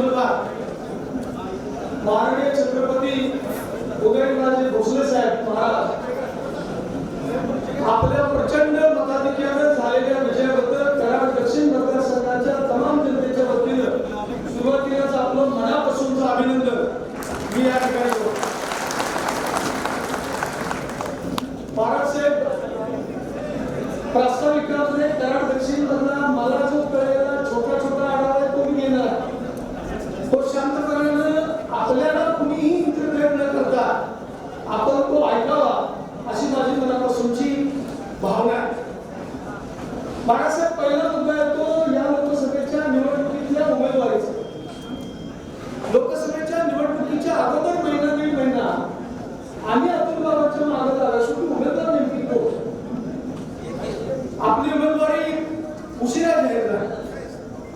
उमेदवार माननीय छत्रपती उदयनराजे भोसले साहेब महाराज आपल्या प्रचंड मताधिक्याने झालेल्या विजयाबद्दल कराड दक्षिण मतदारसंघाच्या तमाम जनतेच्या वतीनं सुरुवातीलाच आपलं मनापासूनचं अभिनंदन मी या ठिकाणी करतो. महाराजसाहेब प्रास्ताविकामध्ये कराड दक्षिण मधला मला जो कळलेला छोटा छोटा आढावा आहे तो मी घेणार आहे. तो शांतपणाने आपल्याला कुणीही इंटरफेअर न करता आपण तो ऐकावा अशी माझी मनापासूनची भावना आहे. बाळासाहेब पहिला मुद्दा येतो या लोकसभेच्या निवडणुकीतल्या उमेदवारीचा. लोकसभेच्या निवडणुकीच्या अगोदर महिना दीड महिना आम्ही अतुल बाबांच्या मागे लागलो शेवटी उमेदवार नेमकी कोण. आपली उमेदवारी उशिरा जाहीर झाली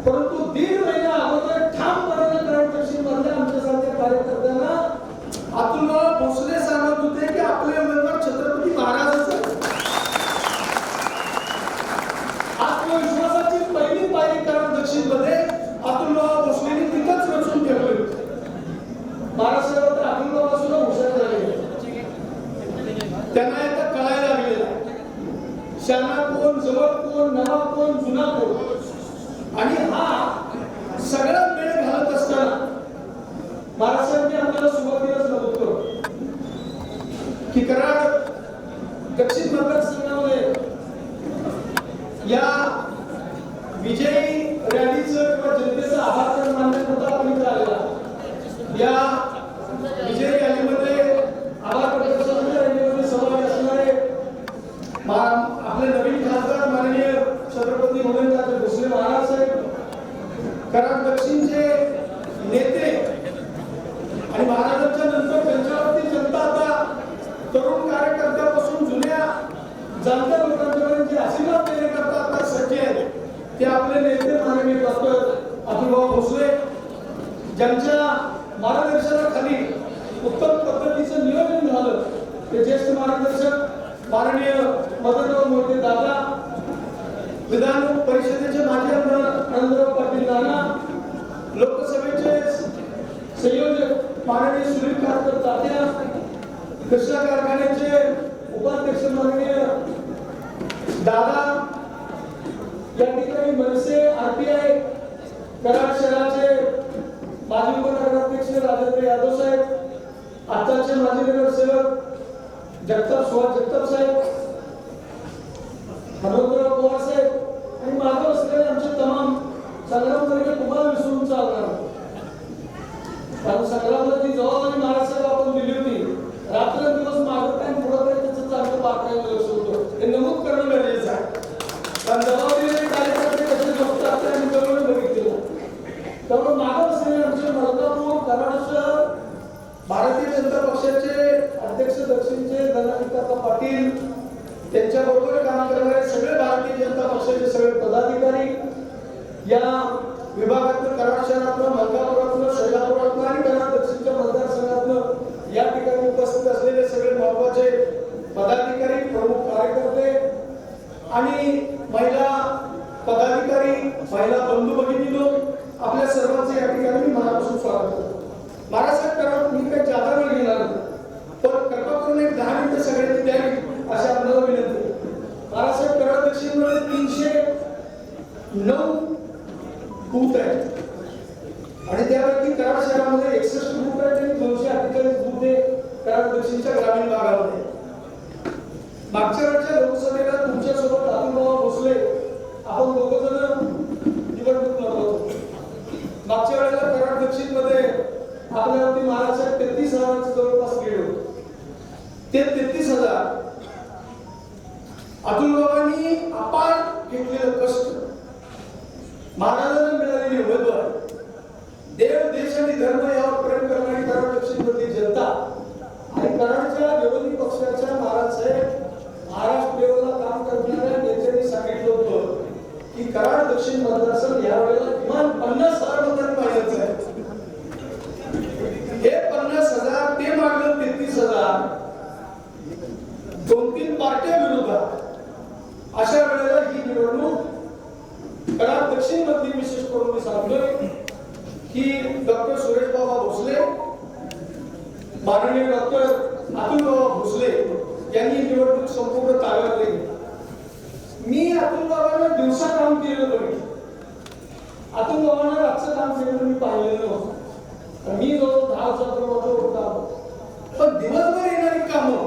परंतु दीड महिना अगोदर ठामपणाने कराड दक्षिण मधल्या आमच्यासारख्या कार्यकर्त्यांना अतुल बाबा भोसले सांगत होते की आपले उमेदवार छत्रपती महाराजच आहेत. आत्मविश्वासाची पहिली पायरी कराड दक्षिण मध्ये अतुल बाबा भोसलेंनी तिथंच रचून ठेवली होती. महाराष्ट्रात अतुल बाबा सुद्धा हुशार झाले. त्यांना आता कळायला लागलेलं आहे शाना कोण, जवळ कोण, नवा कोण, जुना कोण. आणि हा सगळा मेळ घालत असताना महाराष्ट्राने आपल्याला सुरुवातीलाच नमूद करू की कराड दक्षिण मतदारसंघामध्ये या विजयी रॅलीचं किंवा जनतेचा आभार मानण्याकरता आपण इथे आलेला. या विजयी रॅलीमध्ये आभार प्रदर्शन रॅलीमध्ये सहभागी असणारे आपले नवीन खासदार माननीय छत्रपती उदयनराजे भोसले महाराज साहेब, कराड दक्षिणचे नेते आणि महाराजांच्या नंतर त्यांच्यावरती जनता आता तरुण कार्यकर्त्यापासून जुन्या जाणत्या लोकांपर्यंत जे आशीर्वाद देण्याकरता आता सज्ज आहेत ते आपले नेते माननीय डॉक्टर अतुलबाबा भोसले, ज्यांच्या मार्गदर्शनाखाली उत्तम पद्धतीचं नियोजन झालं ते ज्येष्ठ मार्गदर्शक माननीय मदनराव मोहिते दादा, विधान परिषदेचे माजी आमदार आनंदराव पाटील नाना, लोकसभेचे संयोजक माननीय सुनील काटकर तात्या, कृष्णा कारखान्याचे उपाध्यक्ष माननीय दादा, या ठिकाणी मनसे आरपीआय कराड शहराचे माजी उपनगराध्यक्ष राजेंद्र यादव साहेब, आताचे माजी नगरसेवक जगताप सुहास जगताप साहेब, हनुमंतराव पवार साहेब आणि मागे असलेले आमचे तमाम संग्राम वर्ग तुम्हाला विसरून चालणार. कारण संग्रामला जी जबाबदारी महाराष्ट्राला आपण दिली होती रात्रंदिवस मागं काय पुढं काय त्याचं चांगलं बारकाईने लक्ष होतं हे नमूद करणं गरजेचं आहे. कारण जबाबदारीने कार्यकर्ते कसे जगतात ते आम्ही जवळ बघितलेलं. त्यामुळे मागं असलेले आमचे मलकापूर कराड शहर भारतीय जनता पक्षाचे अध्यक्ष दक्षिणचे धनंजय पाटील, त्यांच्याबरोबर काम करणारे सगळे भारतीय जनता पक्षाचे सगळे पदाधिकारी, या विभागातलं कराड शहरातलं, मलकापुरातलं, शैलापुरातलं आणि कराड दक्षिणच्या मतदारसंघातलं या ठिकाणी उपस्थित असलेले सगळे महत्वाचे पदाधिकारी, प्रमुख कार्यकर्ते आणि महिला पदाधिकारी, महिला बंधू भगिनींनो, आपल्या सर्वांचे या ठिकाणी मी मनापासून स्वागत करतो. महाराष्ट्रात कराड मी काही जादा वेळ घेणार नाही पण कृपा करून एक 10 मिनिटं सगळ्यांनी द्यावी अशी आपल्याला विनंती. महाराष्ट्रात कराड दक्षिण मध्ये 309 बूथ आहेत आणि त्यापैकी कराड शहरामध्ये 61 बूथ आहेत आणि 248 बूथ आहे कराड दक्षिणच्या ग्रामीण भागामध्ये. मागच्या वेळच्या लोकसभेला तुमच्यासोबत अतुलबाबा भोसले आपण दोघं जण निवडणूक लढवत होतो. मागच्या वेळेला कराड दक्षिण मध्ये आपल्यावरती महाराष्ट्रात 33,000 जवळपास गेले होते. ते 33,000 अतुलबाबांनी अपार घेतलेलं कष्ट, महाराजांना मिळालेली उमेदवार, देव देश आणि धर्म यावर प्रेम करणारी कराड दक्षिण मधली जनता आणि कराडच्या विरोधी पक्षाच्या महाराज साहेब महाराष्ट्र लेवलला काम करणाऱ्या नेत्यांनी सांगितलं होतं की कराड दक्षिण मतदारसंघ यावेळेला किमान 50,000 मतांनी पाहिजेच आहे. हे 50,000 ते मागलं 33,000 2-3 पार्ट्या विरोधात. अशा वेळेला ही निवडणूक कराड दक्षिण मधली विशेष करून मी सांगतोय की डॉक्टर सुरेश बाबा भोसले, माननीय डॉक्टर अतुल बाबा भोसले यांनी निवडणूक संपूर्ण ताब्यात घेतली. मी अतुल बाबांना दिवसा काम केलेलं बघितलं, अतुल बाबांना रातचं काम केलेलं मी पाहिलेलं नव्हतं. मी जो 10 वर्षापूर्वी होता, पण दिवसभर येणारी कामं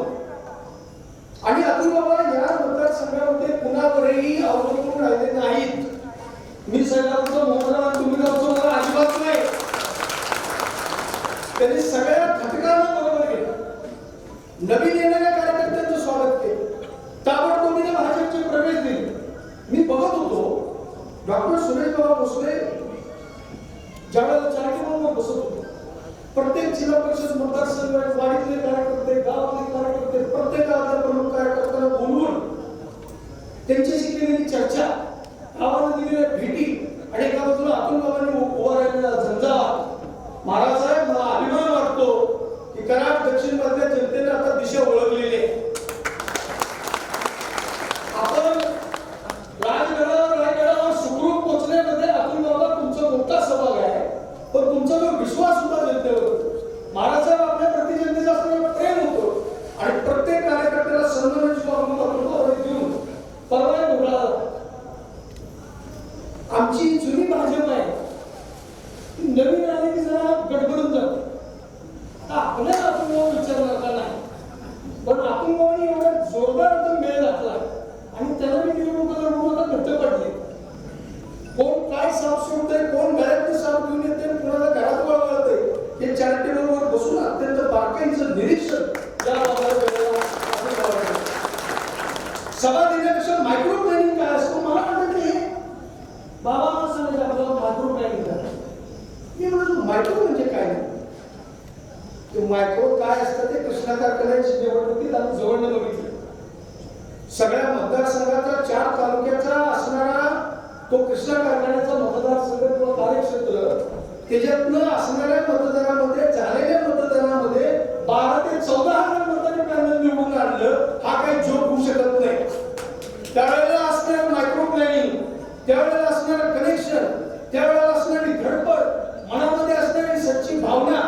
आणि अतुल बाबा या मतदारसंघामध्ये कुणावरही अवलंबून राहिले नाहीत. मी सगळ्यांचं मोहरा तुम्ही गावचं मला अजिबात नाही. त्यांनी सगळ्या घटकांना बरोबर केलं, नवीन येणाऱ्या कार्यकर्त्यांचं स्वागत केलं, ताबडतोबीने भाजपचे प्रवेश दिले. मी बघत होतो डॉक्टर सुरेश बाबा भोसले ज्यावेळेला चॅरिटेबलवर बसत होते, प्रत्येक जिल्हा परिषद मतदारसंघ वाडीतले कार्यकर्ते, गावातले कार्यकर्ते, प्रत्येक गावातल्या प्रमुख कार्यकर्त्यांना बोलवून त्यांच्याशी केलेली चर्चा, गावाला दिलेल्या भेटी आणि एका बाजूला अतुल बाबांनी उभा राहिलेला झंझावात. महाराज साहेब, मला अभिमान वाटतो की कराड दक्षिण मधल्या जनतेने आता दिशा ओळखलेली आहे. आपण राजगडावर सुखरूप पोहोचण्यामध्ये अतुल बाबा तुमचा मोठा सहभाग आहे, पण तुमचा जो विश्वास होता जनतेवर, महाराज साहेब आपल्या प्रति जनतेचा असलेला प्रेम होतो आणि प्रत्येक कार्यकर्त्याला सन्मानाची वागणूक देऊन परवाने उघडा. आमची जुनी भाजप आहे, नवीन आले की जरा गडबडून जातो. आता आपल्याला अतुल बाबा विचारणार का नाही, पण अतुल बाबांनी एवढा जोरदार तो मेळ घातला आणि त्याला मी निवडणूक लढवून आता घट्ट पडले. कोण काय साफ सोडतंय, कोण घरातली साफ घेऊन येते, कोणाला घरात वळवळतंय, हे चॅरिटेबलवर बसून अत्यंत बारकाईचं निरीक्षण या सभा देण्यापेक्षा मायक्रो प्लॅनिंग काय असतं मला वाटतं. हे बाबा मला सांगायचं आपल्याला मायक्रो प्लॅनिंग काय. मी म्हणतो मायक्रो म्हणजे काय नाही, ते मायक्रो काय असतं ते कृष्णा कारखान्याची निवडणुकीत आम्ही जवळनं बघितलं. सगळ्या मतदारसंघाचा 4 तालुक्याचा असणारा तो कृष्णा कारखान्याचा मतदारसंघ किंवा कार्यक्षेत्र, त्याच्यातनं असणाऱ्या मतदारामध्ये झालेल्या मतदानामध्ये 12 ते 14,000 मतांनी पॅनल निवडून आणलं. हा काही जोक होऊ शकत नाही. त्यावेळेला असणारं मायक्रो प्लॅनिंग, त्यावेळेला असणारं कनेक्शन, त्यावेळेला असणारी धडपड, मनामध्ये असणारी सच्ची भावना.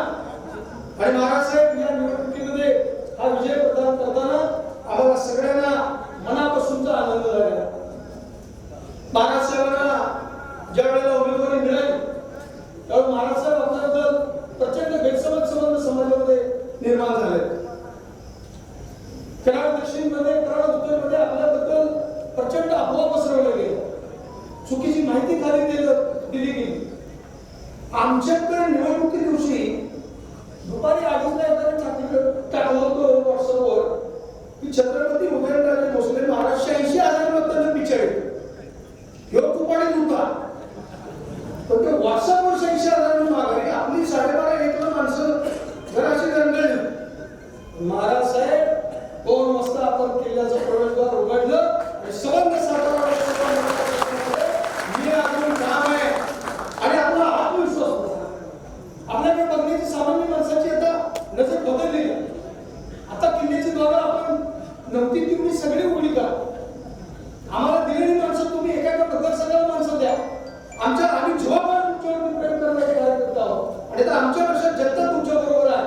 आणि महाराज साहेब या निवडणुकीमध्ये हा विजय प्रदान करताना आम्हाला सगळ्यांना मनापासूनचा आनंद झाला. महाराज साहेबांना ज्या वेळेला उमेदवारी मिळाली त्यावेळी महाराज साहेब आपल्याबद्दल प्रचंड गैरसमज समाजामध्ये निर्माण झाले. कराड दक्षिण मध्ये, कराड उत्तर मध्ये आपल्याबद्दल प्रचंड अफवा पसरवल्या गेल्या, चुकीची माहिती खाली दिली गेली. आमच्याकडे निवडणुकी दिवशी दुपारी 2:30 येताना टाकलं होतं व्हॉट्सअपवर की छत्रपती उदयनराजे भोसले महाराज 86,000 मतांना पिछाडले. ह्यो तुपाडीत होता, पण ते व्हॉट्सअपवर 86,000 माघारी आपली 12:30-1 माणसं जराशी गणगणली. महाराज साहेब 2 वाजता आपण किल्ल्याचं प्रवेशद्वार उघडलं आणि सबंध सातारा मी अजून काम आहे आणि आपला आत्मविश्वास होता. आपल्याकडे बघण्याची सामान्य माणसाची आता नजर बदलली. आता किल्ल्याची द्वारा आपण नव्हती तेवढी सगळी उघडी करा. आम्हाला दिलेली माणसं तुम्ही एका मतदारसंघाला माणसं द्या. आम्ही जेव्हा तुमच्यावर प्रेम करण्याचे कार्यकर्ता आहोत आणि आता आमच्यापेक्षा जनता तुमच्या बरोबर आहे.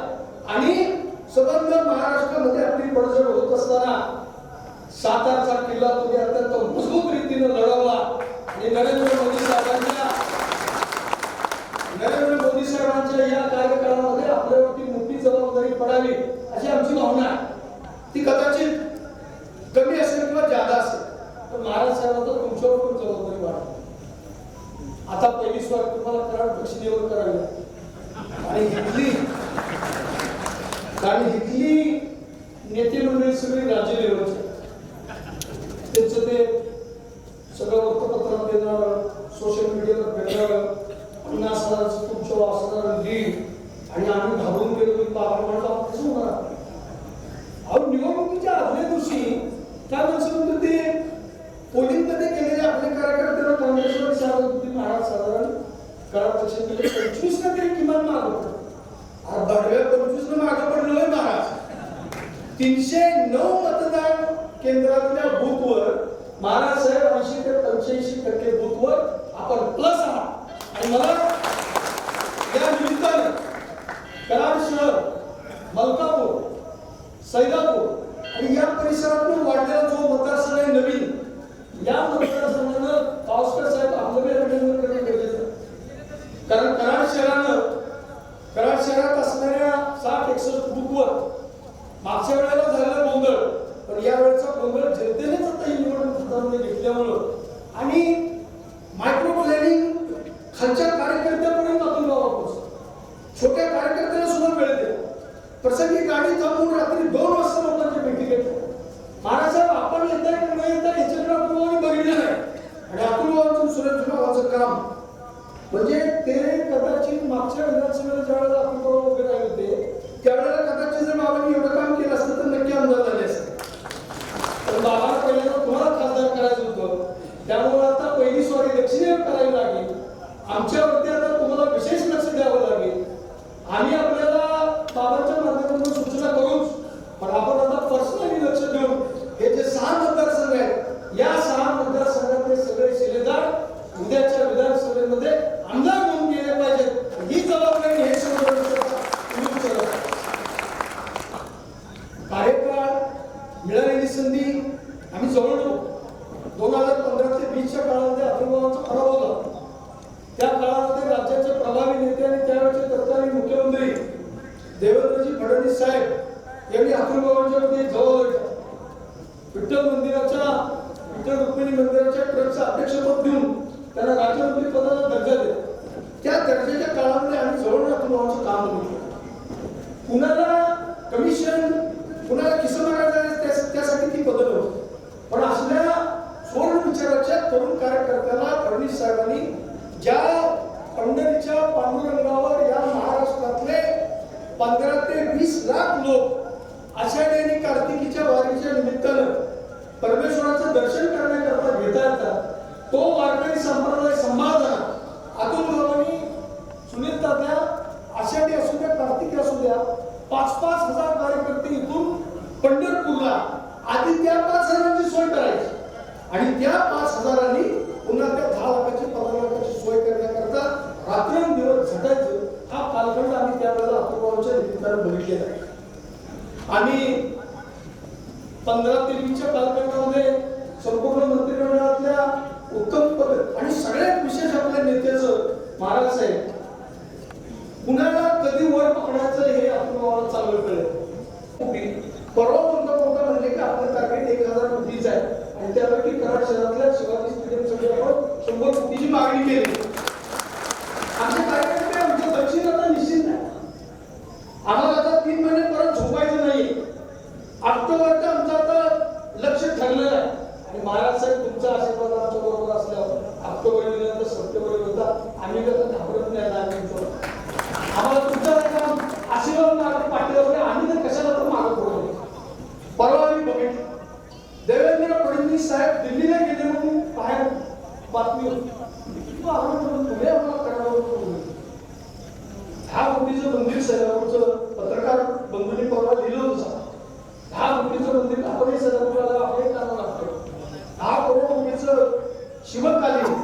आणि सबंध महाराष्ट्रामध्ये आपली पडझड होत असताना सातारचा किल्ला तुम्ही अत्यंत मजबूत रीतीने लढवला आणि नरेंद्र मोदी साहेबांच्या या कार्यकाळामध्ये आपल्यावरती मोठी जबाबदारी पडावी अशी आमची भावना आहे. ती कदाचित कमी असेल किंवा जादा असेल, पण महाराज साहेबांना तुमच्यावर पण जबाबदारी वाढते. आता पहिली स्वागत तुम्हाला कराड दक्षिणेवर करावी आणि इथली नेते मंडळी सगळी राज्य लेवलची, त्यांचं ते सगळं वृत्तपत्रात देणार, सोशल मीडियावर भेटणार, 50,000 तुमच्या असणारं लीड आणि आम्ही घाबरून गेलो की बाबा म्हणतो कसं होणार. अहो निवडणुकीच्या आदल्या दिवशी काय म्हणतो ते पोलिंगमध्ये गेलेले आपले कार्यकर्त्यांना काँग्रेसवर सांगत होते महाराज साधारण कराड दक्षिणेकडे 25 तरी किमान मागं पडलं. दडव्या 25 मागं पडलोय महाराज. 309 मतदान केंद्रातल्या बूथवर महाराज साहेब 80 ते 85% बूथवर आपण प्लस आहात. आणि मला सैदापूर आणि या परिसरातून वाढलेला जो मतदारसंघ आहे नवीन, या मतदारसंघानं पावसकर साहेब आपलं अभिनंदन करणं गरजेचं आहे. कारण कराड शहरात असणाऱ्या 60-61 बूथवर मागच्या वेळेला झालेला गोंधळ, पण या वेळेचा गोंधळ जनतेनेच आता ही निवडणूक हातामध्ये घेतल्यामुळं आणि मायक्रो प्लॅनिंग खालच्या कार्यकर्त्यापर्यंत आपण पोहोचतो. छोट्या कार्यकर्त्यांना सुद्धा वेळ द्या. प्रसंगी गाडी थांबवून रात्री 2 वाजता लोकांची भेटी घेतली. महाराजसाहेब आपण येताय की नाही येताय याच्याकडे आपण बघितलं नाही. आणि अतुल बाबांचं सुरेश बाबांचं काम म्हणजे ते कदाचित मागच्या विधानसभेला ज्यावेळेला आपण उभे राहिले होते त्यावेळेला कदाचित जर बाबांनी एवढं काम केलं असतं तर नक्की आमदार झाले असते. पण बाबांना पहिल्यांदा तुम्हाला खासदार करायचं होतं, त्यामुळे आता पहिली स्वारी दक्षिणेवर करावी लागेल. आमच्यावरती आता तुम्हाला विशेष लक्ष द्यावं लागेल. आम्ही आपल्याला बाबांच्या माध्यमातून सूचना करूच, पण आपण आता पर्सनली लक्ष देऊन हे जे 6 मतदारसंघ आहेत या 6 मतदारसंघातले सगळे शिलेदार उद्याच्या विधानसभेमध्ये आमदार म्हणून गेले पाहिजेत. ही जबाबदारी हे कार्यकाळ मिळालेली संधी आम्ही जवळलो. 2015 ते 20च्या काळामध्ये अतुलबाबांचा पराभव झाला. त्या काळामध्ये राज्याचे प्रभावी नेते आणि त्यावेळेचे तत्कालीन मुख्यमंत्री देवेंद्रजी फडणवीस साहेब यांनी अतुलबाबांच्यावरती जवळ विठ्ठल रुक्मिणी मंदिराच्या ट्रस्टचं अध्यक्षपद देऊन त्यांना राज्यमंत्री पदाचा दर्जा दिला. त्या दर्जाच्या काळामध्ये आम्ही जवळ अतुलबाबांचं काम केलं. कुणाला कमिशन कुणाला किसन मागायचं त्यासाठी ती पदं नव्हती, पण असल्या स्वर्ण विचाराच्या तरुण कार्यकर्त्याला फडणवीस साहेबांनी ज्या पंढरीच्या पांडुरंगावर या महाराष्ट्रातले 15 ते 20 लाख लोक आषाढी आणि कार्तिकीच्या वारीच्या निमित्तानं परमेश्वराचं दर्शन करण्याकरता घेता येतात, तो वारकरी संप्रदाय सांभाळताना अतुल बाबांनी सुनील तात्या आषाढी असू द्या कार्तिकी असू द्या 5-5 हजार कार्यकर्ते इथून पंढरपूरला आधी त्या 5 हजारांची सोय करायची आणि त्या 5 हजारांनी पुन्हा त्या 10 लाखाची 15 लाखाची सोय करण्याकरता रात्रंदिवस झटायचं. हा कालखंड आम्ही त्यावेळेला अतुलबाबांच्या निमित्तानं बघितलेला आहे. आणि 15 ते 20च्या कालखंडामध्ये संपूर्ण मंत्रिमंडळातल्या उत्तम पद आणि सगळ्यात विशेष आपल्या नेत्याचं महाराज साहेब कुणाला कधी वर पकडायचं हे अतुलबाबांना चांगलं कळलं. परवा कोणता म्हणले की आपलं टार्गेट 1000 कोटीच आहे आणि त्यापैकी कराड शहरातल्या शिवाजी स्टेडियम साठी आपण 100 कोटीची मागणी केली. आमचे कार्यकर्ते आमच्या दक्षिण आता निश्चित नाही. आम्हाला आता 3 महिने परत झोपायचं नाही. ऑक्टोबरचं आमचं आता लक्ष ठरलेलं आहे आणि महाराज साहेब तुमचा आशीर्वाद आमच्या बरोबर असल्यावर ऑक्टोबर नंतर सप्टेंबर होता आम्ही कसं घाबरत नाही. आम्हाला तुमचा काम आशीर्वाद मागे पाठीवर आम्ही तर कशाला तर मागं पडलो. परवा आम्ही बघितलं देवेंद्र फडणवीस साहेब दिल्लीला गेले म्हणून बाहेर बातमी होती. पुणे आम्हाला करावं 10 कोटीचं मंदिर सैदापूरचं पत्रकार बंधूंनी परवा दिलं होतं. 10 कोटीचं मंदिर आपणही सैदापूरला आपले करावं लागतं. 10 करोड रुपयाचं शिवकालीन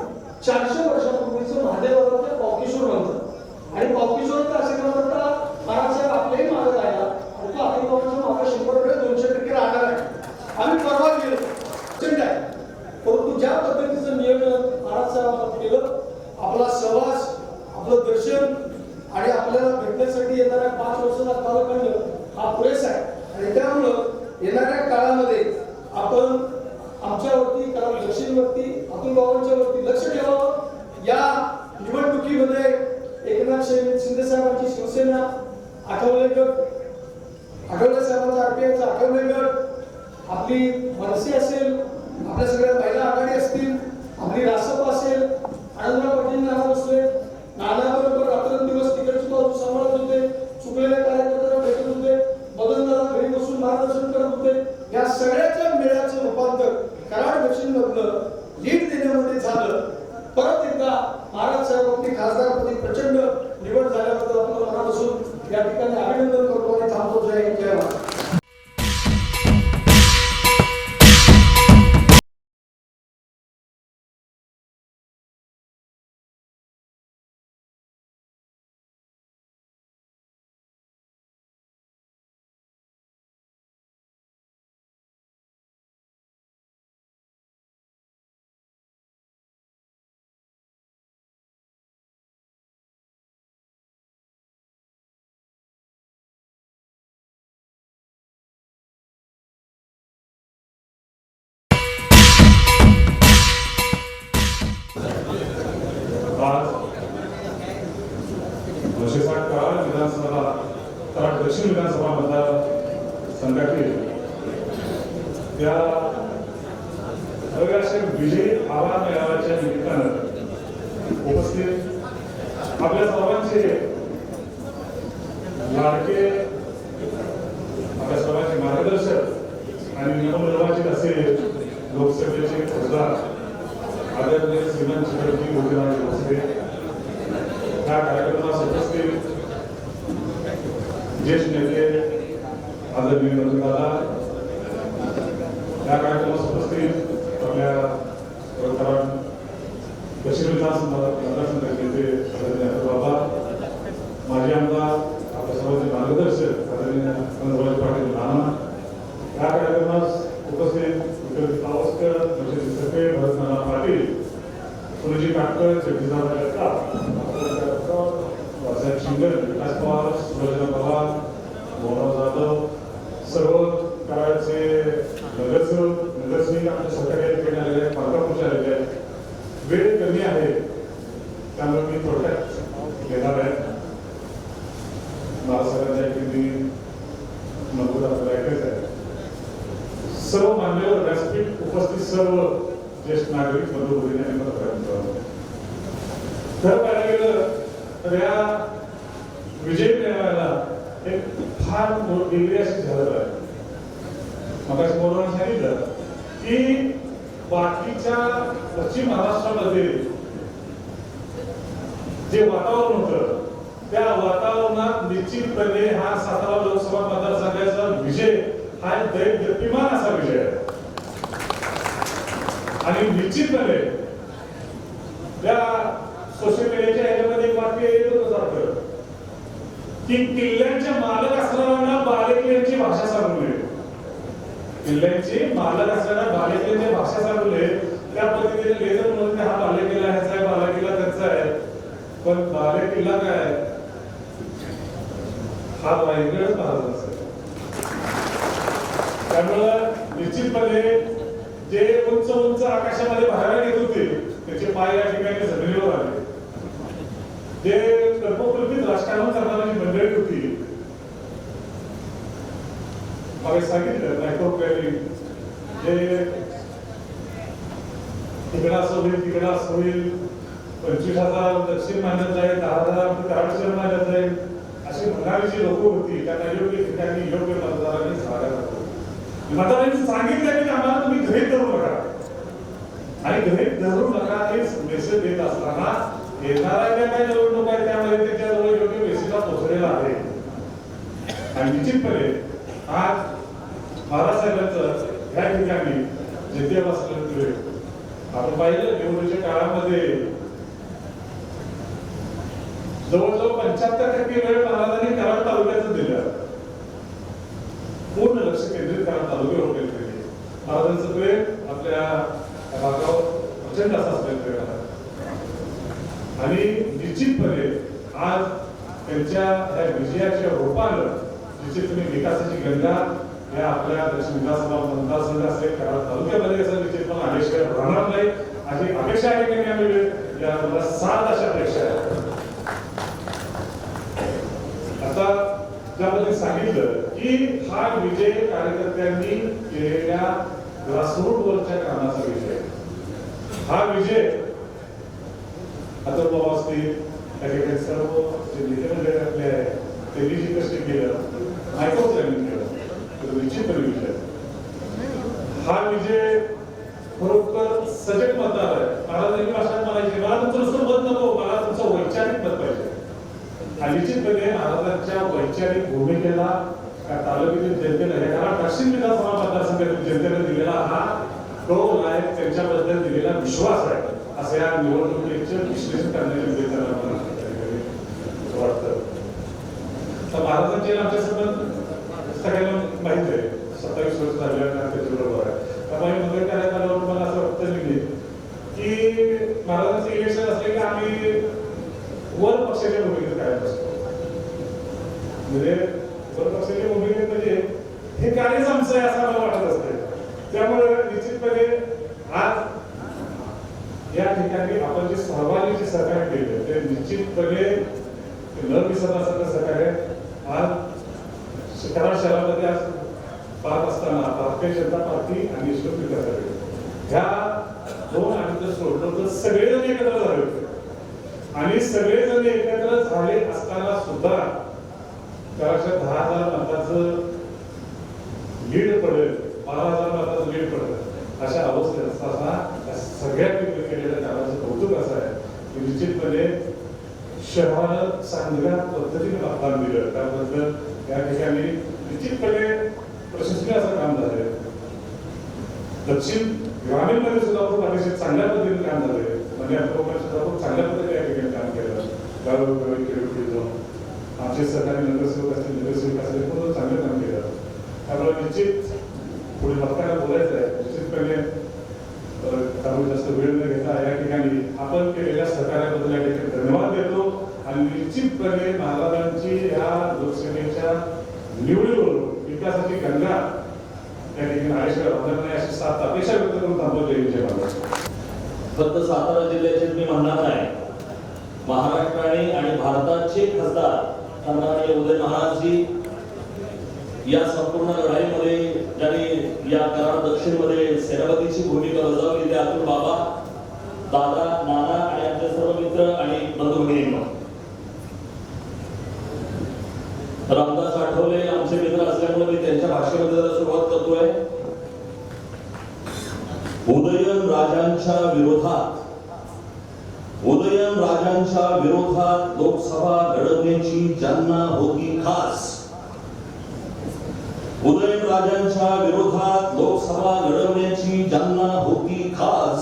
400 वर्षापूर्वीचं महादेवाच्या पावकेश्वर म्हणतात आणि पावकेश्वरचा आशीर्वादाचा महाराजसाहेब आपल्याही मागे राहिला आणि तो अतिबाबांच्या मागे 100% राहणार आहे. आम्ही परवा गेलो परंतु ज्या पद्धतीचं नियोजन महाराजसाहेब केलं आपला सहवास आपलं दर्शन आणि आपल्याला भेटण्यासाठी येणाऱ्या 5 वर्षाचा कालखंड हा पुरेसा आहे आणि त्यामुळं येणाऱ्या काळामध्ये आपण आमच्यावरती कारण दक्षिणवरती अतुलबाबांच्या वरती लक्ष ठेवावं. या निवडणुकीमध्ये एकनाथ शिंदे साहेबांची शिवसेना आठवले गट आठवले साहेबांचा आरपीआयचा आठवले गट आपली मनसे असेल आपल्या सगळ्या महिला आघाडी असतील आपली रासप असेल आनंदराव पाटील नाना बसले नानाबरोबर रात्रंदिवस तिकडची बाजू सांभाळत होते. चुकलेल्या कार्यकर्त्यांना भेटत होते. बदनदादा घरी बसून मार्गदर्शन करत होते. या सगळ्याच्या मेळ्याचं रूपांतर कराड दक्षिण मधलं लीड देण्यामध्ये झालं. परत एकदा महाराज साहेबांनी खासदारपदी प्रचंड निवड झाल्याबद्दल आपण मनापासून या ठिकाणी अभिनंदन करतो आणि थांबतो. जय भारत. आज 260 कराड विधानसभा कराड दक्षिण विधानसभा मतदारसंघातील त्या असे विजयी आव्हान मेळाव्याच्या निमित्तानं उपस्थित आपल्या सर्वांचे लाडके आपल्या सर्वांचे मार्गदर्शक आणि नवनिर्वाचित असे लोकसभेचे खासदार आदरणीय श्रीमंत छत्रपती गोपीनाथ भोसले या कार्यक्रमास उपस्थित ज्येष्ठ नेते आदरणीय नंददादा या कार्यक्रमास उपस्थित आपल्या कराड दक्षिण विधानसभा मतदारसंघाचे नेते आदरणीय बाबा माजी आमदार आपल्या सर्वांचे मार्गदर्शक आदरणीय नंदराज पाटील नाना या कार्यक्रमास उपस्थित पावसकर म्हणजे सगळे भरतनाना पाटील सुरजी काटकर जगदीशदादा जगताप वासाहेब शिंगण विकास पवार सुरजना पवार मोहनराव जाधव सर्व कराडचे नगरसेवक आमच्या सहकार्य करणारे पालकापुरुष आलेले आहेत वेळ कमी आहे त्यामुळे मी थोडक्यात घेणार आहे मला सगळ्यांच्या ऐकून नमूद आपल्याला ऐकायचं आहे सर्व मान्यवर व्यासपीठ उपस्थित सर्व ज्येष्ठ नागरिक बंधू-भगिनी आणि पत्रकार तर पाहायला गेलं तर या विजय मेळाव्याला एक फार वेगळी अशी झलक आहे मगाशी बोलताना सांगितलं की बाकीच्या पश्चिम महाराष्ट्रामध्ये जे वातावरण होतं त्या वातावरणात निश्चितपणे हा सातारा लोकसभा मतदारसंघाचा विजय हा दैत्यमान असा विजय आहे आणि निश्चितपणे त्या सोशल मीडियाच्या ह्याच्यामध्ये एक वाक्य येतच जातं की किल्ल्यांचे मालक असणाऱ्यांना बालेकिल्ल्यांची भाषा सांगू नये किल्ल्यांची मालक असणाऱ्या बालेकिल्ल्यांची भाषा सांगू नये त्या पद्धतीने लेझर म्हणून हा बालेकिल्ला ह्याचा आहे बालेकिल्ला त्याचा आहे पण बालेकिल्ला काय हा वेगळाच महाराज असेल त्यामुळं निश्चितपणे जे उंच उंच आकाशामध्ये बाहेर येत होते त्याचे पाय या ठिकाणी जमिनीवर आले जे कल्पकल्पित राजकारण करणारी मंडळी होती मला सांगितलं मायक्रो प्लॅनिंग जे तिकडं असं होईल तिकडं असं होईल 25,000 दक्षिण मानत जाईल 10,000 कराड शहर मानत जाईल अशी म्हणणारी जी लोक होती त्यांना योग्य ठिकाणी योग्य मतदारांनी सांगायला मतदारांनी सांगितलं की आम्हाला तुम्ही गृहीत धरू नका आणि गृहीत धरू नका हे मेसेज देत असताना येणाऱ्या ज्या काही निवडणूक आहे त्यामध्ये त्याच्याजवळ योग्य मेसेजला पोहोचलेला आहे आणि निश्चितपणे आज बाळासाहेबांचं या ठिकाणी जिथे बसलेले आपण पाहिलं निवडणुकीच्या काळामध्ये जवळजवळ 75% वेळ महाराजांनी कराड तालुक्याचं दिलं पूर्ण लक्ष केंद्रित कराड तालुक्यावर केले महाराजांचं प्रेम आपल्या भागावर प्रचंड असा प्रेम आहे आणि निश्चितपणे आज त्यांच्या या विजयाच्या रूपानं निश्चितपणे विकासाची गंगा या आपल्या दक्षिण विधानसभा मतदारसंघ असेल कराड तालुक्यामध्ये असं निश्चितपणे आलेशिवाय राहणार नाही अशी अपेक्षा आहे की आम्ही या मला 7 अशा अपेक्षा आहेत आता त्यामध्ये सांगितलं की हा विजय कार्यकर्त्यांनी केलेल्या ग्रासरूट वरच्या कामाचा विजय हा विजय आता बाबा असतील त्या ठिकाणी सर्व जे नेते मंडळी आपले आहे त्यांनी जे कष्ट केलं मायक्रो प्लॅनिंग केलं तर निश्चितपणे विजय हा विजय खरोखर सजग मतदार आहे महाराजांनी भाषणात म्हणायचे मला तुमचं नुसतं मत नको मला तुमचं वैचारिक मत पाहिजे आणि निश्चितपणे महाराजांच्या वैचारिक भूमिकेला तालुक्यातील जनतेला हे कारण दक्षिण विधानसभा मतदारसंघातील जनतेने दिलेला हा कौल आहे त्यांच्याबद्दल दिलेला विश्वास आहे असं या निवडणुकीचे विश्लेषण करण्याचे वाटतं तर महाराजांचे आमच्या संबंध सगळ्यांना माहित आहे 27 वर्ष झाल्यानंतर त्याच्याबरोबर आहे त्यामुळे मंगळ कार्यात आल्यावर मला असं वाटतं की महाराजांचं इलेक्शन असले की आम्ही वर पक्षाच्या भूमिकेत काय असतो म्हणजे वर पक्षाच्या भूमिकेत म्हणजे हे कार्यच आमचं आहे असं मला वाटत असते त्यामुळे निश्चितपणे आज या ठिकाणी आपण जे सहभागी जे सहकार्य निश्चितपणे न विसरण्यासारखं सहकार्य आज कराड शहरामध्ये आज पाहत असताना भारतीय जनता पार्टी आणि विश्व विकास आघाडी ह्या दोन आणि जर सोडलं तर सगळेजण एकत्र झाले होते आणि सगळेजण एकत्र झाले असताना सुद्धा कराडच्या 10,000 मताचं लीड पडेल, 12,000 मताचं लीड पडेल अशा अवस्थेत असताना सगळ्यांनी केलेल्या कामाचं कौतुक असं आहे की निश्चितपणे शहरानं चांगल्या पद्धतीने मतदान दिलं त्याबद्दल या ठिकाणी निश्चितपणे प्रशंसनीय असं काम झालंय. दक्षिण ग्रामीणमध्ये सुद्धा खूप अतिशय चांगल्या पद्धतीने काम झालंय. म्हणजे लोकांनी सुद्धा खूप चांगल्या पद्धतीने या ठिकाणी काम केलं. गावोगावी खेळोखेळ जाऊन आमचे सरकारी नगरसेवक असतील, नगरसेवक असतील खूप चांगलं काम केलं. त्यामुळे निश्चित पुढे मतदाराला बोलायचं आहे. निश्चितपणे त्यामुळे जास्त वेळ न घेता या ठिकाणी आपण केलेल्या सहकार्याबद्दल या ठिकाणी धन्यवाद देतो आणि निश्चितपणे महाराजांची या लोकसभेच्या निवडीवरून विकासाची गंगा या ठिकाणी आयुष्यात वाहणार नाही अशी सात अपेक्षा व्यक्त करून थांबवतो. फक्त सातारा जिल्ह्याचे मी म्हणणार नाही, महाराष्ट्राने आणि भारताचे खासदार सन्माननीय उदय महाराजजी या संपूर्ण लढाईमध्ये ज्यांनी या कराड दक्षिणमध्ये सेनापतीची भूमिका बजावली ते अतुल बाबा, दादा, नाना आणि आमचे सर्व मित्र आणि बंधू भगिनींनो, रामदास आठवले आमचे मित्र असल्यामुळे मी त्यांच्या भाषेमध्ये जरा सुरुवात करतोय. उदयनराजांच्या विरोधात लोकसभा लढवण्याची ज्यांना होती खास, उदयनराजांच्या विरोधात लोकसभा लढवण्याची ज्यांना होती खास,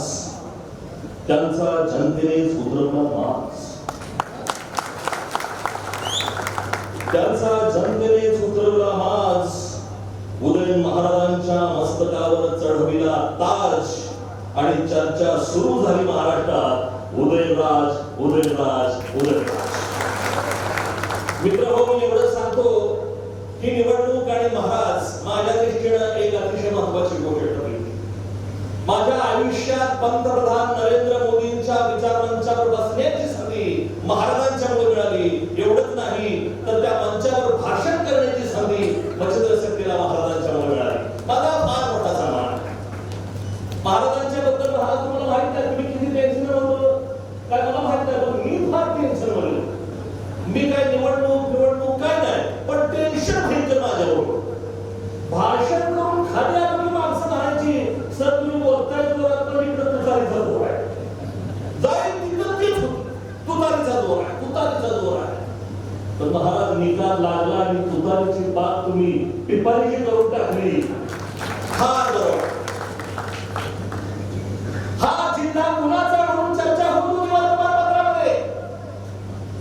त्यांचा जनतेनेच उतरवला मास, त्यांचा जनतेनेच उतरवला मास. उदयन महाराजांच्या मस्तकावर चढविला ताज आणि चर्चा सुरू झाली महाराष्ट्रात उदयनराज उदयनराज उदयनराज. मित्रहो, मी एवढं सांगतो की निवडणूक आणि महाराज माझ्या दृष्टीनं एक अतिशय महत्वाची गोष्ट ठरली. माझ्या आयुष्यात पंतप्रधान नरेंद्र मोदींच्या विचारमंचावर बसण्याची संधी महाराजांच्यामुळे मिळाली. एवढंच नाही तर त्या मंचावर भाषण करण्याची संधी मच्छिंद्र शक्तीला महाराजांच्यामुळे मिळाली. माझा फार मोठा सन्मान. महाराजांच्या बद्दल महाराज तुम्हाला माहित आहे, तुम्ही किती टेन्शन म्हणतो काय मला माहित आहे, पण मी फार टेन्शन म्हणलो. मी काय निवडणूक काय नाही, पण टेन्शन भयंकर माझ्यावर. भाषण करून खाली आलेली माणसं म्हणायची, सर तुम्ही बोलताय तर इकडे तुतारीचा जोर आहे, जाईल तिकडं तेच तुतारीचा जोर आहे, तुतारीचा जोर आहे. पण महाराज निकाल लागला आणि तुतारीची बात तुम्ही पिपारीची करून टाकली. फार बरोबर. हा जिल्हा कुणाचा म्हणून चर्चा होत होती वर्तमानपत्रामध्ये,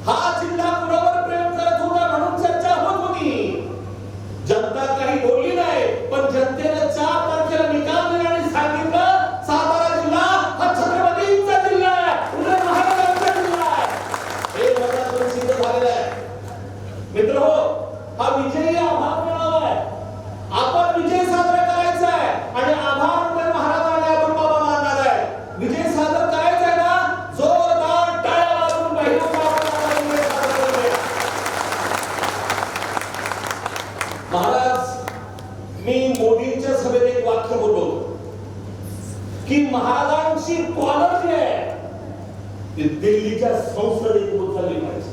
हा जिल्हा कुणावर प्रेम करत होता म्हणून चर्चा होत होती. जनता काही बोलली नाही, पण जनतेने 4 तारखेला निकाल दिला आणि सांगितलं सातारा जिल्हा हा छत्रपतींचा जिल्हा आहे, उदय महाराजांचा जिल्हा आहे. हे मनातून सिद्ध झालेलं आहे. मित्रहो, हा विजयी आभार मिळाला आहे. आपण विजय साजरा करायचा आहे आणि आभार उदय महाराजांना आपण बाबा मानणार आहे. विजय साजरा करायचा आहे ना, जोरदार टाळ्या वाजवून महाराज. मी मोदींच्या सभेत एक वाक्य बोललो की महाराजांची कॉलर जी आहे ती दिल्लीच्या संसदेत उचलली पाहिजे.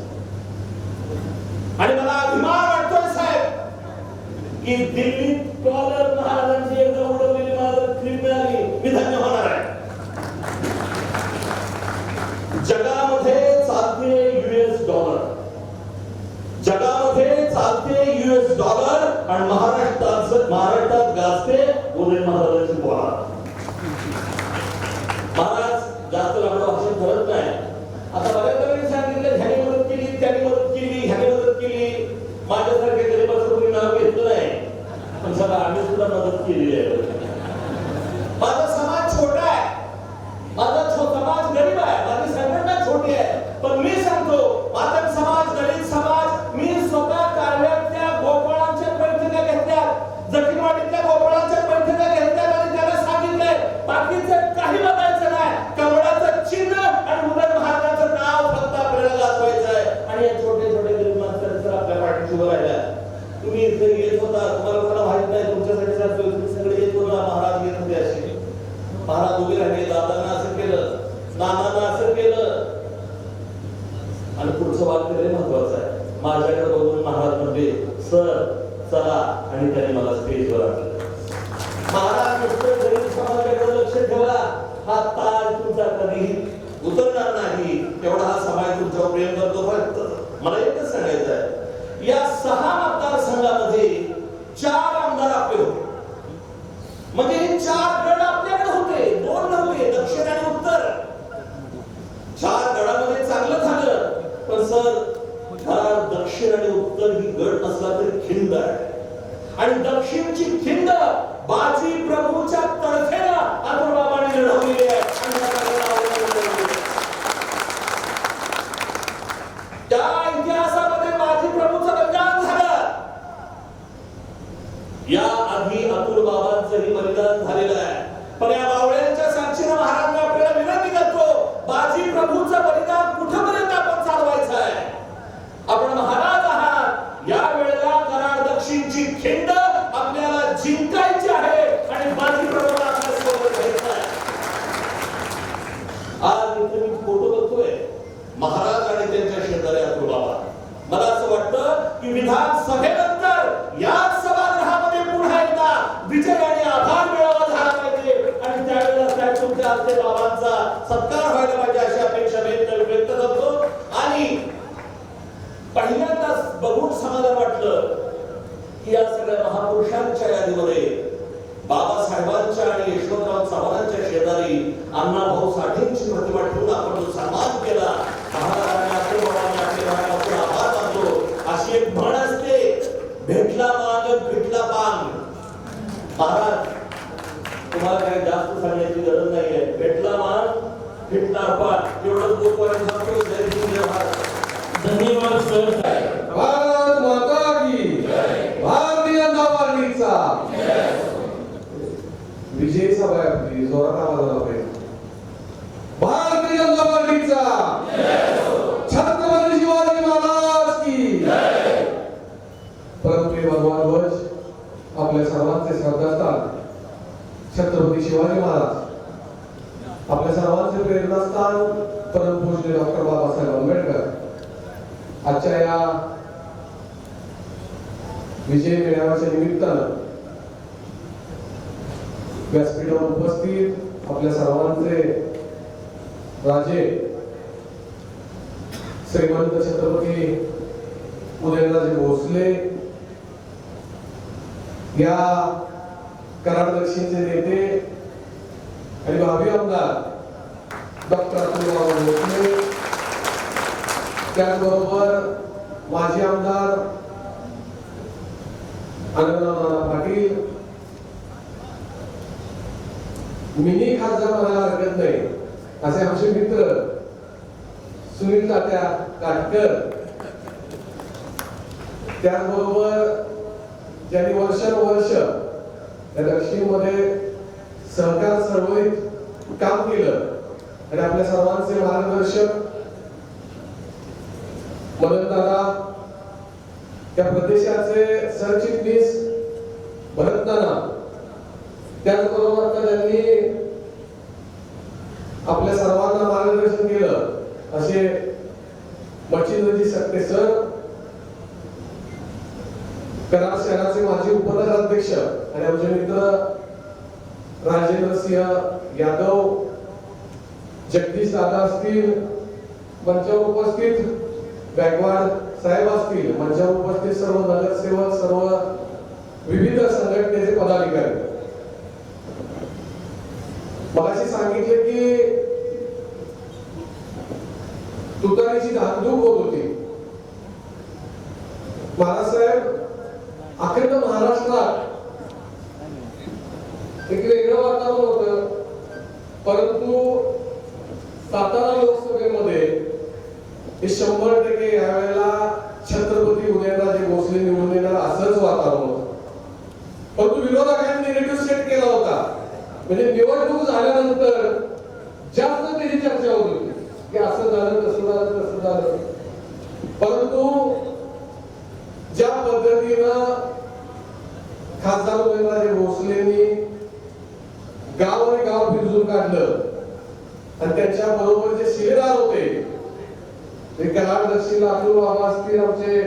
आणि मला अभिमान वाटतोय साहेब की दिल्लीत कॉलर महाराजांची एकदा उडवलेली मला क्लिप मिळाली, मी धन्य होणार आहे. जगामध्ये चालते US डॉलर, जगामध्ये चालते US डॉलर आणि महाराष्ट्रात गाजते उदय महाराजांची बोला. महाराज जास्त लांबडं भाषण करत नाही. आता बऱ्याच जणांनी सांगितलं ह्याने मदत केली, त्याने मदत केली, ह्याने मदत केली. माझ्यासारख्या गरीबाचं कोणी नाव घेतलं नाही, पण सगळं आम्ही सुद्धा मदत केलेली आहे. माझा समाज छोटा आहे, माझा समाज गरीब आहे, माझी संघटना छोटी आहे, पण मी सांगतो माझा समाज दलित समाज. मी स्वतः कारल्यातल्या गोपाळांच्या बैठका घेतल्या, जखीनवाडीतल्या गोपाळांच्या बैठका घेतल्या आणि त्याला सांगितलंय बाकीचं काही बघायचं नाही, कमळाचं चिन्ह आणि उदय महाराजांचं नाव फक्त आपल्याला गाजवायचं आणि पुढचं वाक्य लय महत्वाचं आहे. माझ्याकडे बघून महाराज म्हणजे सर चला, आणि त्याने मला स्टेजवर आणलं. महाराज नुसतं गरीब समाजाकडे लक्ष ठेवा, हा ताज तुमचा कधी उतरणार नाही, तेवढा हा समाज तुमच्यावर प्रेम करतो. फक्त मला एकच सांगायचं आहे, या 6 मतदारसंघामध्ये 4 आमदार आपले होते. म्हणजे हे 4 गड आपल्याकडे होते, 2 नव्हते, दक्षिण आणि उत्तर. 4 गडामध्ये चांगलं झालं, पण सर कराड दक्षिण आणि उत्तर ही गड नसला तरी खिंड आहे, आणि दक्षिणची खिंड बाजी प्रभूच्या तर्फेला आदरबाबांनी लढवलेली आहे. त्या इतिहासामध्ये बाजी प्रभूचं बलिदान झालं. या आधी अतुल बाबांचंही बलिदान झालेलं आहे. पण या बावळ्यांच्या साक्षीनं महाराज आपल्याला विनंती करतो, बाजी प्रभूचं बलिदान कुठपर्यंत आपण चालवायचं आहे. आपण महाराज आहात, या वेळेला कराड दक्षिणची खिंड आपल्याला जिंकायची आहे, आणि बाजी प्रभूला आपल्या सोबत घ्यायचं आहे. आज इथे मी फोटो बघतोय महाराज आणि त्यांच्या शेजारी अतुल बाबा. मला असं वाटतं की विधानसभेनंतर याच सभागृहामध्ये पुन्हा एकदा विजय आणि आभार मेळावा झाला पाहिजे, आणि त्यावेळेला त्या तुमच्या हस्ते बाबांचा सत्कार व्हायला पाहिजे अशी अपेक्षा व्यक्त करतो. आणि पहिल्यांदाच बघून समाधान वाटलं की या सगळ्या महापुरुषांच्या यादीमध्ये बाबासाहेबांच्या आणि यशवंतराव चव्हाणांच्या शेजारी अण्णाभाऊ साठेंची प्रतिमा ठेवून आपण जो सन्मान केला, महाराजांनी आपल्या बाबांनी आभार मानतो. अशी एक म्हण असते, भेटला मान भेटला पान. महाराज तुम्हाला काही जास्त सांगण्याची गरज नाहीये, भेटला मान भेटला पान एवढंच बोलतो. धन्यवाद सर. भारत माता की भारतीय नावानीचा विजय सभा आहे आपली, जोरात आवाज आला पाहिजे. भारतीय जनता पार्टीचा छत्रपती शिवाजी महाराज की. परंतु भगवान ध्वज आपल्या सर्वांचे श्रद्धास्थान छत्रपती शिवाजी महाराज, आपल्या सर्वांचे प्रेरणास्थान परमपूज्य डॉक्टर बाबासाहेब आंबेडकर. आजच्या या विजय मेळाव्याच्या निमित्तानं व्यासपीठावर उपस्थित आपल्या सर्वांचे राजे श्रीमंत छत्रपती उदयनराजे भोसले, या कराड दक्षिणचे नेते आणि भावी आमदार डॉक्टर अतुल बाबा भोसले, त्याचबरोबर माजी आमदार आनंदराव पाटील, मिनी खासदार म्हणायला हरकत नाही असे आमचे मित्र सुनील तात्या काटकर, त्याचबरोबर ज्यांनी वर्षानुवर्ष या दक्षिणमध्ये सहकार चळवळीत काम केलं आणि आपल्या सर्वांचे मार्गदर्शक मदनदादा, त्या प्रदेशाचे सरचिटणीस भरतनाना, त्याचबरोबर त्यांनी आपल्या सर्वांना मार्गदर्शन केलं असे मच्छिंद्रजी सकटे सर, कराड शहराचे माजी उपनगराध्यक्ष आणि आमचे मित्र राजेंद्र सिंह यादव, जगदीश दादा असतील, मंचावर उपस्थित गायकवाड साहेब असतील, मंचावर उपस्थित सर्व नगरसेवक, सर्व विविध संघटनेचे पदाधिकारी. मगाशी सांगितले की तुतारीची धाकधूक होत होती. महाराजसाहेब अखंड महाराष्ट्रात एक वेगळं वातावरण होतं, परंतु सातारा लोकसभेमध्ये हे 100% यावेळेला छत्रपती उदयनराजे भोसले निवडून येणार असंच वातावरण होतं. परंतु विरोधकांनी निगेटिव्ह सेट केला होता, म्हणजे निवडणूक झाल्यानंतर जास्त त्याची चर्चा होत होती की असं झालं तसं झालं तसं झालं. परंतु ज्या पद्धतीनं खासदार उदयनराजे भोसलेंनी गाव आणि गाव फिरजून काढलं आणि त्यांच्या बरोबर जे शिलेदार होते ते कराड दक्षिण अतुल बाबा असतील, आमचे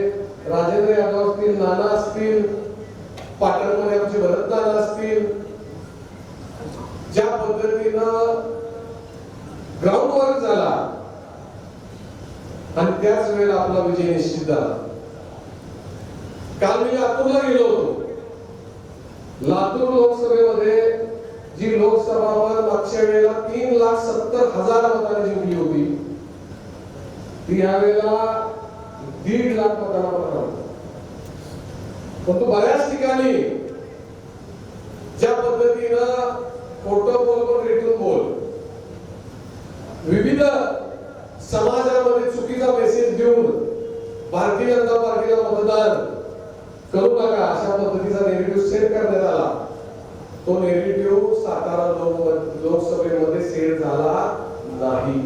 राजेंद्र यादव असतील, नाना असतील, पाटणमध्ये आमचे भरत नाना असतील, ज्या पद्धतीनं ग्राउंड वर्क झाला आणि त्याच वेळेला आपला विजय निश्चित झाला. काल मी लातूरला गेलो होतो. लातूर लोकसभेमध्ये जी लोकसभा मागच्या वेळेला 3,70,000 मतांनी जिंकली होती, ती यावेळेला 1.5 लाख मतांना पराभूत. परंतु बऱ्याच ठिकाणी ज्या पद्धतीनं खोटं बोल पण रेटून बोल, विविध समाजामध्ये चुकीचा मेसेज देऊन भारतीय जनता पार्टीला मतदान करू नका अशा पद्धतीचा नेगेटिव्ह सेट करण्यात आला. तो नेगेटिव्ह सातारा लोकसभेमध्ये सेट झाला नाही.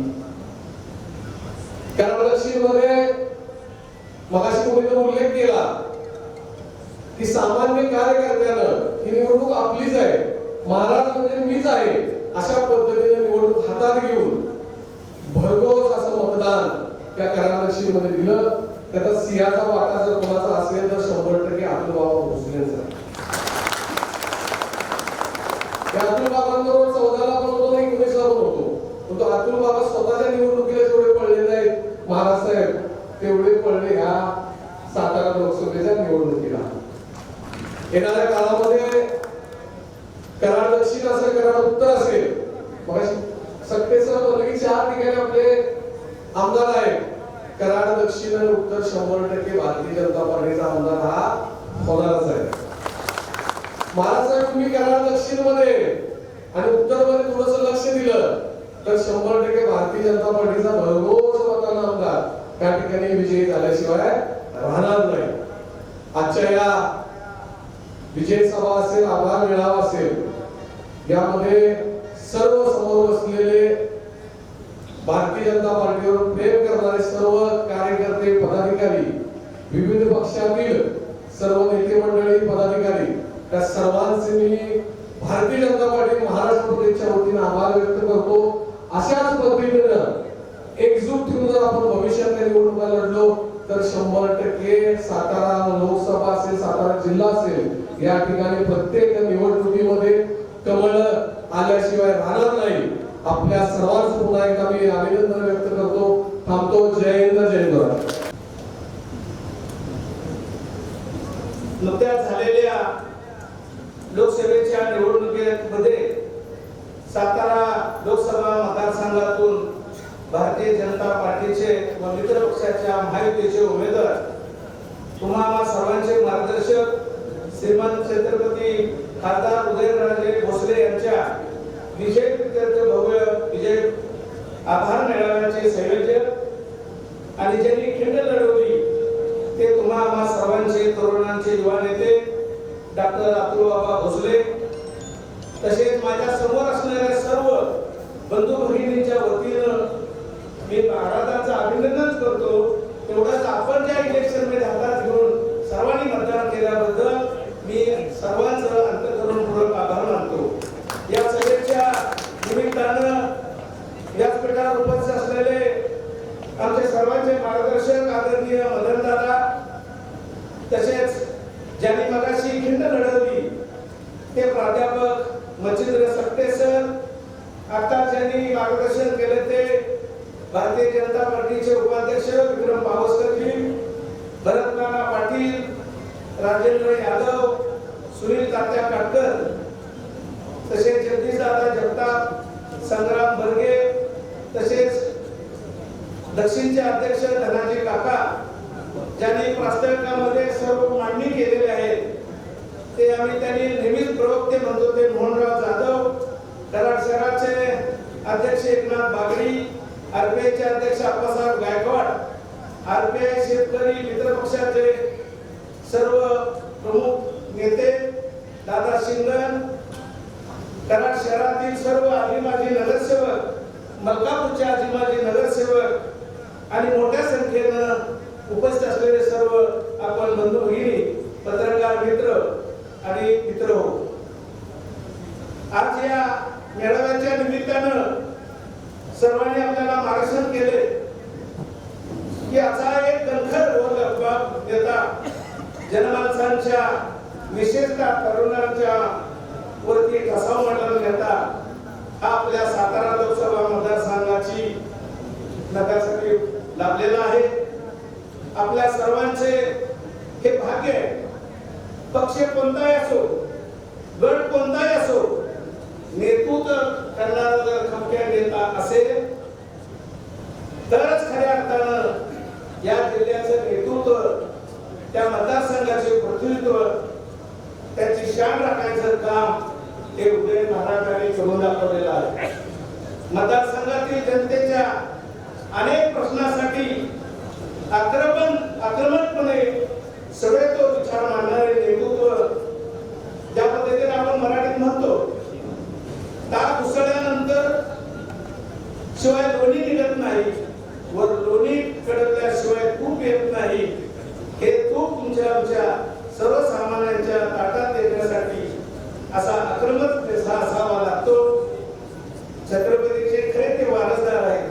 कारण दक्षिणमध्ये मगाशी कोणीतरी उल्लेख केला की सामान्य कार्यकर्त्यानं ही निवडणूक आपलीच आहे, महाराज म्हणजे मीच आहे अशा पद्धतीने निवडणूक हातात घेऊन भरघोस असं मतदान त्या कराड मध्ये दिलं. त्याचा सिंहाचा वाटा जर कोणाचा असेल तर 100% अतुल बाबा भोसलेंचा. त्या अतुल बाबांबरोबर 14ला पण होतो, 19ला पण होतो. तो अतुल बाबा स्वतःच्या निवडणुकीला जेवढे पडले नाहीत महाराज साहेब, तेवढे पडले ह्या सातारा लोकसभेच्या निवडणुकीला. येणाऱ्या काळामध्ये कराड दक्षिण असेल, कराड उत्तर असेल, मग सत्तेसह वर्गी 4 ठिकाणी आपले आमदार आहेत. कराड दक्षिण आणि उत्तर 100% भारतीय जनता पार्टीचा आमदार हा होणारच आहे. महाराष्ट्रात तुम्ही कराड दक्षिण मध्ये आणि उत्तर मध्ये थोडस लक्ष दिलं तर 100% भारतीय जनता पार्टीचा भरघोस मतांना आमदार त्या ठिकाणी विजयी झाल्याशिवाय राहणार नाही. आजच्या या विजय सभा असेल, आभार मेळावा असेल, यामध्ये सर्व समोर बसलेले भारतीय जनता पार्टीवर प्रेम करणारे सर्व कार्यकर्ते, पदाधिकारी, विविध पक्षातील सर्व नेते मंडळी, पदाधिकारी, त्या सर्वांचे मी भारतीय जनता पार्टी महाराष्ट्र प्रदेशच्या वतीने आभार व्यक्त करतो. अशाच पद्धतीनं एकजूट ठेवून जर आपण भविष्यातल्या निवडणुका लढलो तर 100% सातारा लोकसभा असेल, सातारा जिल्हा असेल, या ठिकाणी प्रत्येक निवडणुकीमध्ये कमळ आल्याशिवाय राहणार नाही. आपल्या सर्वांचं पुन्हा एकदा मी अभिनंदन व्यक्त करतो. थांबतो. जय हिंद, जय महाराष्ट्र. नुकत्याच झालेल्या लोकसभेच्या निवडणुकीमध्ये सातारा लोकसभा मतदारसंघातून भारतीय जनता पार्टीचे व मित्र पक्षाच्या महायुतीचे उमेदवार तुम्हा सर्वांचे मार्गदर्शक श्रीमंत छत्रपती खासदार उदयनराजे भोसले यांच्या विजय भव्य विजय आभार मेळाव्याचे संयोजक आणि ज्यांनी खिंड लढवली ते तुम्हा सर्वांचे तरुणांचे युवा नेते डॉक्टर अतुल बाबा भोसले, तसेच माझ्या समोर असणाऱ्या सर्व बंधू भगिनींच्या वतीनं मी महाराजांचं अभिनंदन करतो. तेवढंच आपण ज्या इलेक्शन मध्ये हातात घेऊन सर्वांनी मतदान केल्याबद्दल मी सर्वांचं अंतःकरणपूर्वक आभार मानतो. या सभेच्या निमित्तानं व्यासपीठावर उपस्थित असलेले आमचे सर्वांचे मार्गदर्शक आदरणीय मदनदादा, तसेच ज्यांनी मगाशी खिंड लढवली ते प्राध्यापक मच्छिंद्र सकटे सर, आता ज्यांनी मार्गदर्शन केले ते भारतीय जनता पार्टीचे उपाध्यक्ष विक्रम पावसकरजी, भरतनाना पाटील, राजेंद्र यादव, सुनील तात्या काटकर, तसेच जगदीशदादा जगताप, संग्राम बर्गे, तसेच दक्षिणचे अध्यक्ष धनाजी काका, ज्यांनी प्रास्ताविकामध्ये सर्व मांडणी केलेले आहेत. ते आम्ही त्यांनी नेहमीच प्रवक्ते म्हणतो ते मोहनराव जाधव, कराड शहराचे अध्यक्ष एकनाथ बागडी, आरपीआयचे अध्यक्ष अप्पासाहेब गायकवाड, आरपीआय शेतकरी मित्र पक्षाचे सर्व प्रमुख नेते, दादा शिंगण, कराड शहरातील सर्व आजी माजी नगरसेवक, मलकापूरचे आजी माजी नगरसेवक आणि मोठ्या संख्येनं उपस्थित असलेले सर्व आपण बंधू भगिनी, पत्रकार मित्र आणि मित्र हो. आज या मेळाव्याच्या निमित्तानं सर्वांनी आपल्याला मार्गदर्शन केले. की याचा एक कणखर रोल देता जनमानसांच्या विशेषतः तरुणांच्या वरती ठसाव मंडळ नेता हा आपल्या सातारा लोकसभा मतदारसंघाची नगरासाठी लाभलेला आहे. आपल्या सर्वांचे हे भाग्य आहे. पक्ष कोणताही असो, गट कोणताही असो, नेतृत्व करणारा जर खमक्या नेता असेल तरच खऱ्या अर्थानं या जिल्ह्याचं नेतृत्व, त्या मतदारसंघाचे प्रतिनिधित्व, त्याची शान राखायचं काम हे उदय महाराजांनी करून दाखवलेलं आहे. मतदारसंघातील जनतेच्या अनेक प्रश्नासाठी आक्रमकपणे सगळे तो विचार मांडणारे नेतृत्व, ज्या पद्धतीने आपण मराठीत म्हणतो, ताक उसळल्यानंतर शिवाय लोणी निघत नाही व लोणी कडकल्याशिवाय तूप येत नाही. हे तूप तुमच्या आमच्या सर्वसामान्यांच्या ताटात येण्यासाठी असा आक्रमक प्रयत्न असावा लागतो. छत्रपतीचे खरे ते वारसदार आहेत.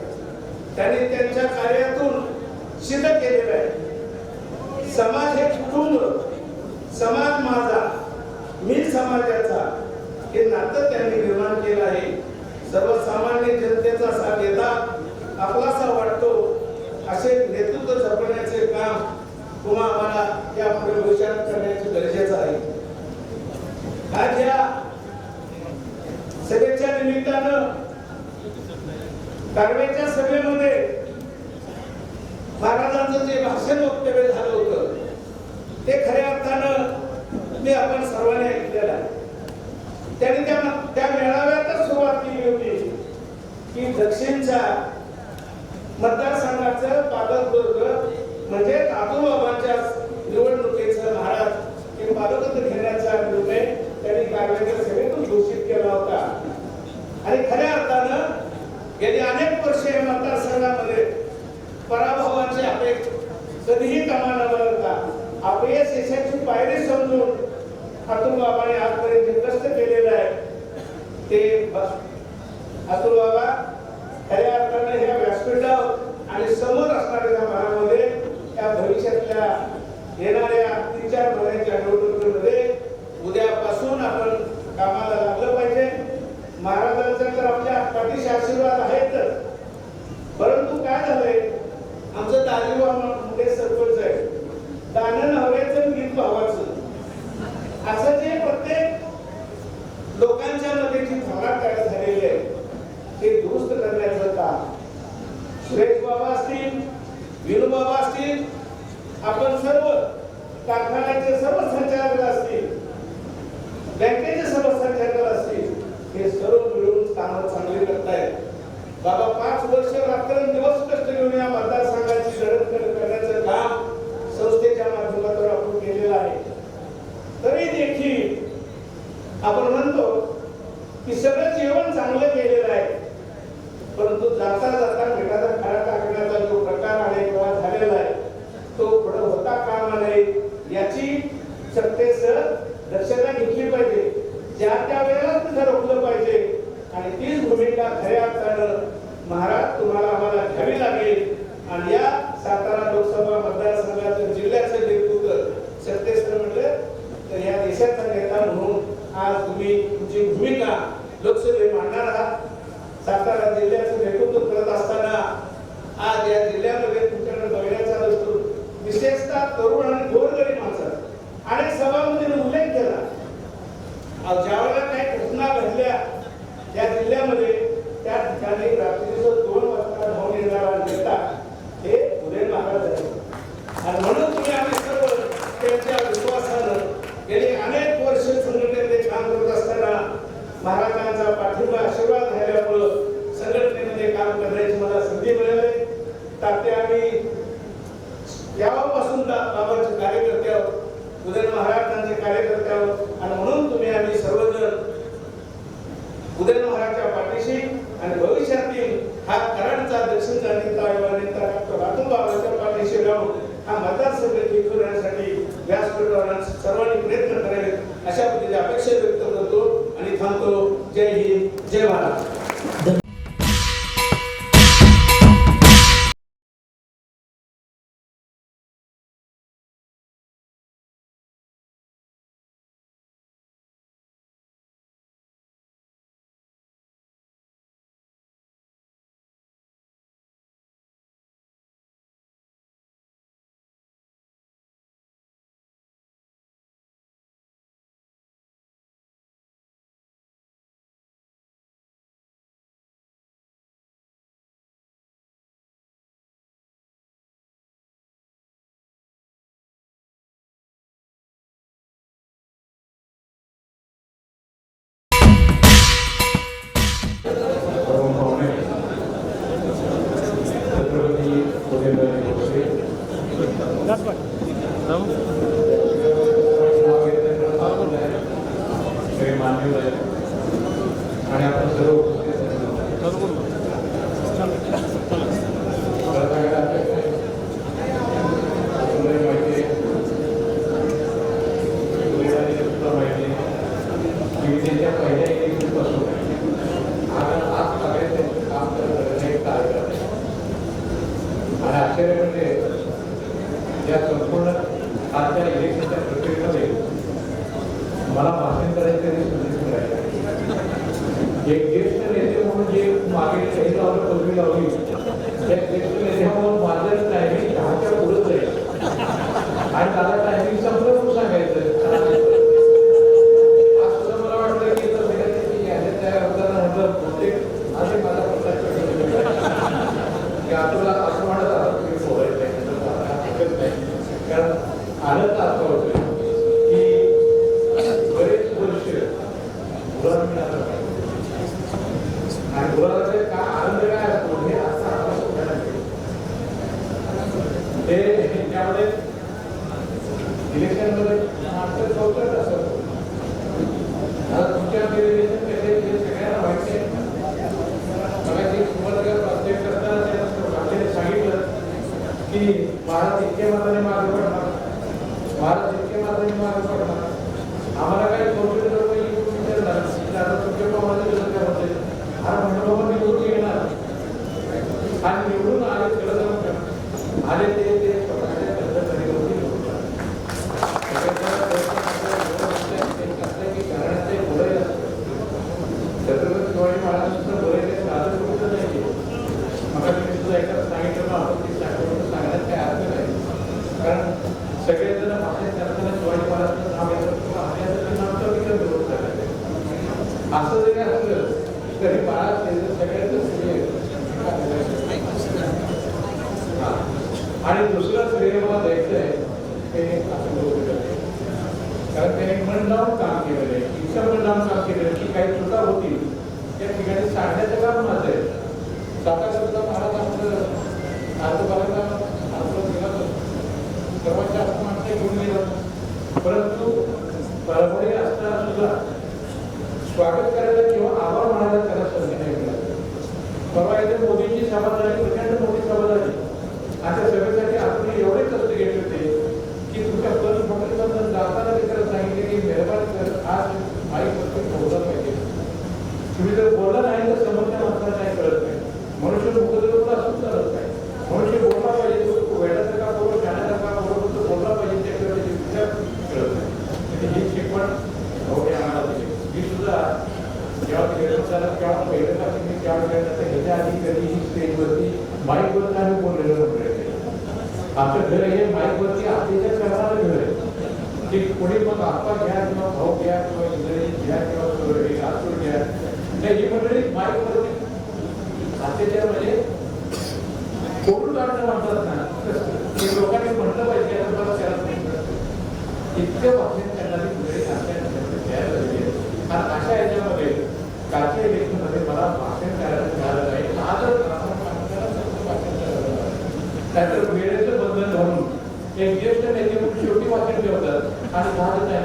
त्यांनी त्यांच्या कार्यातून सिद्ध केलेलं आहे. समाज हे कुटुंब, समाज माझा, मी समाजाचा, हे नातं त्यांनी निर्माण केलं आहे. सर्वसामान्य जनतेचा साथ देता आपलासा वाटतो असे नेतृत्व जपण्याचे काम तुम्हा आम्हाला या पुढे भविष्यात करण्याचे गरजेचं आहे. आज या सभेच्या निमित्तानं कारवेच्या सभेमध्ये महाराजांचं जे भाषण वक्तव्य झालं होतं ते खऱ्या अर्थानं मी आपण सर्वांनी ऐकलेलं आहे. त्यांनी त्या मेळाव्यातच सुरुवात केली होती की दक्षिणच्या मतदारसंघाचं पालकवर्ग म्हणजे तातूबाबांच्या निवडणुकीचं महाराज हे पालकत्व घेण्याचा निर्णय त्यांनी कारवाईच्या सभेतून घोषित केला होता. आणि खऱ्या अर्थानं गेली अनेक वर्षे मतदारसंघामध्ये पराभवाचे आपले कधीही कामा न बनता अपयश यशाची पायरी समजून अतुल बाबाने आजपर्यंत जे कष्ट केलेलं आहे ते अतुल बाबा खऱ्या अर्थानं ह्या व्यासपीठावर आणि समोर असणाऱ्या भागामध्ये या भविष्यातल्या येणाऱ्या 3-4 महिन्याच्या निवडणुकीमध्ये उद्यापासून आपण कामाला लागलं पाहिजे. महाराजांचा तर आपल्या पाठीशी आशीर्वाद आहेतच, परंतु काय झालंय, आमचं दाजीबा मोठे सरपंच आहे, दानन हव्याचं गीत भावाचं, असं जे प्रत्येक लोकांच्या मध्ये जी भावना तयार झालेली आहे ते दुरुस्त करण्याचं काम सुरेश बाबा असतील, विनू बाबा असतील, आपण सर्व कारखान्याचे सर्व संचालक असतील, बँकेचे सर्व संचालक असतील, हे सर्व मिळून कामं चांगली करतायत. बाबा 5 वर्ष रात्रंदिवस कष्ट घेऊन या मतदारसंघाची लढत करण्याचं काम संस्थेच्या माध्यमातून आपण केलेलं आहे. तरी देखील आपण म्हणतो की सगळं जीवन चांगलं केलेलं आहे, परंतु जाता जाता मिठाचा खडा टाकण्याचा जो प्रकार अनेक वेळा झालेला आहे तो पुढे होता कामा नये याची सत्तेसह दक्षता घेतली पाहिजे. ज्या त्या वेळेला तिथं रोखलं पाहिजे आणि तीच भूमिका खऱ्या अर्थानं महाराज तुम्हाला आम्हाला घ्यावी लागेल. आणि या सातारा लोकसभा मतदारसंघाचं जिल्ह्याचं नेतृत्व सत्तेसह म्हटलं तर या देशाचा नेता म्हणून आज तुम्ही तुमची भूमिका लोकसभेत मांडणार आहात. सातारा जिल्ह्याचं नेतृत्व करत असताना आज या जिल्ह्यामध्ये तुमच्याकडे बघण्याचा दृष्टी विशेषतः तरुण आणि गोरगरीब माणसं अनेक सभामध्ये उल्लेख केला. ज्यावेळेला काही घटना घडल्या या जिल्ह्यामध्ये त्या ठिकाणी रात्रीचं 2 वाजता धावून येणारा नेता हे उदय महाराज आहे. आणि म्हणून तुम्ही आम्ही सर्व त्यांच्या विश्वासानं गेली अनेक वर्ष संघटनेमध्ये काम करत असताना महाराजांचा पाठिंबा आशीर्वाद राहिल्यामुळं संघटनेमध्ये काम करण्याची मला संधी मिळाली. तात्या आम्ही यापासून बाबांचे कार्यकर्ते आहोत, उदय महाराजांचे कार्यकर्ते आहोत आणि म्हणून तुम्ही आम्ही सर्वजण उदय महाराजच्या पाठीशी आणि भविष्यातील हा कराडचा दक्षिणचा नेता रातून बाबांच्या पाठीशी राहून हा मतदारसंघ जिंकवण्यासाठी व्यासपीठावर सर्वांनी प्रयत्न करावे अशा पद्धतीची अपेक्षा व्यक्त करतो आणि थांबतो. जय हिंद, जय महाराज. सगळे मान्यवर आहेत आणि आपण सर्व उपस्थित त्यांच्या पहिल्या इलेक्शनपासून आज सगळे काम करत एक कार्यक्रम आहे आणि आश्चर्य म्हणजे या संपूर्ण आजच्या इलेक्शनच्या प्रक्रियेमध्ये मला भाषण करायचं आणि संदेश मिळायचा एक ज्येष्ठ नेते म्हणून जे मागे काही लावलं पदवी लावली त्या ज्येष्ठ नेते म्हणून माझं टायमिंग 10च्या पुढंच आहे आणि त्याला टायमिंग संपलं म्हणून सांगायचं आज सुद्धा मला वाटलं की तयार होताना म्हटलं बहुतेक असे माझा प्रकार की आपल्याला असं म्हणत आलं तुम्ही बोलायचं नाही कारण आनंद असा होतोय की बरेच वर्ष मुलांना मिळालं आणि मुलाला काय आनंद काय असतो हे असा ते त्यामध्ये इलेक्शनमध्ये मास्टर कौशल असत आता तुमच्या इलेक्शन केले सगळ्यांना माहिती आहे सगळ्याची सुरुवातीला प्रत्येक करताना आपल्याला सांगितलं की भारत इतके मात्राने मागे पडणार भारत इतके मात्राने मागे पडणार आम्हाला काही कौशल्य विचारणार आता तुमच्या प्रमाणे काय होते हा म्हणून निवडून येणार आणि निवडून आले खरं जाऊन आले ते स्वतःच्या पद्धतीने छत्रपती शिवाजी महाराज सुद्धा बोलायचे साधन कुठं नाही मग तुम्ही सुद्धा एकदा सांगितलं ना आपण ती सांगण्यात काही अर्थ नाही कारण सगळेजण भाषण करताना शिवाजी महाराजांचं नाव येतं किंवा आपल्याचं नामचं विचार विरोध करायचं असं जरी असलं तरी महाराज सगळ्यांचं आणि दुसरं श्रेय मला द्यायचं आहे ते असं कारण त्यांनी मन लावून काम केलेलं आहे इतकं मन लावून काम केलेलं आहे की काही चुका होतील त्या ठिकाणी सांगण्याचं काम माझं आहे सातारा महाराज आपलं आजोबाला सर्वात जास्त माणसं घेऊन गेलं परंतु परभणी असताना सुद्धा स्वागत करायला किंवा आभार मानायला त्याला संधी नाही मिळाली परवा इथे मोदींची सभा झाली प्रचंड मोठी सभा झाली अशा सभेसाठी आपण एवढे कष्ट घेतले होते की तुमच्या पत्रबंधन जाताना त्याला सांगितले की मेहरबानी कर आज माईक वरती बोललं पाहिजे तुम्ही जर बोलला नाही तर समोरच्या माणसाला काही कळत नाही मनुष्य मुखदर्शनाला असं चालत नाही मनुष्य बोलला पाहिजे तो वेळासारखा बरोबर शाळेसारखा बरोबर तो बोलला पाहिजे त्याच्यावर त्याचे विचार कळत नाही म्हणजे ही शिकवण भाऊने आम्हाला दिली मी सुद्धा जेव्हा निर्माण तेव्हा पहिल्यांदा मी त्यावेळेला ह्याच्या आधी कधी ही स्टेजवरती माईकवरती आम्ही बोललेलो नव्हतो आमचं घर हे माईकवरती आत्तेच्या करणारं घर आहे की कोणी मग आप्पा घ्या किंवा भाऊ घ्या किंवा इंग्रजी घ्या किंवा आसूर घ्या नाही ही मंडळी माईकवरती अत्याचार म्हणजे कोकण काढणं म्हणतात ना की लोकांनी म्हटलं पाहिजे आता मला त्याला इतकं भाषण करणारी मंडळी आणि अशा याच्यामध्ये कालच्या इलेक्शनमध्ये मला भाषण करायला मिळालं नाही आजच त्याचं वेळेचं बंधन घालून एक ज्येष्ठ नेते म्हणून शेवटी भाषण ठेवतात आणि कालच्या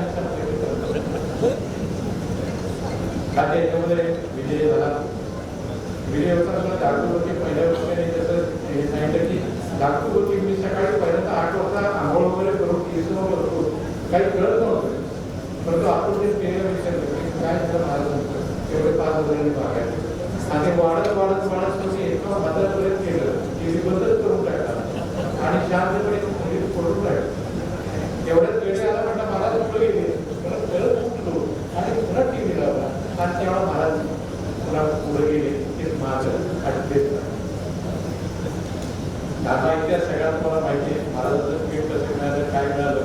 याच्यामध्ये विजय झाला विजय होताना डाक्टरवरती पहिल्या वर्षाने जसं हे सांगितलं की डाक्टरवरती मी सकाळी पहिल्यांदा 8 वाजता आंघोळ वगैरे करून केसं करतो काही कळत नव्हतं परंतु आपण ते केलं विचारलं की काय झालं महाराज एवढे 5 हजारांनी मागायचे आणि वाढत तुम्ही एका हजारापर्यंत केलं की मी बंदच करून टाकला आणि शांतपणे पडून राहिलं एवढ्याच वेळ आला म्हटलं महाराज कुठं गेले परत उठलो आणि पुन्हा टीव्ही लावला आणि तेव्हा महाराज पुन्हा पुढे गेले तेच माझं अडकेच आता इतिहास सगळ्यात मला माहिती आहे महाराजांचं पीठ कसं मिळालं काय मिळालं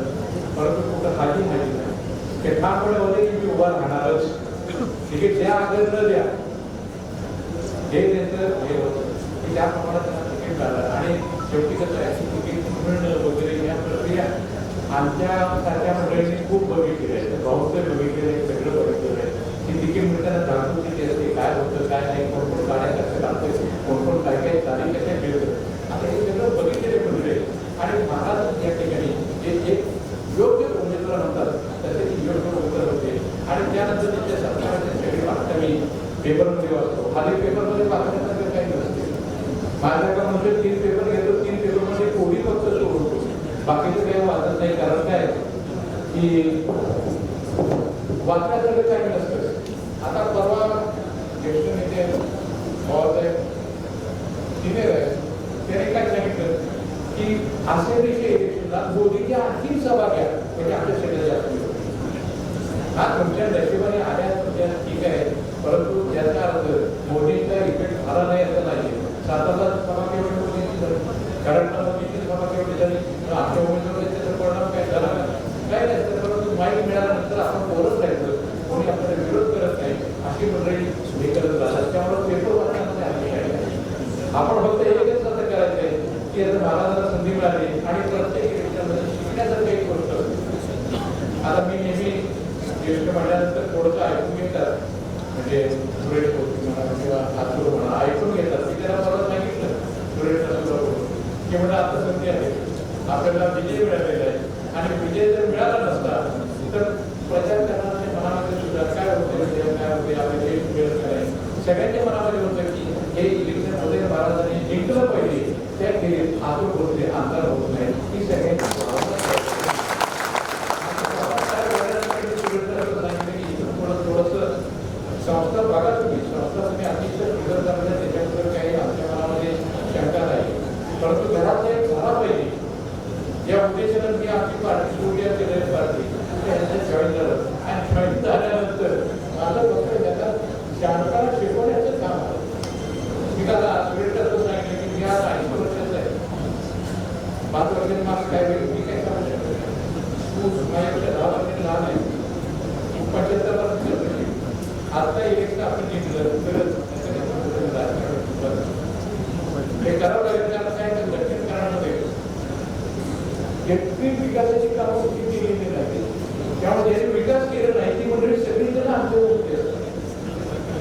परंतु कुठं हाजी माहिती नाही ते ठामपणे होते की मी उभा राहणारच तिकीट द्या अगर न द्या हे त्यांचं हे होतं की त्या प्रमाणात त्यांना तिकीट झालं आणि शेवटी कसं आहे तिकीट मिळणं वगैरे या प्रक्रिया आमच्या सारख्या मंडळींनी खूप बघितलेलं आहे भाऊचं बघितलेलं आहे सगळं बघितलेलं आहे की तिकीट मिळताना धाकून किती असते काय होतं काय नाही कोण कोण गाड्या कसं लागते कोण कोण काय काय चाली कशा मिळतं आता हे सगळं बघितलेले मंडळी आणि महाराज या ठिकाणी एक योग्य उमेदवार म्हणतात तसे ती योग्य उमेदवार होते आणि त्यानंतर त्यांच्या सरकारचे सगळे वाटतं मी पेपरमध्ये वाचतो. हल्ली पेपरमध्ये वाचण्यासारखं काही नसते. माझ्याकडे म्हणजे 3 पेपर घेतो, 3 पेपरमध्ये कोणी फक्त सोडतो, बाकीचं काही वाचत नाही. कारण काय की वाचण्यासारखं काही नसतं. आता परवा ज्येष्ठ नेते पवारसाहेब सिनियर आहे, त्याने काय सांगितलं की असेंब्लीच्या इलेक्शनला मोदीची आणखी सभा घ्या म्हणजे आमच्या सगळ्या जास्त हा तुमच्या नशिबाने आल्या तुमच्या ठीक आहे, परंतु याचा अर्थ मोदींचा इफेक्ट झाला नाही असं नाही. 7,000 सभा केवढी मोदींची झाली, कारण मोदींची सभा केवढी झाली, आमच्या उमेदवारांचा त्याचा परिणाम काय झाला काय नाही. परंतु माहिती मिळाल्यानंतर आपण बोलत राहायचं, कोणी आपल्याला विरोध करत नाही, अशी मंडळी हे करत राहतात. त्यामुळे पेपर वाचण्यामध्ये आम्ही काय आपण फक्त एकच असं करायचं आहे की आता महाराजांना संधी मिळाली आणि प्रत्येक इलेक्शनमध्ये शिकण्यासारखी एक गोष्ट. आता मी नेहमी ज्येष्ठ म्हणल्यानंतर थोडंसं ऐकून घेतात, म्हणजे सुरेश म्हणा किंवा आतूर म्हणा ऐकून घेतात. मी त्याला मला सांगितलं सुरेश की म्हणजे आता संधी आहे, आपल्याला विजय मिळालेला आहे आणि विजय जर मिळाला नसता तर प्रचार करणाऱ्या मनामध्ये सुद्धा काय होते काय होते आपले देश मिळत काय सगळ्यांच्या मनामध्ये होतं की हे इलेक्शन मध्ये महाराजांनी जिंकलं पाहिजे, त्या खेळीत आतूर होते आमदार होत नाही ही सगळ्यांची संस्था बघा तुम्ही, संस्था तुम्ही अतिशय सुंदर करण्यात त्याच्याबद्दल काही आमच्या मनामध्ये शंका नाही, परंतु घरात एक झाला पाहिजे. या उद्देशानं मी आमची पार्टी सुरू केलेली पार्टी जॉईन झालं आणि जॉईन झाल्यानंतर माझं फक्त त्याचा शांतपणा शिकवण्याचं काम आहे. मी त्याला सुरेशला सांगितलं की मी आज 80 वर्षाचा आहे, 5 वर्षांनी मला काय वेळ मी काय सांगू शकतो, तू माझ्यापेक्षा 10 वर्षांनी लहान आहे, 75 वर्ष आता इलेक्शन आपण जिंकलं तर हे करावं लागेल. त्याला काय दक्षिण करण्यामध्ये विकासाची कामं किती केलेली नाही, त्यामुळे ज्यांनी विकास केला नाही ती मंडळी सगळी जण आमच्या होते.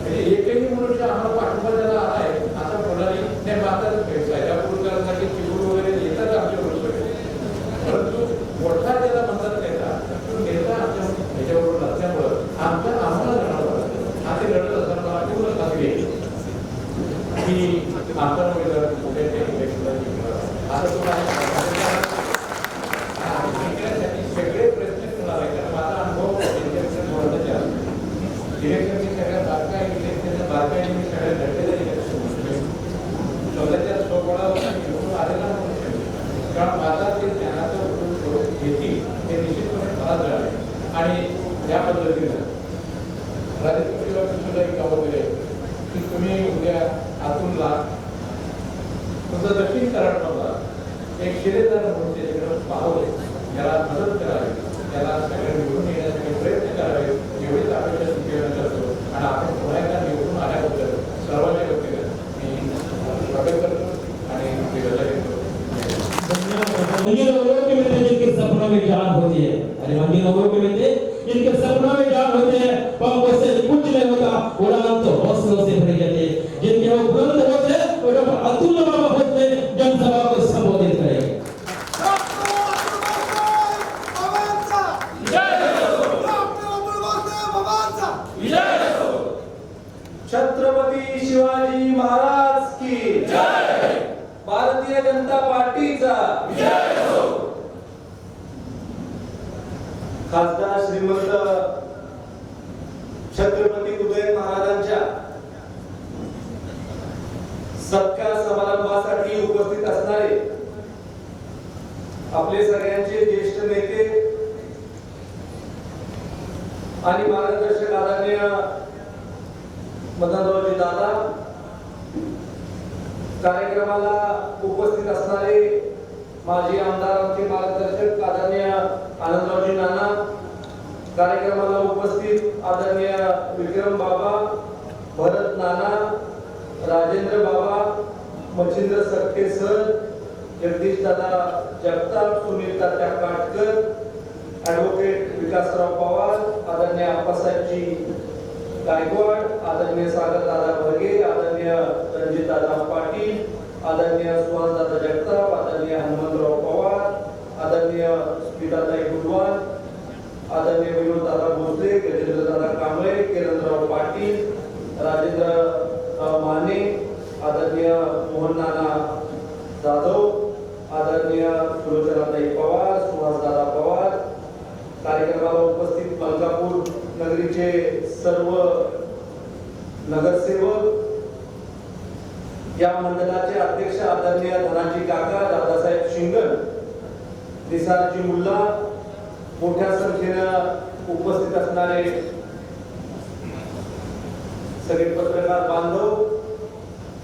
म्हणजे एकही मनुष्य आम्हाला पाठिंबा द्यायला आला आहे आता कोणाही नाही. आता सैदापूरकरांसाठी चिमूर वगैरे येतात आमच्या बरोबर, परंतु मोठा ज्याला म्हणतात नेता आमच्या ह्याच्याबरोबर नसल्यामुळं आम्हाला लढावं लागतं. आता लढत असताना मला पूर्ण खात्री की आमचा उमेदवार मोठ्या इलेक्शनला जिंकणार. आता तुम्हाला जिंकण्यासाठी सगळे प्रयत्न करणार आहे, कारण माझा अनुभव इलेक्शनची सगळ्या बारकाई इलेक्शनच्या बारकाईने मी सगळ्या घडलेल्या इलेक्शन स्वतःच्या स्वबळावर निवडून आलेला मनुष्य, कारण माझा ते ज्ञानाचा उपयोग घेतील हे निश्चितपणे मला झाले. आणि त्या पद्धतीनं राजकीय सुद्धा एक कामं दिले की तुम्ही उद्या आतूनला तुमचा दक्षिण कराडमधला एक शिलेदार म्हणून त्याच्याकडे पाहावे, त्याला मदत करावी, त्याला सगळं निवडून येण्यासाठी प्रयत्न करावे एवढीच अपेक्षा सुचवणं करतो. आणि आपण पुन्हा एकदा निवडून आल्याबद्दल सर्वांच्या वतीनं मी स्वागत करतो आणि रजा घेतो. मंदिर लोगों के मिलते जिनके सपनों में जान होती है, अरे मंदिर लोगों के मिलते जिनके सपनों में जान होते हैं, पंखों से कुछ नहीं होता, उड़ान तो हौसलों से भरी जाती है. जिनके वो बुलंद होते हैं वो डॉक्टर अब्दुल बाबा होते हैं, जनसभा को संबोधित करेंगे. छत्रपती शिवाजी महाराज की जय. भारतीय जनता पार्टीचा जय हो. खासदार श्रीमंत छत्रपती उदय महाराजांच्या सत्कार समारंभासाठी उपस्थित असणारे आपले सगळ्यांचे ज्येष्ठ नेते आणि मार्गदर्शक आदरणीय मदनरावजी दादा, कार्यक्रमाला उपस्थित असणारे माजी आमदारांचे मार्गदर्शक आदरणीय आनंदरावजी नाना, कार्यक्रमाला उपस्थित आदरणीय विक्रम बाबा, भरत नाना, राजेंद्र बाबा, मच्छिंद्र सक्के सर, जगदीश दादा जगताप, सुनील तात्या काटकर, ॲडव्होकेट विकासराव पवार, आदरणीय आप्पासाहेबजी गायकवाड, आदरणीय सागर दादा भरगे, आदरणीय रणजित दादा पाटील, आदरणीय सुहास दादा जगताप, आदरणीय हनुमंतराव पवार, आदरणीय गीताताई गुणवान, आदरणीय विनोददादा भोसले, गजेंद्रदादा कांबळे, किरणराव पाटील, राजेंद्रराव माने, आदरणीय मोहननाना जाधव, आदरणीय सुलोचनाताई पवार, सुहासदादा पवार, कार्यक्रमाला उपस्थित मलकापूर नगरीचे सर्व नगरसेवक, या मंडळाचे अध्यक्ष आदरणीय धनाजी काका, दादासाहेब शिंगण, निसारजी मुल्ला, मोठ्या संख्येनं उपस्थित असणारे सगळे पत्रकार बांधव,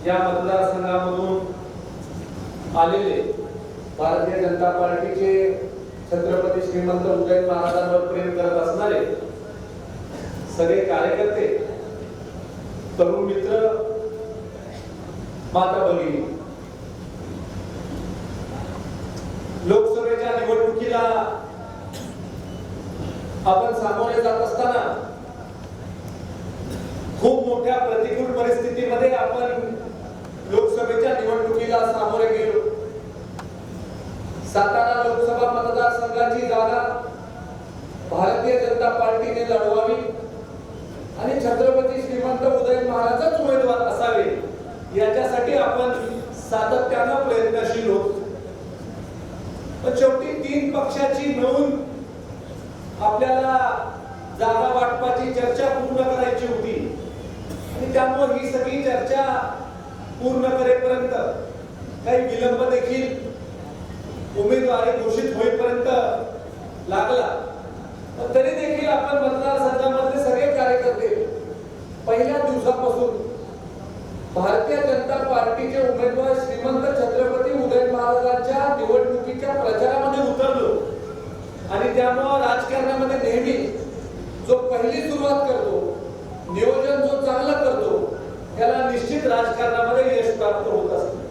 या मतदारसंघामधून आलेले भारतीय जनता पार्टीचे छत्रपती श्रीमंत उदयन महाराजांवर प्रेम करत असणारे सगळे कार्यकर्ते, तरुण मित्र, माता भगिनी, लोकसभेच्या निवडणुकीला आपण सामोरे जात असताना खूप मोठ्या प्रतिकूल परिस्थितीमध्ये आपण लोकसभेच्या निवडणुकीला सामोरे गेलो. सातारा लोकसभा मतदारसंघाची जागा भारतीय जनता पार्टीने लढवावी आणि छत्रपती श्रीमंत उदयन महाराजच उमेदवार असावे याच्यासाठी आपण सातत्यानं प्रयत्नशील होतो. पण शेवटी 3 पक्षाची मिळून आपल्याला जागा वाटपाची चर्चा पूर्ण करायची होती आणि त्यामुळे ही सगळी चर्चा पूर्ण करेपर्यंत काही विलंब देखील उमेदवारी घोषित होईपर्यंत लागला. तरी देखील आपण मतदारसंघामधले सगळे कार्यकर्ते पहिल्या दिवसापासून भारतीय जनता पार्टीचे उमेदवार श्रीमंत छत्रपती उदयन महाराजांच्या निवडणुकीच्या प्रचारामध्ये उतरलो आणि त्यामुळे राजकारणामध्ये नेहमी जो पहिली सुरुवात करतो, नियोजन जो चांगला करतो, त्याला निश्चित राजकारणामध्ये यश प्राप्त होत असते.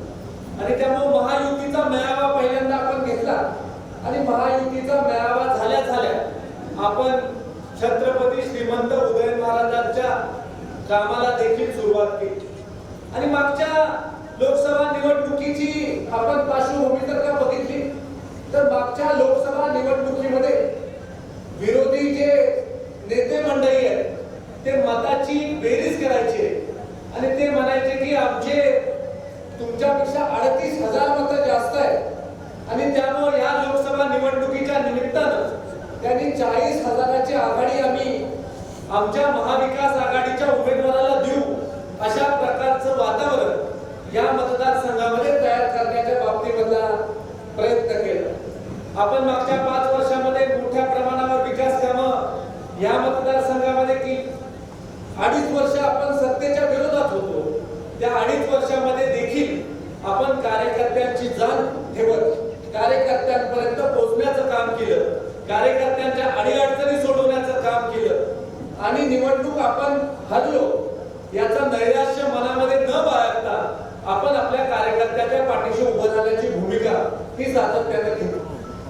आणि त्यामुळे महायुतीचा मेळावा पहिल्यांदा आपण घेतला आणि महायुतीचा मेळावा झाल्या आपण छत्रपती श्रीमंत उदयन महाराजांच्या कामाला देखील सुरुवात केली. आणि मागच्या लोकसभा निवडणुकीची आपण पार्श्वभूमी जर का बघितली तर मागच्या लोकसभा निवडणुकीमध्ये विरोधी जे नेते मंडळी आहेत ते मताची बेरीज करायचे आणि ते म्हणायचे की आमचे तुमच्यापेक्षा 38,000 मतं जास्त आहेत आणि त्यामुळे या लोकसभा निवडणुकीच्या निमित्तानं त्यांनी 40,000ची आघाडी आम्ही आमच्या महाविकास आघाडीच्या उमेदवाराला देऊ अशा प्रकारचं वातावरण या मतदारसंघामध्ये तयार करण्याच्या बाबतीमधला प्रयत्न केला. आपण मागच्या 5 वर्षामध्ये मोठ्या प्रमाणावर विकास कामं या मतदारसंघामध्ये केली. 2.5 वर्ष आपण सत्तेच्या विरोधात होतो. त्या 2.5 वर्षामध्ये देखील आपण कार्यकर्त्यांची जाण ठेवत कार्यकर्त्यांपर्यंत पोहोचण्याचं काम केलं, कार्यकर्त्यांच्या अडीअडचणी सोडवण्याचं काम केलं आणि निवडणूक आपण हरलो याचा नैराश्य मनामध्ये न बाळगता आपण आपल्या कार्यकर्त्याच्या पाठीशी उभं राहण्याची भूमिका ही सातत्याने घेतो.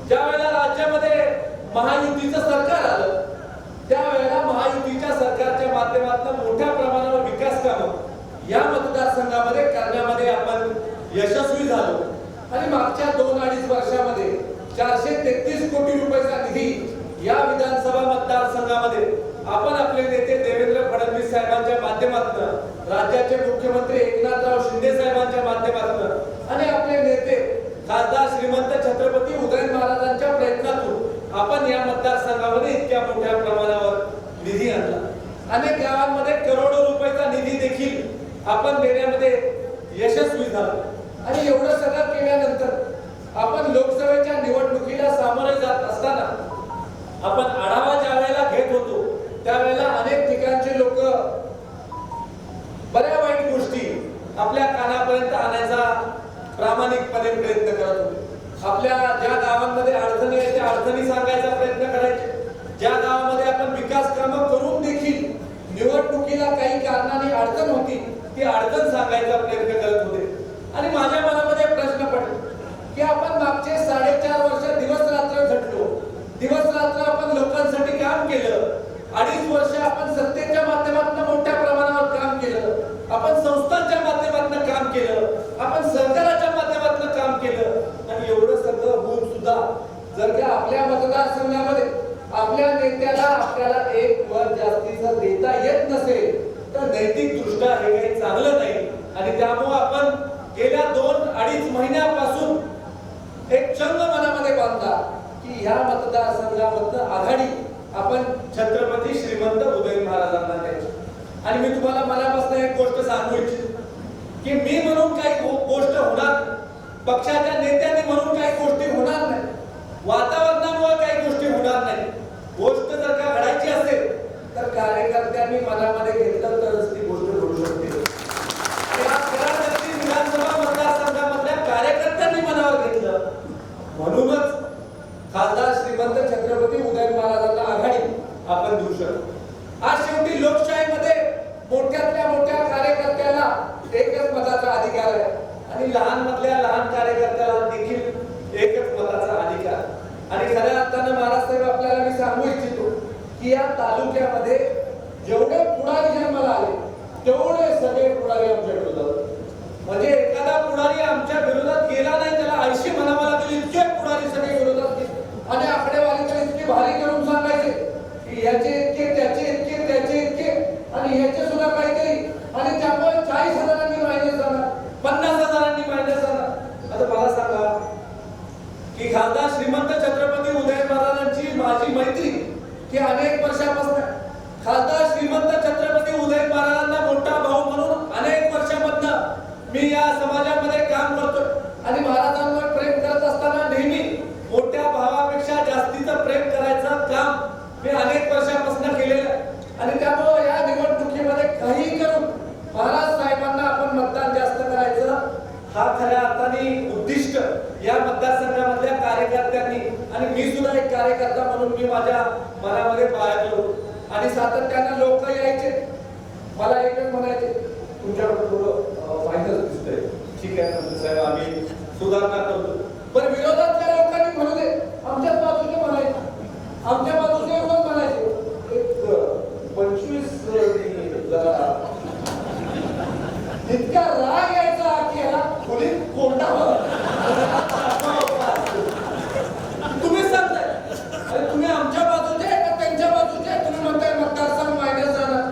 ज्या वेळेला राज्यामध्ये महायुतीचं सरकार आलं त्यावेळेला महायुतीच्या सरकारच्या माध्यमातून मोठ्या प्रमाणावर विकास कामं या मतदारसंघामध्ये करण्यामध्ये आपण यशस्वी झालो आणि मागच्या 2-2.5 वर्षामध्ये 433 कोटी रुपयाचा निधी या विधानसभा मतदारसंघामध्ये आपण आपले नेते देवेंद्र फडणवीस साहेबांच्या माध्यमातून, राज्याचे मुख्यमंत्री एकनाथराव शिंदे साहेबांच्या माध्यमातून आणि आपले नेते खासदार श्रीमंत छत्रपती उदयन महाराजांच्या प्रयत्नातून आपण या मतदारसंघामध्ये इतक्या मोठ्या प्रमाणावर निधी आणला. अनेक गावांमध्ये करोडो रुपयाचा निधी देखील आपण देण्यामध्ये यशस्वी झालो आणि एवढं सगळं केल्यानंतर आपण लोकसभेच्या निवडणुकीला सामोरे जात असताना आपण आढावा ज्या वेळेला घेत होतो त्यावेळेला अनेक ठिकाणचे लोक बऱ्या वाईट गोष्टी आपल्या कानापर्यंत आणायचा प्रामाणिकपणे प्रयत्न करत होते. आपल्या ज्या गावांमध्ये अडचणी आहेत त्या अडचणी सांगायचा प्रयत्न करायचे. ज्या गावामध्ये आपण विकास कामं करून देखील निवडणुकीला काही कारणाने अडचण होती ती अडचण सांगायचा प्रयत्न करत होते. आणि माझ्या मनामध्ये प्रश्न पडला की आपण मागचे 4.5 वर्ष दिवस रात्र झटलो, दिवस रात्र आपण लोकांसाठी काम केलं, 2.5 वर्ष आपण सत्तेच्या माध्यमातून मोठ्या प्रमाणावर काम केलं, आपण संस्थांच्या माध्यमातून काम केलं, आपण सरकाराच्या माध्यमातून काम केलं आणि एवढं सगळं होऊन सुद्धा जर का आपल्या मतदारसंघामध्ये आपल्या नेत्याला आपल्याला एक मत जास्तीचं देता येत नसेल तर नैतिक दृष्ट्या हे काही चांगलं नाही आणि त्यामुळे आपण गेल्या 2-2.5 महिन्यापासून एक चंग मनामध्ये बांधला की ह्या मतदारसंघामधनं आघाडी आपण छत्रपती श्रीमंत उदय महाराजांना द्यायची. आणि मी तुम्हाला मनापासून एक गोष्ट सांगू इच्छितो की मी म्हणून काही गोष्ट होणार नाही, पक्षाच्या नेत्यांनी म्हणून काही गोष्टी होणार नाही, वातावरणामुळे काही गोष्टी होणार नाही. गोष्ट जर का घडायची असेल तर कार्यकर्त्यांनी मनामध्ये घेतलं तरच ती गोष्ट घडू शकते. विधानसभा मतदारसंघामधल्या कार्यकर्त्यांनी मनावर घेतलं म्हणूनच खासदार श्रीमंत छत्रपती उदय महाराजांना आघाडी आपण देऊ शकतो. आज शेवटी लोकशाहीमध्ये मोठ्यातल्या मोठ्या कार्यकर्त्याला एकच मताचा अधिकार आहे आणि लहान मधल्या लहान कार्यकर्त्याला देखील एकच मताचा अधिकार. आणि खऱ्या अर्थानं महाराज साहेब आपल्याला मी सांगू इच्छितो की या तालुक्यामध्ये जेवढे पुढारी जन्माला आले तेवढे सगळे पुढारी आमच्या विरोधात. म्हणजे एखादा पुढारी आमच्या विरोधात गेला नाही त्याला 80 म्हणावं लागेल इतके पुढारी सगळे विरोधात गेले. आणि आकडेवारी तर इतकी भारी करून सांगायचे की याचे इतके त्याचे इतके त्याचे इतके आणि ह्याचे सुद्धा काहीतरी आणि त्यामुळे 40,000 मायनस जाणार 50,000 मायनस जाणार. आता मला सांगा की खासदार श्रीमंत छत्रपती उदय महाराजांची माझी मैत्री की अनेक वर्षापासून खासदार श्रीमंत छत्रपती उदय महाराजांना मोठा भाऊ म्हणून अनेक वर्षापासून मी या समाजामध्ये काम करतो आणि महाराजांवर प्रेम करत असताना नेहमी मोठ्या भावापेक्षा जास्तीचं प्रेम करायचं काम मी अनेक वर्षापासून केलेलं आहे. आणि त्यामुळे या निवडणुकीमध्ये काही करून महाराज साहेबांना आपण मतदान जास्त करायचं हा खऱ्या अर्थाने उद्दिष्ट या मतदारसंघामधल्या कार्यकर्त्यांनी आणि मी सुद्धा एक कार्यकर्ता म्हणून मी माझ्या मनामध्ये बाळगलो आणि सातत्यानं लोक यायचे मला एकच म्हणायचे तुमच्याकडे थोडं फायदा दिसतंय ठीक आहे ना साहेब आम्ही सुधारणा करतो. पण विरोधातल्या लोकांनी म्हणू दे आमच्याच बाजूने म्हणायचे आमच्या बाजूने एवढं म्हणायचे एक 25 इतका राग यायचा की ह्याला खोलीत कोंडावं. तुम्ही सांगताय अरे तुम्ही आमच्या बाजूचे का त्यांच्या बाजूचे तुम्ही म्हणताय मतदारसंघ मायनस जाणार.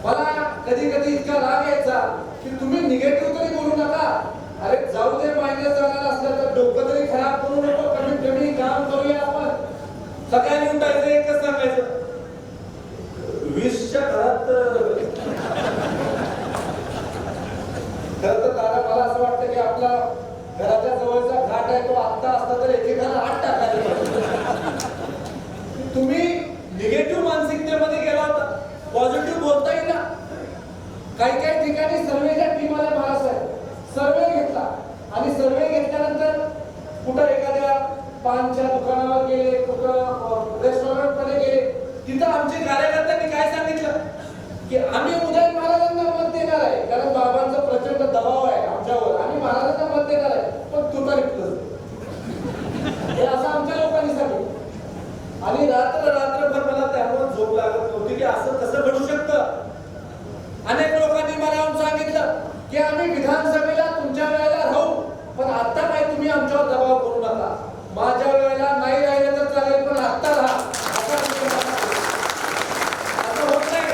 मला कधी कधी इतका राग यायचा की तुम्ही निगेटिव्ह तरी बोलू नका. अरे जाऊ दे मायनस जाणार असलं तर डोकं तरी खराब करू नको. कमीत कमी काम करूया आपण. सगळ्यांनी उठायचं एकच सांगायचं 20च्या घरात खरं तर दादा मला असं वाटतं की आपला घराच्या जवळचा घाट आहे तो आत्ता असता तर एकेकाला 8 टाकायला. तुम्ही निगेटिव्ह मानसिकतेमध्ये गेला होता पॉझिटिव्ह बोलता येईल ना. काही काही ठिकाणी सर्वेच्या टीमाला बाळासाहेब सर्वे घेतला आणि सर्वे घेतल्यानंतर कुठं एखाद्या पानच्या दुकानावर गेले कुठं रेस्टॉरंट मध्ये गेले तिथं आमच्या कार्यकर्त्यांनी काय सांगितलं की आम्ही उदय महाराजांना मत देणार आहे कारण बाबांचा प्रचंड दबाव आहे आमच्यावर आम्ही महाराजांना मत देणार आहे पण तू तरी हे असं आमच्या लोकांनी सांगितलं. आणि रात्रभर मला त्यामुळे झोप लागत नव्हती की असं कसं घडू शकतं. अनेक लोकांनी मला येऊन सांगितलं की आम्ही विधानसभेला तुमच्या वेळेला राहू पण आता काय तुम्ही आमच्यावर दबाव करू नका. माझ्या वेळेला नाही राहिलं तर चालेल पण आता राहा. असं होत नाही.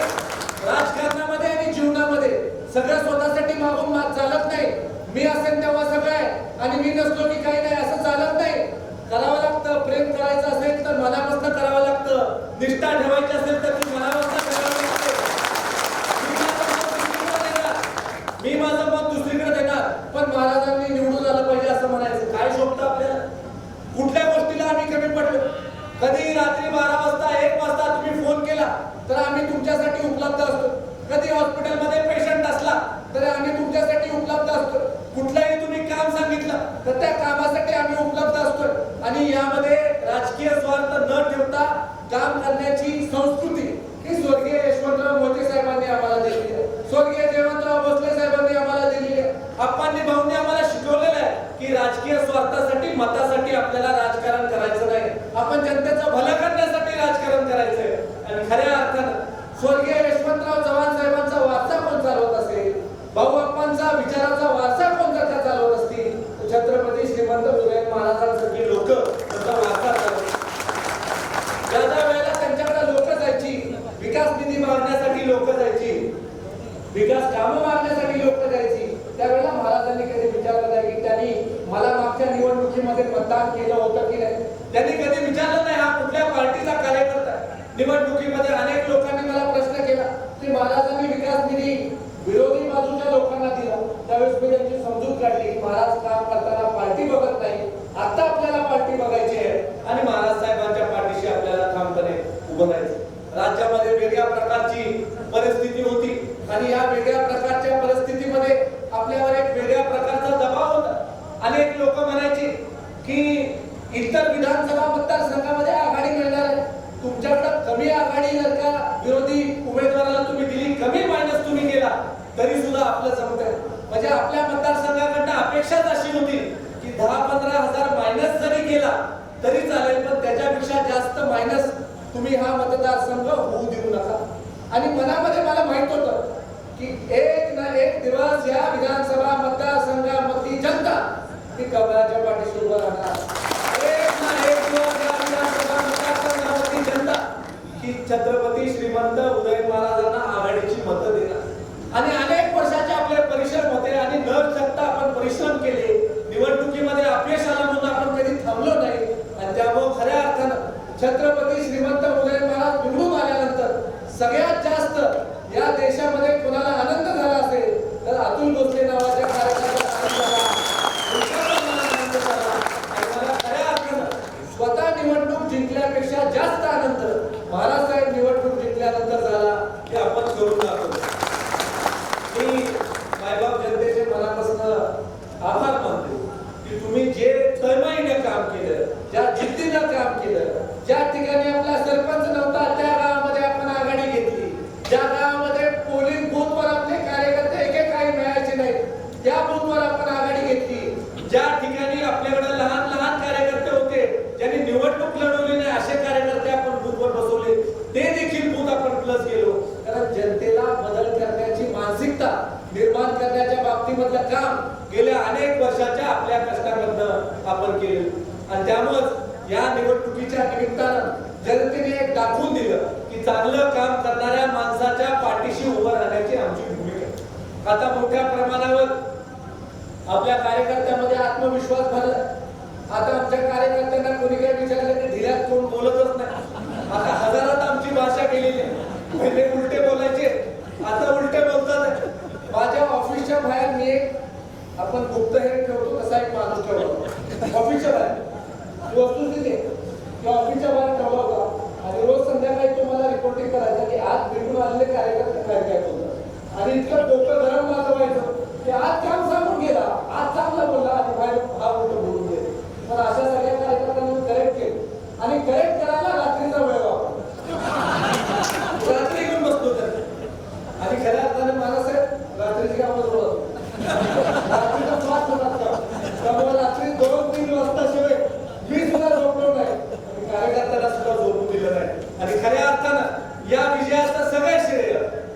राजकारणामध्ये आणि जीवनामध्ये सगळं स्वतःसाठी मागून चालत नाही. मी असेल तेव्हा सगळं आहे आणि मी नसलो की काही नाही असं चालत नाही. करावं लागतं. प्रेम करायचं असेल तर मनापासून करावं लागतं. निष्ठा ठेवायची असेल तर ती मनापासून करावं लागते. मी माझं मत दुसरीकडे देणार पण महाराजांनी निवडून आलं पाहिजे असं म्हणायचं काय शोभतं आपल्याला. कुठल्या गोष्टीला आम्ही कमी पडलो. कधी रात्री 12 वाजता 1 वाजता तुम्ही फोन केला तर आम्ही तुमच्यासाठी उपलब्ध असतो. कधी हॉस्पिटलमध्ये पेशंट असला तर आम्ही तुमच्यासाठी उपलब्ध असतो. कुठलंही तुम्ही काम सांगितलं तर त्या कामासाठी आम्ही उपलब्ध असतो. आणि यामध्ये राजकीय स्वार्थ न ठेवता काम करण्याची संस्कृती ही स्वर्गीय यशवंतराव मोहिते साहेबांनी आम्हाला दिली आहे. स्वर्गीय जयवंतराव भोसले साहेबांनी आम्हाला दिली आहे. आप्पांनी भाऊंनी आम्हाला शिकवलेलं आहे की राजकीय स्वार्थासाठी मतासाठी आपल्याला राजकारण करायचं नाही. आपण जनतेचं भलं करण्यासाठी राजकारण करायचंय. आणि खऱ्या अर्थानं स्वर्गीय यशवंतराव चव्हाण साहेबांचा वारसा कोण चालवत असेल भाऊ आप्पांचा विचाराचा वारसा कोण चालवत असतील छत्रपती श्रीमंत उदय महाराजांसारखी लोक त्याचा वारसा निवडणुकीमध्ये अनेक लोकांनी मला प्रश्न केला की महाराजांनी विकास निधी विरोधी बाजूच्या लोकांना दिला. त्यावेळेस मी त्यांची समजूत काढली की महाराज काम करताना पार्टी बघत नाही, आता आपल्याला पार्टी बघायची आहे आणि महाराज साहेबांच्या पाठीशी आपल्याला ठामपणे उभं राहायचं. राज्यामध्ये वेगळ्या प्रकारची परिस्थिती होती आणि या वेगळ्या प्रकारच्या परिस्थितीमध्ये आपल्यावर एक वेगळ्या प्रकारचा दबाव होता. अनेक लोक म्हणायचे की इतर विधानसभा मतदारसंघामध्ये आघाडी मिळणार आहे, तुमच्याकडे कमी आघाडी जर का विरोधी उमेदवाराला तुम्ही दिली, कमी मायनस तुम्ही केला तरी सुद्धा आपलं जमतंय. म्हणजे आपल्या मतदारसंघाकडनं अपेक्षाच अशी होती की 10-15 हजार मायनस जरी केला तरी चालेल, पण त्याच्यापेक्षा जास्त मायनस तुम्ही हा मतदारसंघ होऊ देऊ नका. आणि मनामध्ये मला माहित होतं की एक ना एक दिवस या विधानसभा मतदारसंघामधली जनता ही कमळाच्या पाठीशी उभं राहणार. एक ना एक दिवस या विधानसभा मतदारसंघामधली जनता ही छत्रपती श्रीमंत उदयन महाराजांना आघाडीची मतं देणार. आणि अनेक वर्षाचे आपले परिश्रम होते आणि न थकता आपण परिश्रम केले. निवडणुकीमध्ये अपयश आलं म्हणून आपण कधी थांबलो नाही आणि त्यामुळे खऱ्या अर्थानं छत्रपती श्रीमंत उदयन महाराज निवडून आल्यानंतर सगळ्यात जास्त या देशामध्ये कोणाला आनंद झाला असेल तर अतुल भोसले नावाच्या कार्यकर्त्याला आनंद झाला. आणि मला खऱ्या अर्थानं स्वतः निवडणूक जिंकल्यापेक्षा जास्त आनंद महाराज साहेब निवडणूक जिंकल्यानंतर झाला हे आपण करून दाखवतो. मी मायबाप जनतेचे मनापासून आभार मानतो की तुम्ही जे तळमळीने काम केलं, ज्या जिद्दीनं काम केलं, ज्या ठिकाणी आपला सरपंच नव्हता त्या गावामध्ये आपण आघाडी घेतली, ज्या गावामध्ये पोलिंग बूथवर आपले कार्यकर्ते एके काही मिळायचे नाही त्या बूथवर आपण आघाडी घेतली, ज्या ठिकाणी आपल्याकडे लहान लहान कार्यकर्ते होते ज्यांनी निवडणूक लढवली नाही असे कार्यकर्ते आपण बूथवर बसवले, ते देखील बूथ आपण प्लस केलो. कारण जनतेला बदल करण्याची मानसिकता निर्माण करण्याच्या बाबतीमधलं काम गेल्या अनेक वर्षाच्या आपल्या कष्टामधनं आपण केले. आणि त्यामुळेच या निवडणुकीच्या निमित्तानं जनतेने एक दाखवून दिलं की चांगलं काम करणाऱ्या माणसाच्या पाठीशी उभं राहण्याची आमची भूमिका आहे. आता मोठ्या प्रमाणावर आपल्या कार्यकर्त्यामध्ये आत्मविश्वास भरला. आता आमच्या कार्यकर्त्यांना कोणी काही विचारलं की ढिल्यात कोण बोलतच नाही. आता हजारात आमची भाषा केलेली आहे. पहिले उलटे बोलायचे, आता उलटे बोलतात. माझ्या ऑफिसच्या बाहेर मी एक आपण गुप्तहेर ठेवतो तसा एक माणूस ठेवला ऑफिसच्या बाहेर. वस्तुस्थिती त्या ऑफिसच्या बाहेर ठेवला होता आणि रोज संध्याकाळी तो मला रिपोर्टिंग करायचा की आज भेटून आलेले कार्यकर्ते काय काय बोलतात. आणि इतकं डोकं गरम माझं व्हायचं की आज काम सांगून गेला, आज चांगला बोलला आणि बाहेर हा उलट बोलून गेले. पण अशा सगळ्या कार्यकर्त्यांनी करेक्ट केलं आणि करेक्ट करायला रात्रीचा वेळ वापरला. रात्री घेऊन बसतो तर आणि खऱ्या अर्थाने माणसाहेब रात्रीची कामं सोडत रात्रीचा श्वास होतात. त्यामुळे रात्री 2-3 वाजता शिवाय मी सुद्धा झोपलो नाही आणि कार्यकर्त्यांना सुद्धा झोपू दिलं नाही. आणि खऱ्या अर्थानं या विजयाचं सगळं श्रेय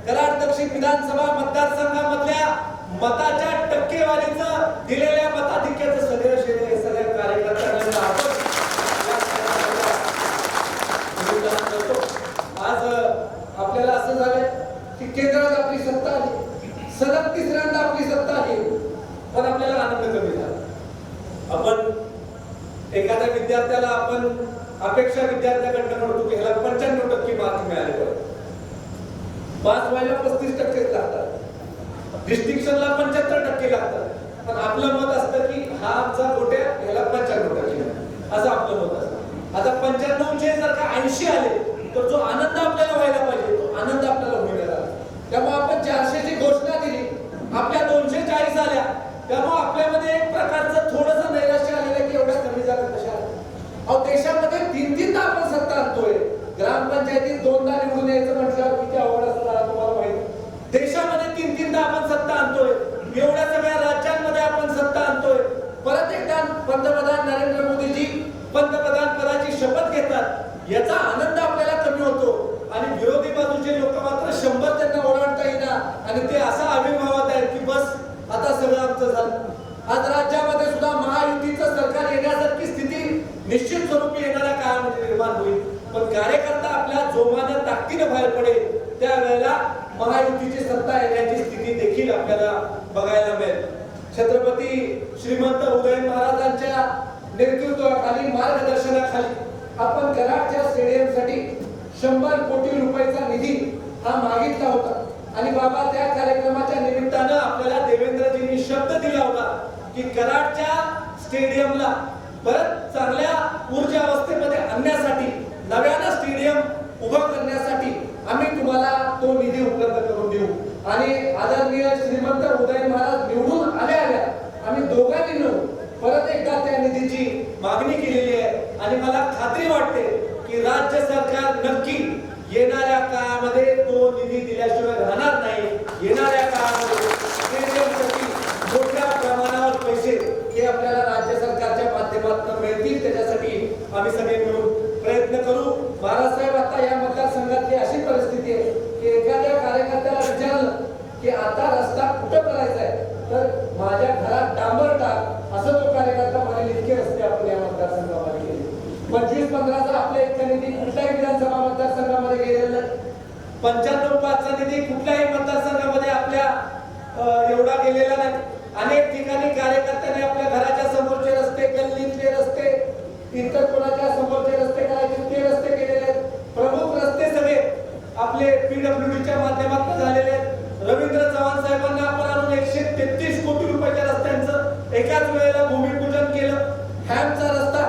कराड दक्षिण विधानसभा मतदारसंघामधल्या मताच्या टक्केवारीचं दिलेल्या मताधिक्याचं सगळं श्रेय सगळ्या कार्यकर्त्यांना आपण आज आपल्याला असं झालंय की केंद्रात आपली सत्ता आली, सलग तिसऱ्यांदा आपली सत्ता आली, पण आपल्याला आनंद कमी झाला. आपण एखाद्या विद्यार्थ्याला आपण अपेक्षा विद्यार्थ्याकडनं करतो की ह्याला 95% मार्क मिळाले पाहिजे, पास व्हायला 35% लागतात, डिस्टिंक्शनला 75% लागतात. पण आपलं मत असतं की हा आमचा गोट्या ह्याला 95% असं आपलं मत असतं. आता 95चे जर का 80 आले तर जो आनंद आपल्याला व्हायला पाहिजे तो आनंद आपल्याला होईल. त्यामुळे आपण 400ची घोषणा दिली, आपल्या 240 आल्या. त्यामुळे आपल्यामध्ये एक प्रकारचं थोडंसं नैराश्य आलेलं की एवढ्या कमी झालं कशा. अहो देशामध्ये 3-3दा आपण सत्ता आणतोय. ग्रामपंचायतीत 2दा निवडून यायचं म्हटल्यावर किती अवघड असतं तुम्हाला माहिती. देशामध्ये 3-3दा आपण सत्ता आणतोय, एवढ्या सगळ्या राज्यांमध्ये आपण सत्ता आणतोय. परत एकदा पंतप्रधान नरेंद्र मोदीजी पंतप्रधान पदाची शपथ घेतात, याचा आनंद आपल्याला कमी होतो. आणि विरोधी बाजूचे लोक मात्र 100 त्यांना ओळखता येणार आणि ते असा आविर्भावात आहेत की बस आता सगळं आमचं झालं. आज राज्यामध्ये सुद्धा महायुतीचं सरकार येण्यासारखी स्थिती निश्चित स्वरूपी येणाऱ्या काळामध्ये निर्माण होईल. पण कार्यकर्ता आपल्या जोमानं ताकदीनं बाहेर पडेल त्यावेळेला महायुतीची सत्ता येण्याची स्थिती देखील आपल्याला बघायला मिळेल. छत्रपती श्रीमंत उदयन महाराजांच्या नेतृत्वाखाली मार्गदर्शनाखाली आपण कराडच्या स्टेडियमसाठी 100 कोटी रुपयाचा निधी हा मागितला होता आणि बाबा त्या कार्यक्रमाच्या निमित्तानं आपल्याला देवेंद्रजींनी शब्द दिला होता की कराडच्या स्टेडियमला परत चांगल्या ऊर्जा अवस्थेमध्ये आणण्यासाठी नव्यानं स्टेडियम उभं करण्यासाठी आम्ही तुम्हाला तो निधी उपलब्ध करून देऊ आणि आदरणीय श्रीमंत उदय महाराज निवडून आल्या आम्ही दोघांनी मिळून परत एकदा त्या निधीची मागणी केलेली आहे आणि मला खात्री वाटते की राज्य सरकार नक्की येणाऱ्या काळामध्ये तो निधी दिल्याशिवाय राहणार नाही. येणाऱ्या काळामध्ये स्टेडियमसाठी मोठ्या प्रमाणावर पैसे हे आपल्याला राज्य सरकारच्या माध्यमातून मिळतील. त्याच्यासाठी आम्ही सगळे मिळून प्रयत्न करू. महाराजसाहेब, आता या मतदारसंघातली अशी परिस्थिती आहे की एखाद्या कार्यकर्त्याला विचारलं की आता रस्ता कुठं करायचा आहे तर माझ्या घरात डांबर टाक असं तो कार्यकर्ता म्हणेल. इतके रस्ते आपण या मतदारसंघामध्ये केले. 25-15 आपल्या इतका निधी कुठल्याही विधानसभा मतदारसंघामध्ये गेलेला नाही. 95-5चा निधी कुठल्याही मतदारसंघामध्ये आपल्या एवढा गेलेला नाही. अनेक ठिकाणी कार्यकर्त्यांनी आपल्या घराच्या समोरचे रस्ते, गल्लीतले रस्ते, इतर कोणाच्या समोरचे रस्ते करायचे ते रस्ते केलेले आहेत. प्रमुख रस्ते सगळे आपले पीडब्ल्यूडीच्या माध्यमातून झालेले आहेत. रवींद्र चव्हाण साहेबांना आपण आणून 133 कोटी रुपयाच्या रस्त्यांचं एकाच वेळेला भूमिपूजन केलं. हॅमचा रस्ता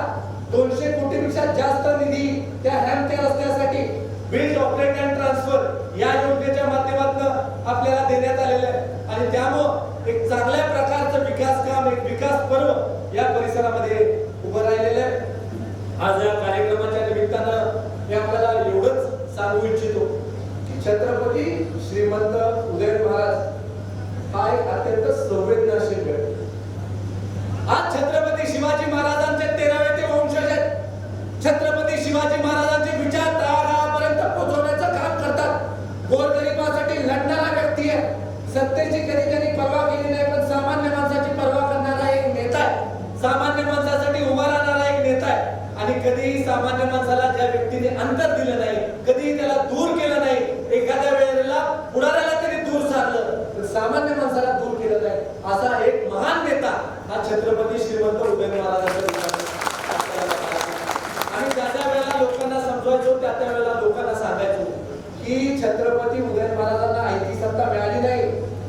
200 कोटीपेक्षा जास्त निधी त्या हॅमच्या रस्त्यासाठी बिल्ड ऑपरेट अँड ट्रान्सफर या योजनेच्या माध्यमातून आपल्याला देण्यात आलेलं आहे आणि त्यामुळं एक चांगल्या प्रकारचं विकास काम, एक विकास पर्व या परिसरामध्ये उभं राहिलेलं आहे. आज या कार्यक्रमाच्या निमित्तानं मी आपल्याला एवढंच सांगू इच्छितो की छत्रपती श्रीमंत उदय महाराज हा एक अत्यंत संवेदनशील व्यक्ती. आज छत्रपती शिवाजी महाराजांचे 13वे ते वंशज आहेत. छत्रपती शिवाजी महाराजांचे विचार तळागाळापर्यंत पोहोचवण्याचं काम करतात. गोरगरिबासाठी लढणारा व्यक्ती आहे. सत्तेची कधी कधी पर्वा केली नाही पण सामान्य माणसाची पर्वा करणारा एक नेता आहे. सामान्य माणसासाठी उभा राहणारा एक नेता आहे आणि कधीही सामान्य माणसाला ज्या व्यक्तीने अंतर दिलं नाही, कधीही त्याला दूर केलं नाही, एखाद्या वेळेला पुढाऱ्याला तरी दूर सारलं तर सामान्य माणसाला दूर केलं नाही, असा एक महान नेता हा छत्रपती श्रीमंत उदय महाराजांचा आणि ज्या वेळेला लोकांना समजवायचो त्या वेळेला लोकांना सांगायचो की छत्रपती उदय महाराजांना ऐती सत्ता मिळाली नाही.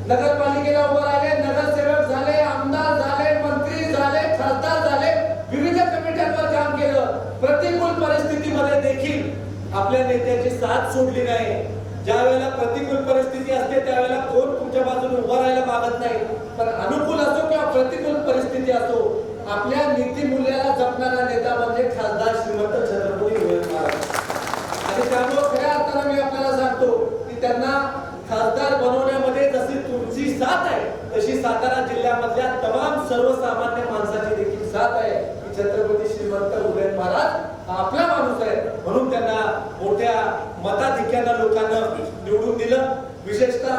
नगरपालिकेला उभं राहिले, नगरसेवक झाले, आमदार झाले, मंत्री झाले, खासदार झाले, विविध कमिट्यांवर काम केलं. प्रतिकूल परिस्थितीमध्ये देखील आपल्या नेत्याची साथ सोडली नाही. ज्या वेळेला प्रतिकूल परिस्थिती असते त्यावेळेला कोण तुमच्या बाजूने उभा राहायला मागत नाही, पण अनुकूल असो किंवा प्रतिकूल परिस्थिती असो आपल्या नीती मूल्याला जपणारा नेता म्हणजे खासदार श्रीमंत छत्रपती उदय महाराज. आणि त्यामुळे खऱ्या अर्थानं मी आपल्याला सांगतो की त्यांना खासदार बनवण्यामध्ये जशी तुमची साथ आहे तशी सातारा जिल्ह्यामधल्या तमाम सर्वसामान्य माणसाची देखील साथ आहे की छत्रपती श्रीमंत उदय महाराज आपला माणूस आहे म्हणून त्यांना मोठ्या मताधिक्यानं लोकांना निवडून दिलं. विशेषतः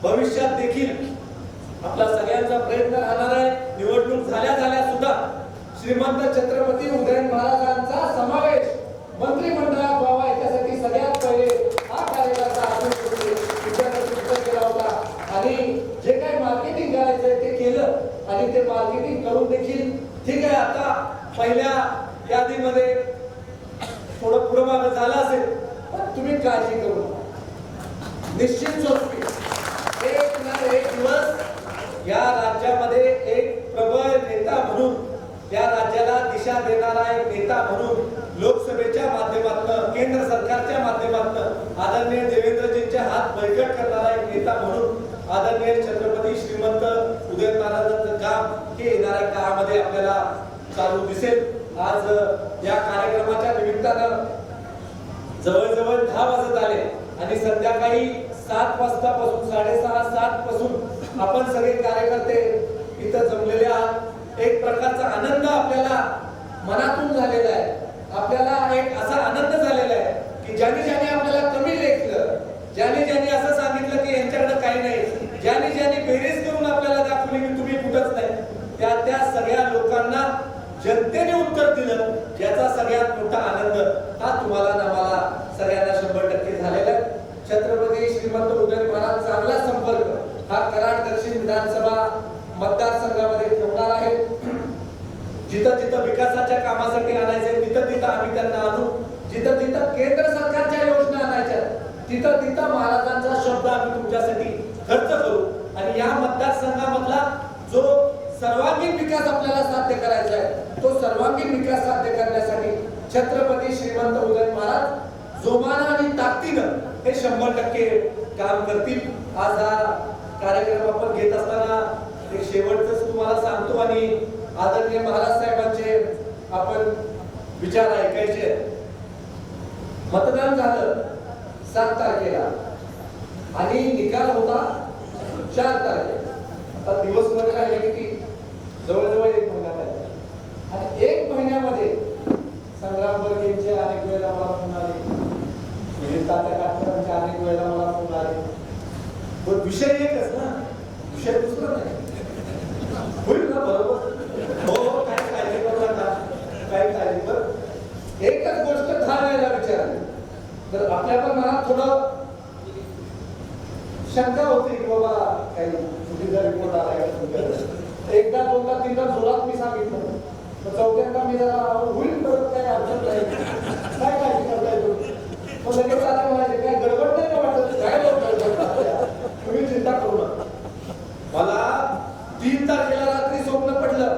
भविष्यात देखील आपला सगळ्यांचा प्रयत्न राहणार आहे. निवडणूक झाल्या सुद्धा श्रीमंत छत्रपती उदय महाराजांचा समावेश मंत्रिमंडळात व्हावा याच्यासाठी सगळ्यात पहिले हा कार्यकर्ता केला होता आणि जे काही मार्केटिंग करायचंय ते केलं आणि ते मार्केटिंग करून देखील ठीक आहे. आता पहिल्या यादीमध्ये थोडं पुढे मागे झालं असेल पण तुम्ही काळजी करू नका. निश्चित स्वरूपी एक ना एक दिवस या राज्यामध्ये एक प्रबळ नेता म्हणून, या राज्याला दिशा देणारा एक नेता म्हणून लोकसभेच्या माध्यमातून, केंद्र सरकारच्या माध्यमातून आदरणीय देवेंद्रजींचे हात बळकट करणारा एक नेता म्हणून आदरणीय छत्रपती श्रीमंत उदय महाराजांचं काम हे येणाऱ्या काळामध्ये आपल्याला चालू दिसेल. आज या कार्यक्रमाच्या निमित्तानं जवळजवळ 10 वाजत आले आणि संध्याकाळी 7 वाजतापासून 6:30-7 पासून आपण सगळे कार्यकर्ते इथं जमलेले आहात. एक प्रकारचा आनंद आपल्याला मनातून झालेला आहे. आपल्याला एक असा आनंद झालेला आहे की ज्यांनी आपल्याला कमी लेखलं, ज्यांनी असं सांगितलं की यांच्याकडे काही नाही, ज्यांनी बेरीज करून आपल्याला दाखवली की तुम्ही कुठंच नाही, त्या सगळ्या लोकांना जनतेने उत्तर दिलं याचा सगळ्यात मोठा आनंद हा तुम्हाला आणि आम्हाला सगळ्यांना 100% झालेला आहे. छत्रपती श्रीमंत उदय महाराज चांगला संपर्क हा कराड दक्षिण विधानसभा मतदारसंघामध्ये ठेवणार आहे. जिथं जिथं विकासाच्या कामासाठी आणायचे तिथं आम्ही त्यांना आणू. जिथं केंद्र सरकारच्या तिथं तिथं महाराजांचा शब्द आम्ही तुमच्यासाठी खर्च करू आणि या मतदारसंघामधला जो सर्वांगीण विकास आपल्याला साध्य करायचा आहे तो सर्वांगीण विकास साध्य करण्यासाठी छत्रपती श्रीमंत उदय महाराज जोमानं आणि ताकदीनं हे 100% काम करतील. आज हा कार्यक्रम आपण घेत असताना एक शेवटच तुम्हाला सांगतो आणि आदरणीय महाराज साहेबांचे आपण विचार ऐकायचे. मतदान झालं 7 तारखेला आणि निकाल होता 4 तारखेला. आता दिवस मध्ये राहिले किती जवळजवळ 1 महिना राहिला आणि 1 महिन्यामध्ये संग्राम बर्गेंचे अनेक वेळेला मला फोन आले, तात्या काटकरांचे अनेक वेळेला मला फोन आले. पण विषय एकच ना, विषय दुसरा नाही. होईल ना बरोबर? हो, काय काळजी करू नका, काय काळजी कर. एकच गोष्ट 10 वेळेला विचारली तर आपल्या पण मनात थोडं शंका होती की बाबा काही चुकीचा रिपोर्ट आला का. एकदा 2दा 3दा जोरात मी सांगितलं तर 4थ्यांदा मी जरा होईल परत काय अडचण नाही, काय काळजी करताय तुम्ही. मग लगेच आता म्हणायचे काय गडबड नाही का वाटत, काय गडबड तुम्ही चिंता करू नका. मला 3 तारखेला रात्री स्वप्न पडलं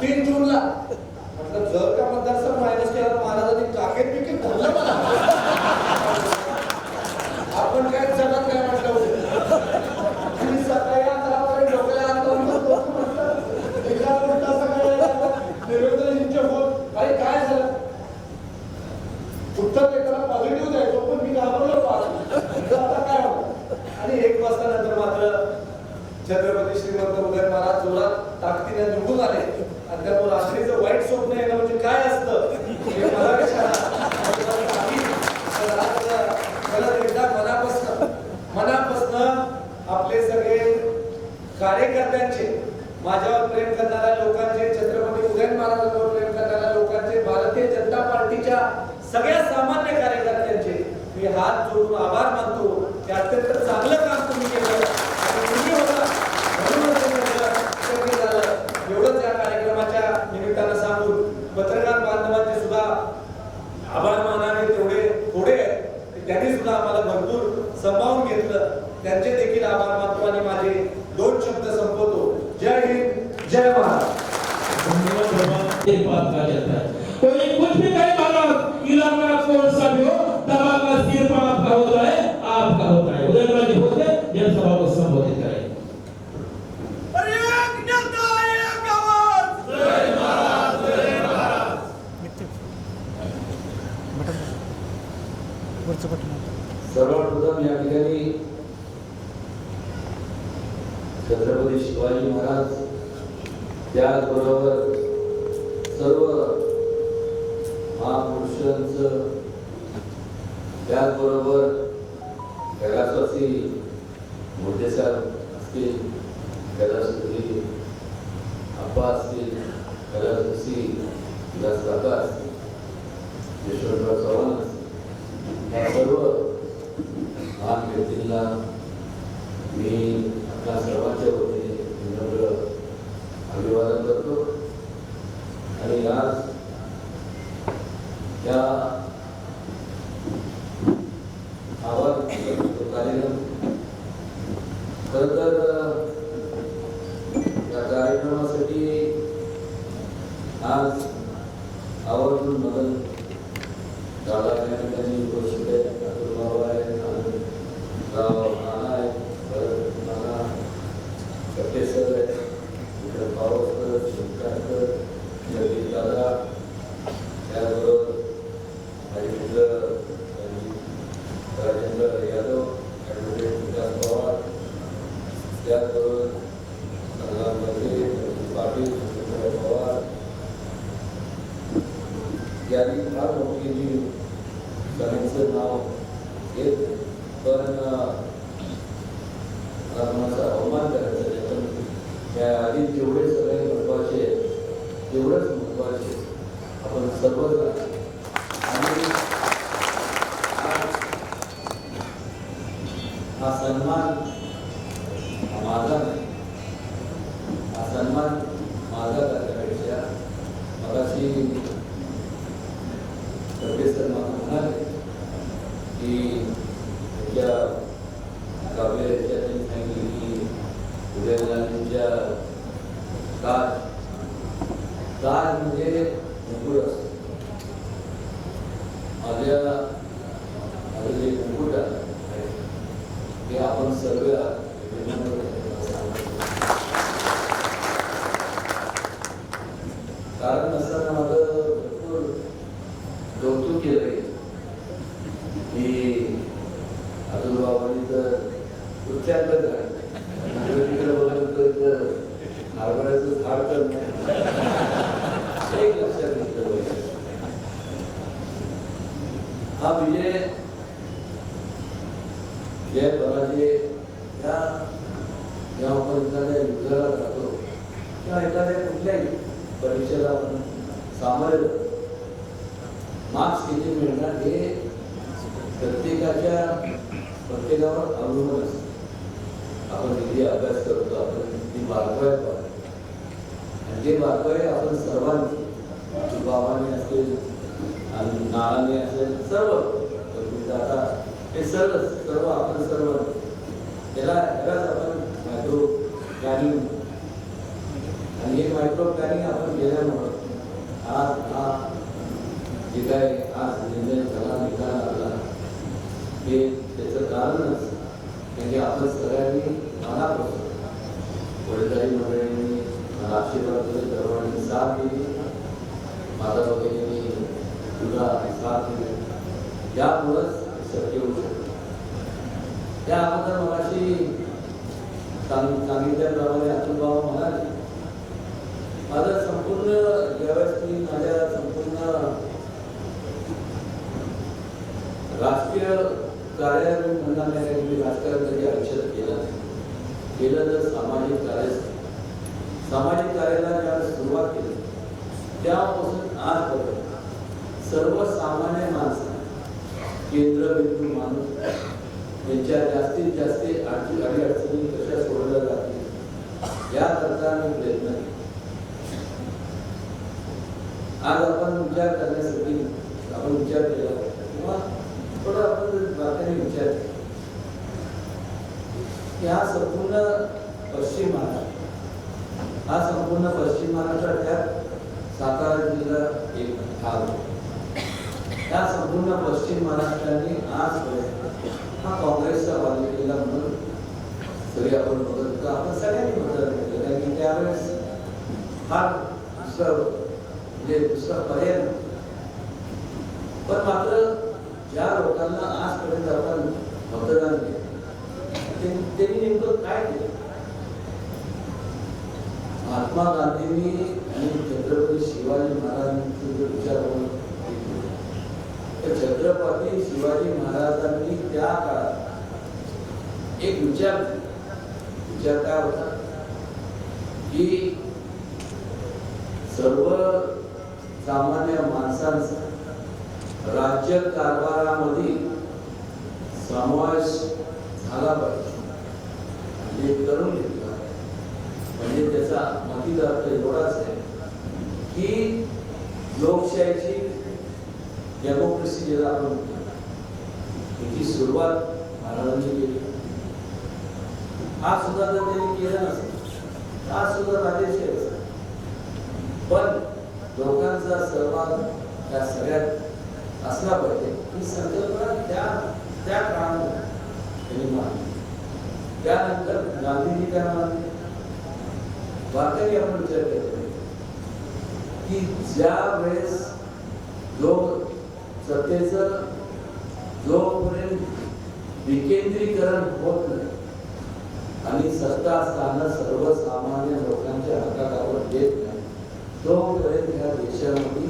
3 जूनला म्हटलं जर का मतदारसंघ मायनस केला तर महाराजांनी काकेत बिकेत धरलं मला. आपण काय जगात काय म्हटलं आणि सकाळी 11 वाजता डोक्याला हात लावून एका उलटा सकाळी देवेंद्रजींचे फोन, अरे काय झालं. उत्तर देताना पॉझिटिव्ह द्यायचो पण मी घाबरलो आता काय होतं. आणि 1 वाजता नंतर मात्र छत्रपती श्रीमंत उदय महाराज जोरात ताकदीने निवडून आले आणि त्यामुळे रात्रीचं वाईट स्वप्न येणं म्हणजे काय असतं हे मला एकदा मनापासून आपले सगळे कार्यकर्त्यांचे, माझ्यावर प्रेम करणाऱ्या लोकांचे, छत्रपती उदय महाराजांवर प्रेम करणाऱ्या लोकांचे, भारतीय जनता पार्टीच्या सगळ्या सामान्य कार्यकर्त्यांचे मी हात जोडून आभार मानतो. ते अत्यंत चांगलं काम तुम्ही केलं आणि तुम्ही होता म्हणून झालं. एवढंच या कार्यक्रमाच्या निमित्तानं सांगून पत्रकार बांधवांचे सुद्धा आभार मानावे तेवढे थोडे आहेत. त्यांनी सुद्धा आम्हाला भरपूर सांभाळून घेतलं, त्यांचे देखील आभार मानतो आणि माझे 2 शब्द संपवतो. जय हिंद, जय महाराष्ट्र. एक बात का कहता है, कोई कुछ भी कहे महाराज, इलाका कौन सा भी हो, दबाव का सिर पर आपका होता है, आपका होता है. उदय जी होते जनसभा को संबोधित करें. सर्वप्रथम या ठिकाणी छत्रपती शिवाजी महाराज त्याचबरोबर सर्व महापुरुषांचं, त्याचबरोबर कैलासवासी मोठे साहेब असतील, कैलासवासी आप्पा असतील, कैलासवासी विलास काका असतील, यशवंतराव चव्हाण असतील, या सर्व महान व्यक्तींना मी आपल्या सर्वांच्या वतीने विनम्र अभिवादन करतो. आणि आज या आवाज कार्यक्रम खरं तर या कार्यक्रमासाठी आज आवर्जून मदन दादा या ठिकाणी उपस्थित आहे, अतुल भाऊ आहे, राव नाना आहे, भरत नाना, कट्टे सर आहेत, विक्रम पावसकर, शंकरकर, जगदीश दादा, त्याचबरोबर माझे मित्र राजेंद्र यादव, ॲडव्होकेट विकास पवार, त्याचबरोबर संग्राम बर्गे, पाटील, शंकर पवार यादी फार मोठी जी सगळ्यांचं नाव घेत पण माझा अवमान करायचा आहे. पण या आधी जेवढे सगळे महत्वाचे तेवढंच महत्वाचे आपण सर्वजण आणि हा सन्मान माझा नाही, हा सन्मान माझा करण्यापेक्षा मगाशी प्रोफेसर मला म्हणाले की माझ्या माझं जे मुकुट आहे ते आपण सर्व कारण नसताना माझं भरपूर कौतुक केलंय की अजून बाबांनी तर उच्चारलं काय तिकडे बघत तर हरभऱ्याचं झाड तर नाही एक लक्षात घेतलं पाहिजे हा विजय जय पराजय या जेव्हा आपण एखाद्या युद्धाला जातो किंवा एखाद्या कुठल्याही परीक्षेला आपण सामोरे मार्क्स किती मिळणार हे प्रत्येकावर अवलंबून असतं. आपण किती अभ्यास करतो, आपण किती बारकावे पाहतो आणि जे बारकावे आपण सर्वांनी बाबांनी असेल आणि नानाने असेल सर्व आता हे सर्व आपण सर्व यालाच आपण मायक्रो प्लॅनिंग आणि हे मायक्रो प्लॅनिंग आपण केल्यामुळं आज हा जे काय आज निर्णय झाला निकाल आला हे त्याचं कारणच म्हणजे आपण सगळ्यांनी मनापासून वडीलधारी मंडळींनी मला आशीर्वाद दिले, सर्वांनी साथ दिली, माता भगिनींनी तुला साथ दिली, यामुळंच शक्य होऊ शकतं. त्या अगोदर मगाशी सांगितल्याप्रमाणे अतुल बाबा म्हणाले माझं संपूर्ण ज्यावेळेस मी माझ्या संपूर्ण राष्ट्रीय कार्य म्हणणार नाही, मी राजकारण कधी आयुष्यात केलं तर सामाजिक कार्याला ज्यावेळेस सुरुवात केली त्यापासून आजपर्यंत सर्वसामान्य माणसं केंद्रबिंदू माणूस त्यांच्या जास्तीत जास्त अडचणी कशा सोडवल्या जातील याकरता मी प्रयत्न केले. आज आपण विचार करण्यासाठी आपण विचार केला किंवा थोडा आपण बारकाईने विचार केला की हा संपूर्ण पश्चिम महाराष्ट्र त्यात सातारा जिल्हा एक भाग या संपूर्ण पश्चिम महाराष्ट्राने आजपर्यंत हा काँग्रेसचा बालेकिल्ला म्हणून सगळे आपण बघत आपण सगळ्यांनी मतदान केलं कारण की त्यावेळेस हा दुसरा पर्याय पण मात्र ज्या लोकांना आजपर्यंत आपण मतदान केलं त्यांनी नेमकं काय केलं. महात्मा गांधींनी आणि छत्रपती शिवाजी महाराजांचे जो विचार छत्रपती शिवाजी महाराजांनी त्या काळात एक विचार काय होता की सर्व सामान्य माणसांचा राज्य कारभारामध्ये समावेश झाला पाहिजे म्हणजे करून घेतला म्हणजे त्याचा मतीचा अर्थ एवढाच आहे की लोकशाहीची डेमोक्रेसी ज्याला आपण त्याची सुरुवात महाराजांनी केली. हा सुद्धा जर त्यांनी केला नसेल हा सुद्धा राजेशाही असतो पण लोकांचा सहभाग या सगळ्यात असला पाहिजे ही संकल्पना त्या काळामध्ये त्यांनी मांडली. त्यानंतर गांधीजी काय म्हणाले वाकडी आपण विचार केला की ज्या वेळेस सत्तेचं जोपर्यंत विकेंद्रीकरण होत नाही आणि सत्ता असताना सर्वसामान्य लोकांच्या हातात आपण देत नाही तोपर्यंत ह्या देशामध्ये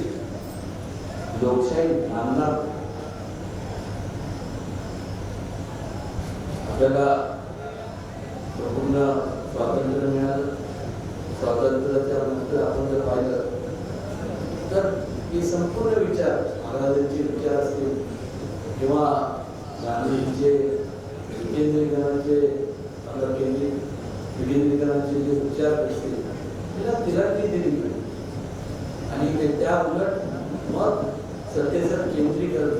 लोकशाही नांदणार. आपल्याला पूर्ण स्वातंत्र्य मिळालं. स्वातंत्र्याच्या नंतर आपण जर पाहिलं तर हे संपूर्ण विचार महाराजांचे विचार असतील किंवा गांधीजींचे विकेंद्रीकरणाचे विकेंद्रीकरणाचे जे विचार असतील त्याला तिलांकी दिली आणि त्या उलट मग सत्तेचं केंद्रीकरण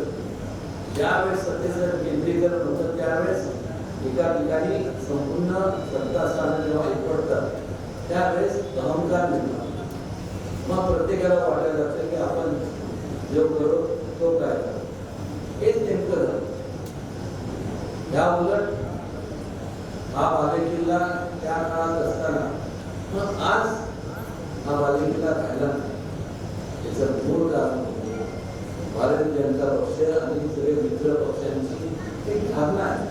ज्यावेळेस सत्तेचं केंद्रीकरण होतं त्यावेळेस एका ठिकाणी संपूर्ण सत्ता स्थान जेव्हा एकवटतात त्यावेळेस अहंकार निर्माण मग प्रत्येकाला वाटायला लागतं की आपण जो करू तो काय या उलट हा बालेकिल्ला त्या काळात असताना मग आज हा बालेकिल्ला राहिला याचं मूळ कारण म्हणजे भारतीय जनता पक्ष आणि सगळे मित्र पक्षांची एक धारणा आहे.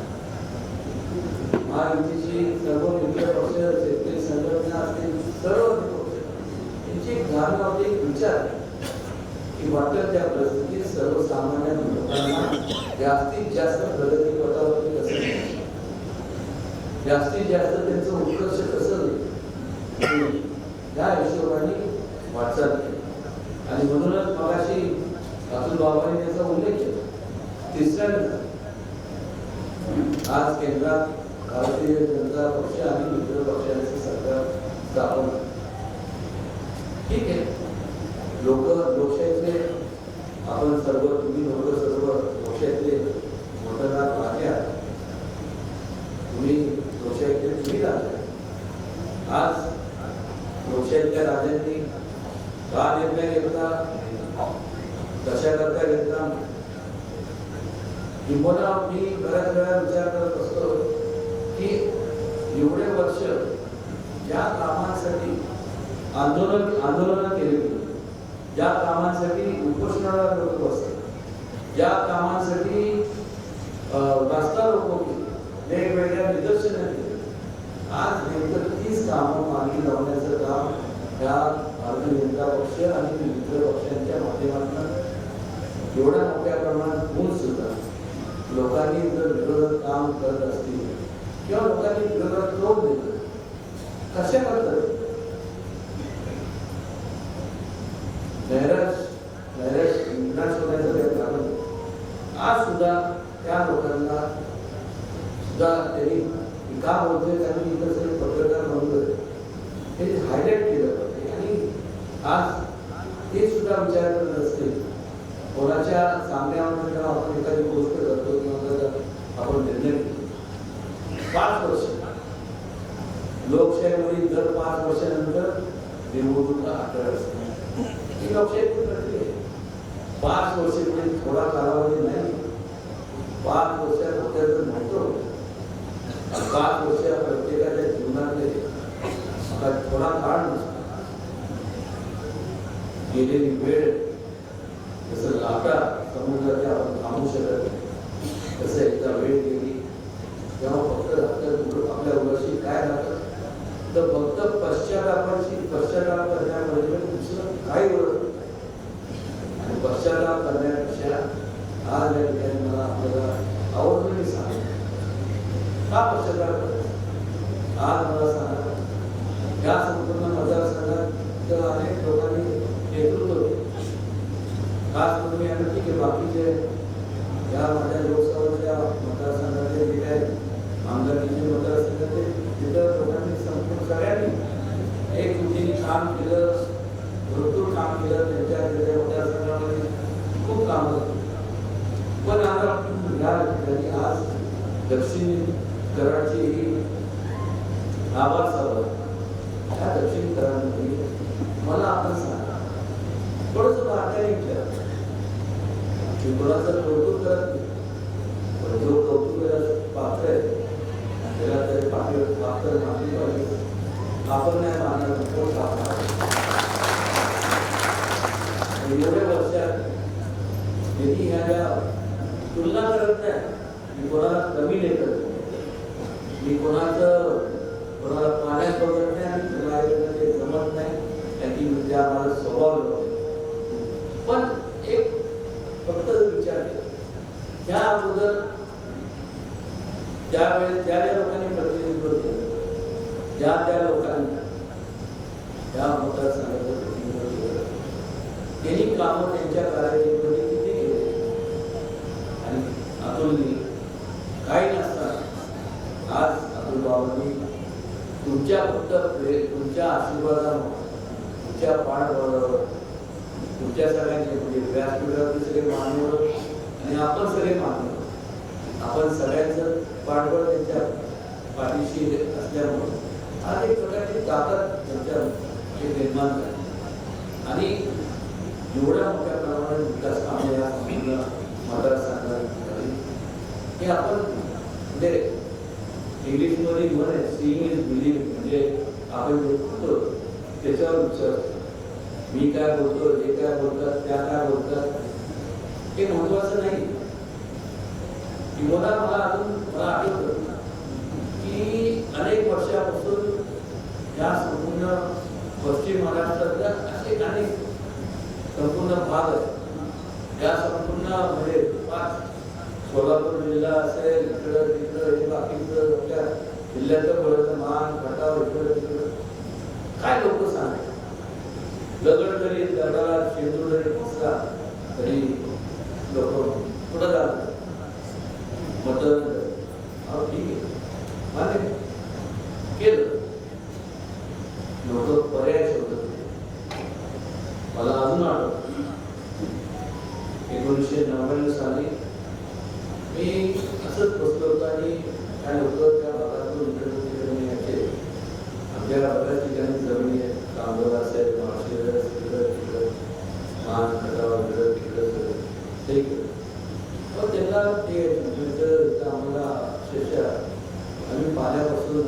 महायुतीची सर्व मित्र पक्ष, शेतकरी संघटना असतील, सर्व पक्ष यांची एक धारणा होती, एक विचार की वाटत त्या परिस्थितीत सर्वसामान्य लोकांना जास्तीत जास्त प्रगती पथावरती कसं न्यायचं, जास्तीत जास्त त्यांचं उत्कर्ष कसं होईल या हिशोबाने वाटचाल केली. आणि म्हणूनच मगाशी अतुल बाबांनी त्याचा उल्लेख केला. तिसऱ्यांदा आज केंद्रात भारतीय जनता पक्ष आणि मित्र पक्षांचे सरकार स्थापन. ठीक आहे, लोकशाहीतले आपण सर्व, तुम्ही लोक सर्व लोकशाहीतले मतदार राजा, तुम्ही लोकशाहीतले तुम्ही राजा. आज लोकशाहीतल्या राजांनी का निर्णय घेतला, कशा करता घेतला, किंबहुना मी बऱ्याच वेळा विचार करत असतो की एवढे वर्ष ज्या कामांसाठी आंदोलन केले गेले, ज्या कामांसाठी उपोषणाला लोक बसले, ज्या कामांसाठी रस्ता रोको केले, वेगवेगळ्या निदर्शनं केली, आज नेमकं 30 कामं मार्गी लावण्याचं काम या भारतीय जनता पक्ष आणि मित्र पक्षांच्या माध्यमातून एवढ्या मोठ्या प्रमाणात होऊन सुद्धा लोकांनी जर विरोधात काम करत असतील किंवा लोकांनी विरोधात तोड दिलं, कशा करतात निराश होण्याचं काही कारण. आज सुद्धा त्या लोकांना सुद्धा त्यांनी का बोलतोय, त्यांनी इतर सगळे पत्रकार म्हणतोय हे हायलाईट केलं पाहिजे. आणि आज ते सुद्धा विचार करत असते कोणाच्या सांगण्यावर जेव्हा आपण एखादी गोष्ट करतो किंवा आपण निर्णय घेतो. 5 वर्ष लोकशाहीमध्ये दर 5 वर्षानंतर निवडणूक आठवड असते. ही लोकशाही प्रक्रिया आहे. 5 वर्ष म्हणजे थोडा कालावधी नाही. 5 वर्षात आपल्याला महत्व 5 वर्ष प्रत्येकाच्या जीवनातले थोडा काळ नसतो. गेलेली वेळ जसं लाटा समुद्राच्या आपण थांबू शकत नाही, तसं एकदा वेळ गेली तेव्हा फक्त आपल्या उलशी काय राहतं तर फक्त पश्चाताप करण्यामध्ये दुसरं काही ओळख नाही. आणि पश्चाताप करण्यापेक्षा आज या ठिकाणी मला आपल्याला आवडून सांगा का पश्चाताप करायचा. आज मला सांगा या संपूर्ण मतदारसंघात अनेक लोकांनी नेतृत्व केलं. खास करून मी आणखी की बाकीचे या माझ्या लोकसभेच्या मतदारसंघातले जे काही आमदारकीचे मतदारसंघातले तिथं लोकांनी संपूर्ण सगळ्यांनी एकजुटीने काम केलं, भरपूर काम केलं. त्यांच्या मतदारसंघामध्ये खूप काम करतो. पण आता या ठिकाणी आज दक्षिण कराडची ही आभार सभा, या दक्षिण कराडमध्ये मला आपण सांगा थोडंसं बारकाईने विचार की कोणाचं कौतुक करत नाही, पण जो कौतुक करायचं पात्र आहे त्याला तरी पात्र मानली पाहिजे. आपण नाही मानणार कोण सांगणार. एवढ्या वर्षात त्यांनी ह्या ज्या तुलना करत नाही, मी कोणाला कमी नाही करत, मी कोणाला पाण्यात बघत नाही आणि तुला ते जमत नाही त्याची त्या मला स्वभाव होते. पण एक फक्त विचार केला त्या अगोदर ज्यावेळेस ज्या लोकांनी प्रतिनिधित्व केलं, ज्या लोकांनी त्या मतदारसंघाचं प्रतिनिधित्व केलं, त्यांनी कामं त्यांच्या कार्यकिर्दीमध्ये किती केले. आणि अतुलनी काही नसताना आज अतुल बाबांनी तुमच्या फक्त तुमच्या आशीर्वादावर, तुमच्या पाठबळावर, तुमच्या सगळ्यांचे म्हणजे व्यासपीठावरती सगळे मान्यवर आणि आपण सगळे मान्यवर, आपण सगळ्यांचं पाठबळ त्यांच्या पाठीशी असल्यामुळे आज एक प्रकारची ताकद त्यांच्या निर्माण झाली. आणि एवढ्या मोठ्या प्रमाणात विकास कामे या मतदारसंघात झाली हे आपण म्हणजे इंग्लिश मध्ये म्हण आहे सीइंग इज बिलीव्हिंग, म्हणजे आपण जे बोलतो त्याच्यावर विचार असतो. मी काय बोलतो, हे काय बोलतात, त्या काय बोलतात, हे महत्वाचं नाही. किंवा मला आठवतं की अनेक वर्षापासून या संपूर्ण पश्चिम महाराष्ट्रातल्या असे अनेक संपूर्ण भाग आहेत. या संपूर्ण म्हणजे सोलापूर जिल्हा असेल, इकडं तिकडं हे बाकीचं आपल्या जिल्ह्याचं बळचं मान घाटावर इकडं तिकडं काय लोक सांगतात. दगड जरी दगडाला शेंदूर जरी दिसला तरी लोक पुढं जातात. मतदान ठीक आहे मान्य केलं. लोक पर्याय शोधत. मला अजून आठवतं 1999 साली मी असंच बसलो होतो आणि काय लोक त्या भागातून इकडे यायचे. आमच्या बऱ्याच ठिकाणी जमिनी आहेत, कांबळ असेल, माळशेर तिकडं मान खटावा इकडं तिकडं सगळं ते पण त्यांना ते आम्हाला अक्षरशः आम्ही पाण्यापासून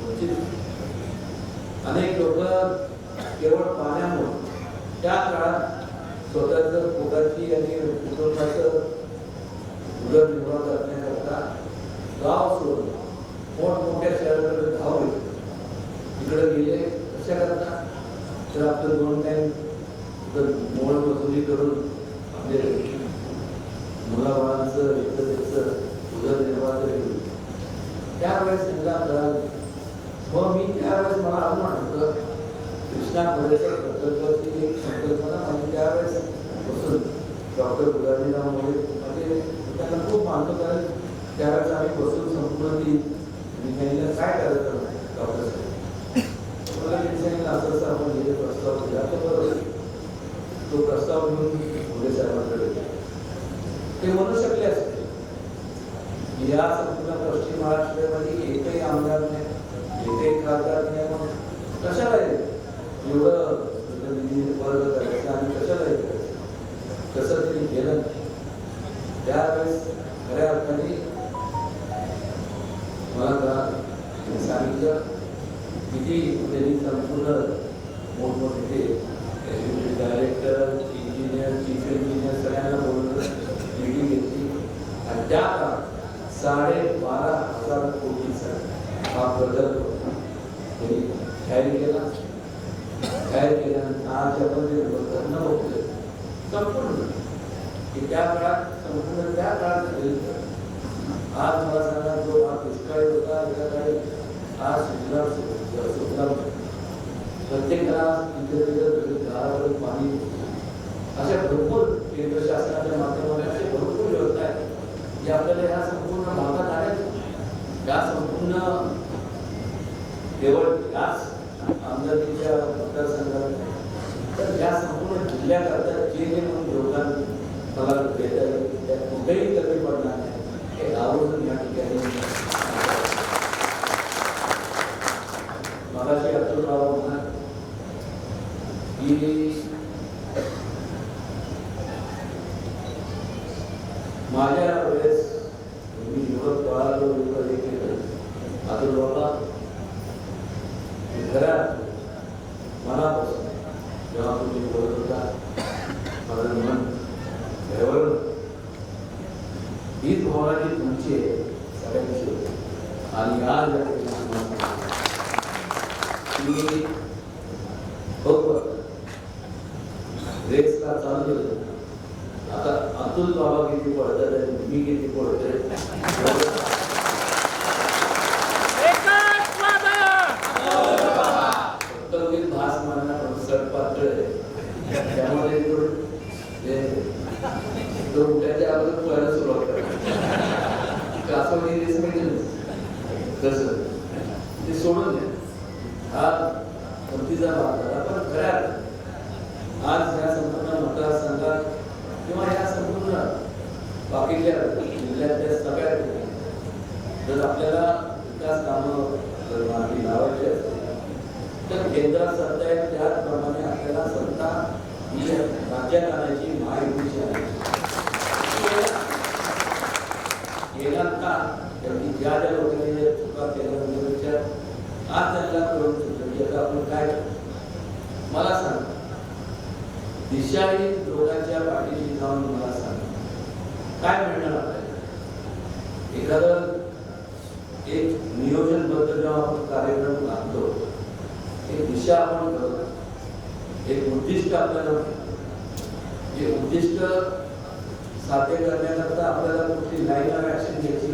वंचित. अनेक लोक केवळ पाण्यामुळे त्या काळात स्वतःचं पोटाची आणि कुटुंबाचं उदरनिर्वाह करण्याकरता गाव सोडून मोठमोठ्या शहराकडे धावले. तिकडे गेले कशा करता तर आपलं 2 टाइम मोळ मजुरी करून आपले मुलाबाळांचं उदरनिर्वाह केलं. त्यावेळेस त्यांना कळालं. मग मी त्यावेळेस मला अजून आठवतं कृष्णा खोरेकर प्रकल्पाची एक संकल्पना आणि त्यावेळेस बसून डॉक्टर गुलाबीराव मोरे म्हणजे त्यांना खूप मानतो. कारण त्यावेळेस आम्ही बसून संपूर्ण ती निघायला काय करायचं डॉक्टर साहेब मला त्यांनी सांगितलं असं आपण हे प्रस्ताव दिला तर बरोबर. तो प्रस्ताव घेऊन मोरे साहेबांकडे ते म्हणू शकले असते या संपूर्ण पश्चिम महाराष्ट्रामध्ये एकही आमदार नाही, एकही खासदार नाही, मग कशाला एवढं वर्ग करायचं आणि कशाला करायचं. तसं त्यांनी केलं. त्यावेळेस खऱ्या अर्थाने मला सांगितलं किती त्यांनी संपूर्ण मोठमोठे डायरेक्टर, इंजिनियर, चीफ इंजिनियर सगळ्यांना बोलवलं, मीटिंग घेतली आणि त्या काळात 12,500 कोटीचा हा प्रकल्प त्यांनी जाहीर केला. जाहीर केल्यानंतर आज आपण जे न बघतोय संपूर्ण की त्या काळात संपूर्ण त्या काळात आज मला सांगा जो हा दुष्काळी होता त्या काळी आज सुजलाम प्रत्येकाला तिथे पाणी अशा भरपूर केंद्र शासनाच्या माध्यमातून असे भरपूर योजना आहेत जे आपल्याला ह्या संपूर्ण भागात आहेत. या संपूर्ण केवळ याच आमदारकीच्या मतदारसंघात तर या संपूर्ण जिल्ह्याकरता जे जे म्हणून योगदान मला देता येईल त्या कुठेही कमी पडणार नाही हे आवर्जून या ठिकाणी मगाशी अतुलराव म्हणाल की माझ्या वेळेस मी एवढं पळालो एवढं हे केलं अतुलरावला घरात मनापासून जेव्हा तुम्ही बोलत होता माझं मन घरावर हीच भावना जी तुमची आहे सगळ्यांची होती. आणि आज मी बरोबर रेसला चालू केलं. आता अतुल बाबा किती पडतात आणि मी किती पडतोय भास मानणार सर पात्र आहे त्यामध्ये उठायच्या अगोदर पळायला सुरुवात करा असं रेस मिळेल तसं ते सोडून द्या. हा गमतीचा भाग झाला. पण खऱ्यात आज या संपूर्ण मतदारसंघात किंवा या संपूर्ण बाकीच्या जिल्ह्यातल्या सगळ्या जर आपल्याला विकास कामं जर मार्गी लावायची असतील तर केंद्रात सत्ता आहे त्याचप्रमाणे आपल्याला सत्ता ही राज्यात आणायची महायुतीची आहे. गेला का त्यांनी ज्या दिशाही लोकांच्या पाठीशी जाऊन मला सांग काय मिळणार आपल्याला. एखादं एक नियोजनबद्ध जेव्हा आपण कार्यक्रम बांधतो, एक दिशा आपण करतो, एक उद्दिष्ट आपल्याला जे उद्दिष्ट साध्य करण्याकरता आपल्याला कुठली लाईन ऑफ ऍक्शन घ्यायची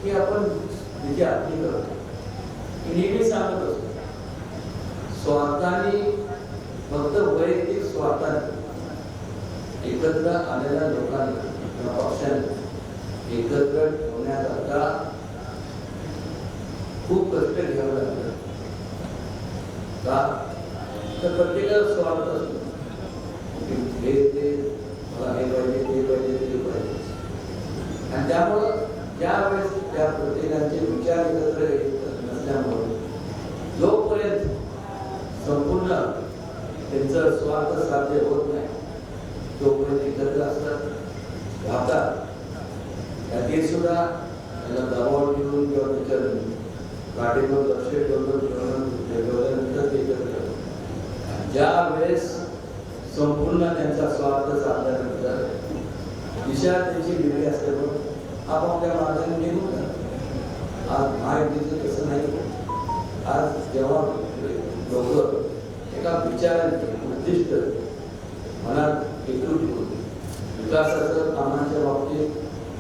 ही आपण तिची आखणी करतो. नेहमी सांगत असतो स्वार्थाने फक्त वैयक्तिक स्वार्थाने एकत्र आलेल्या लोकांना किंवा पक्षांना एकत्र ठेवण्याकरता खूप कष्ट घ्यावं लागतं. का तर प्रत्येकाला स्वार्थ असतो. हे ते मला हे पाहिजे ते पाहिजे ते पाहिजे आणि त्यामुळं ज्यावेळेस त्या प्रत्येकाचे विचार एकत्र येत नसल्यामुळे जोपर्यंत संपूर्ण त्यांचं स्वार्थ साध्य होत नाही तोपर्यंत एकत्र असतात राहतात. ते सुद्धा त्यांना दबाव ठेवून किंवा त्याच्या गाडीवर लक्ष ठेवल्यानंतर एकत्र ज्या वेळेस संपूर्ण त्यांचा स्वार्थ साधल्यानंतर दिशा त्यांची वेगळी असल्यामुळे आपापल्या मार्गाने निघून जातात. आज महायुतीचं तसं नाही. आज जेव्हा लोक एका विचाराने उद्दिष्ट मनात एकूण ठेवून विकासाचं कामाच्या बाबतीत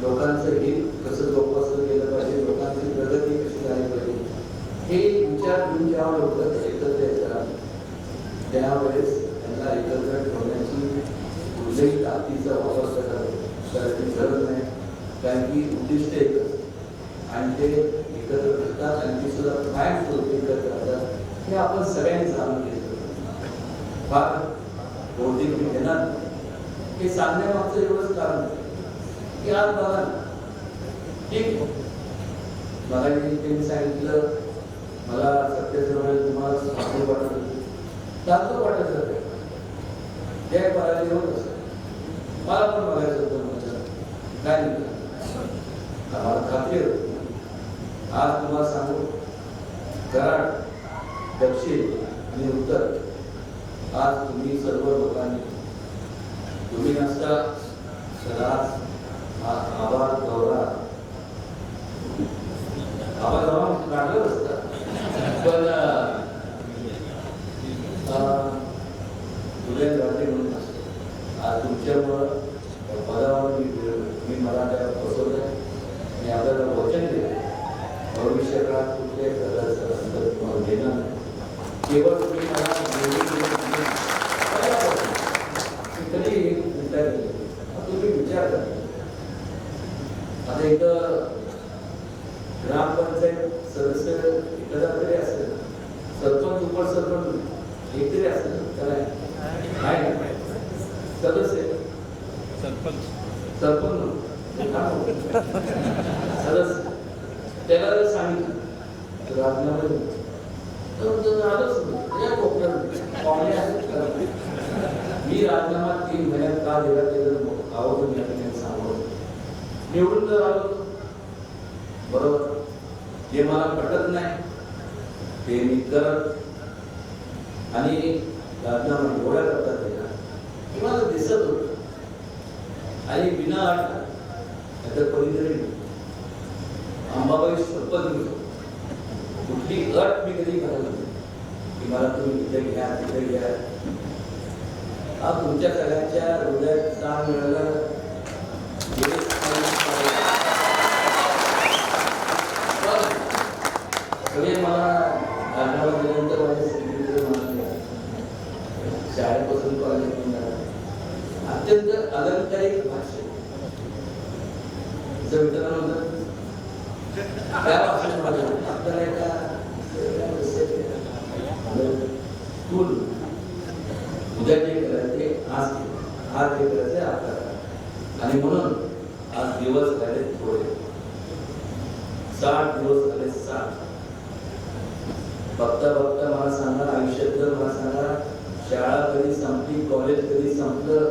लोकांचं हित कसं जोपासलं गेलं पाहिजे, लोकांची प्रगती कशी झाली पाहिजे हे विचार घेऊन जेव्हा लोक एकत्र येतात त्यावेळेस त्यांना एकत्र ठेवण्याची कुठल्याही ताकदीचा वापर करायची गरज नाही. कारण की उद्दिष्ट एकच आणि ते एकत्र करतात आणि ती सुद्धा कायम स्वरूपी एकत्र राहतात हे आपण सगळ्यांनी जाणून घेतलं. फार बौद्धिक मी घेणार हे सांगण्यामागचं एवढंच कारण की आज बघा ठीक मला त्यांनी सांगितलं मला सत्तेचं तुम्हाला साधू वाटत साधू वाटत जाते जय पराजय होत असत. मला पण बघायचं होतं काय नाही मला खात्री होती. आज तुम्हाला सांगू कराड दक्षिण आणि उत्तर आज तुम्ही सर्व लोकांनी तुम्ही नसता सदाच आभार गौरव आवाज काढलं असतं पण तुझ्या गाठी म्हणून असतो. आज तुमच्यामुळं पदावर मी मला त्या बसवलं आणि आपल्याला वचन दिलं भविष्य काळात कुठल्याही प्रकारचं घेणार नाही. केवळ तुम्ही मला कधी विचार तुम्ही विचार करा. आता इथं ग्रामपंचायत सदस्य एखादा तरी असेल, सरपंच उपसरपंच एक तरी असेल काय सदस्य सरपंच सदस्य त्याला जर सांगितलं राजीनामा मी राजीनामा 3 महिन्यात का दिला ते जर आवडून या ठिकाणी सांगतो. निवडून जर आलो बरोबर जे मला पटत नाही ते मी करत आणि राजीनामा एवढ्या करतात की मला दिसत होत आणि बिना अट आता कधीतरी अंबाबाई शपथ घेतो कुठली अट मी कधी घालत की मला तुम्ही तिथे घ्या तिथे घ्या. आज तुमच्या सगळ्यांच्या हृदयात स्थान मिळालं सगळे मला राजीनामा दिल्यानंतर माझे सेक्रेटरी म्हणाले शाळेपासून कॉलेज अत्यंत अलंकारिक भाषा मित्रांनो त्या भाषेत आपल्याला एका स्कूल उद्या जे करायचे आज जे करायचे आपल्याला आणि म्हणून आज दिवस झाले थोडे 60 दिवस झाले 60. बघता बघता मला सांगा आयुष्यात जर मला सांगा शाळा कधी संपली कॉलेज कधी संपलं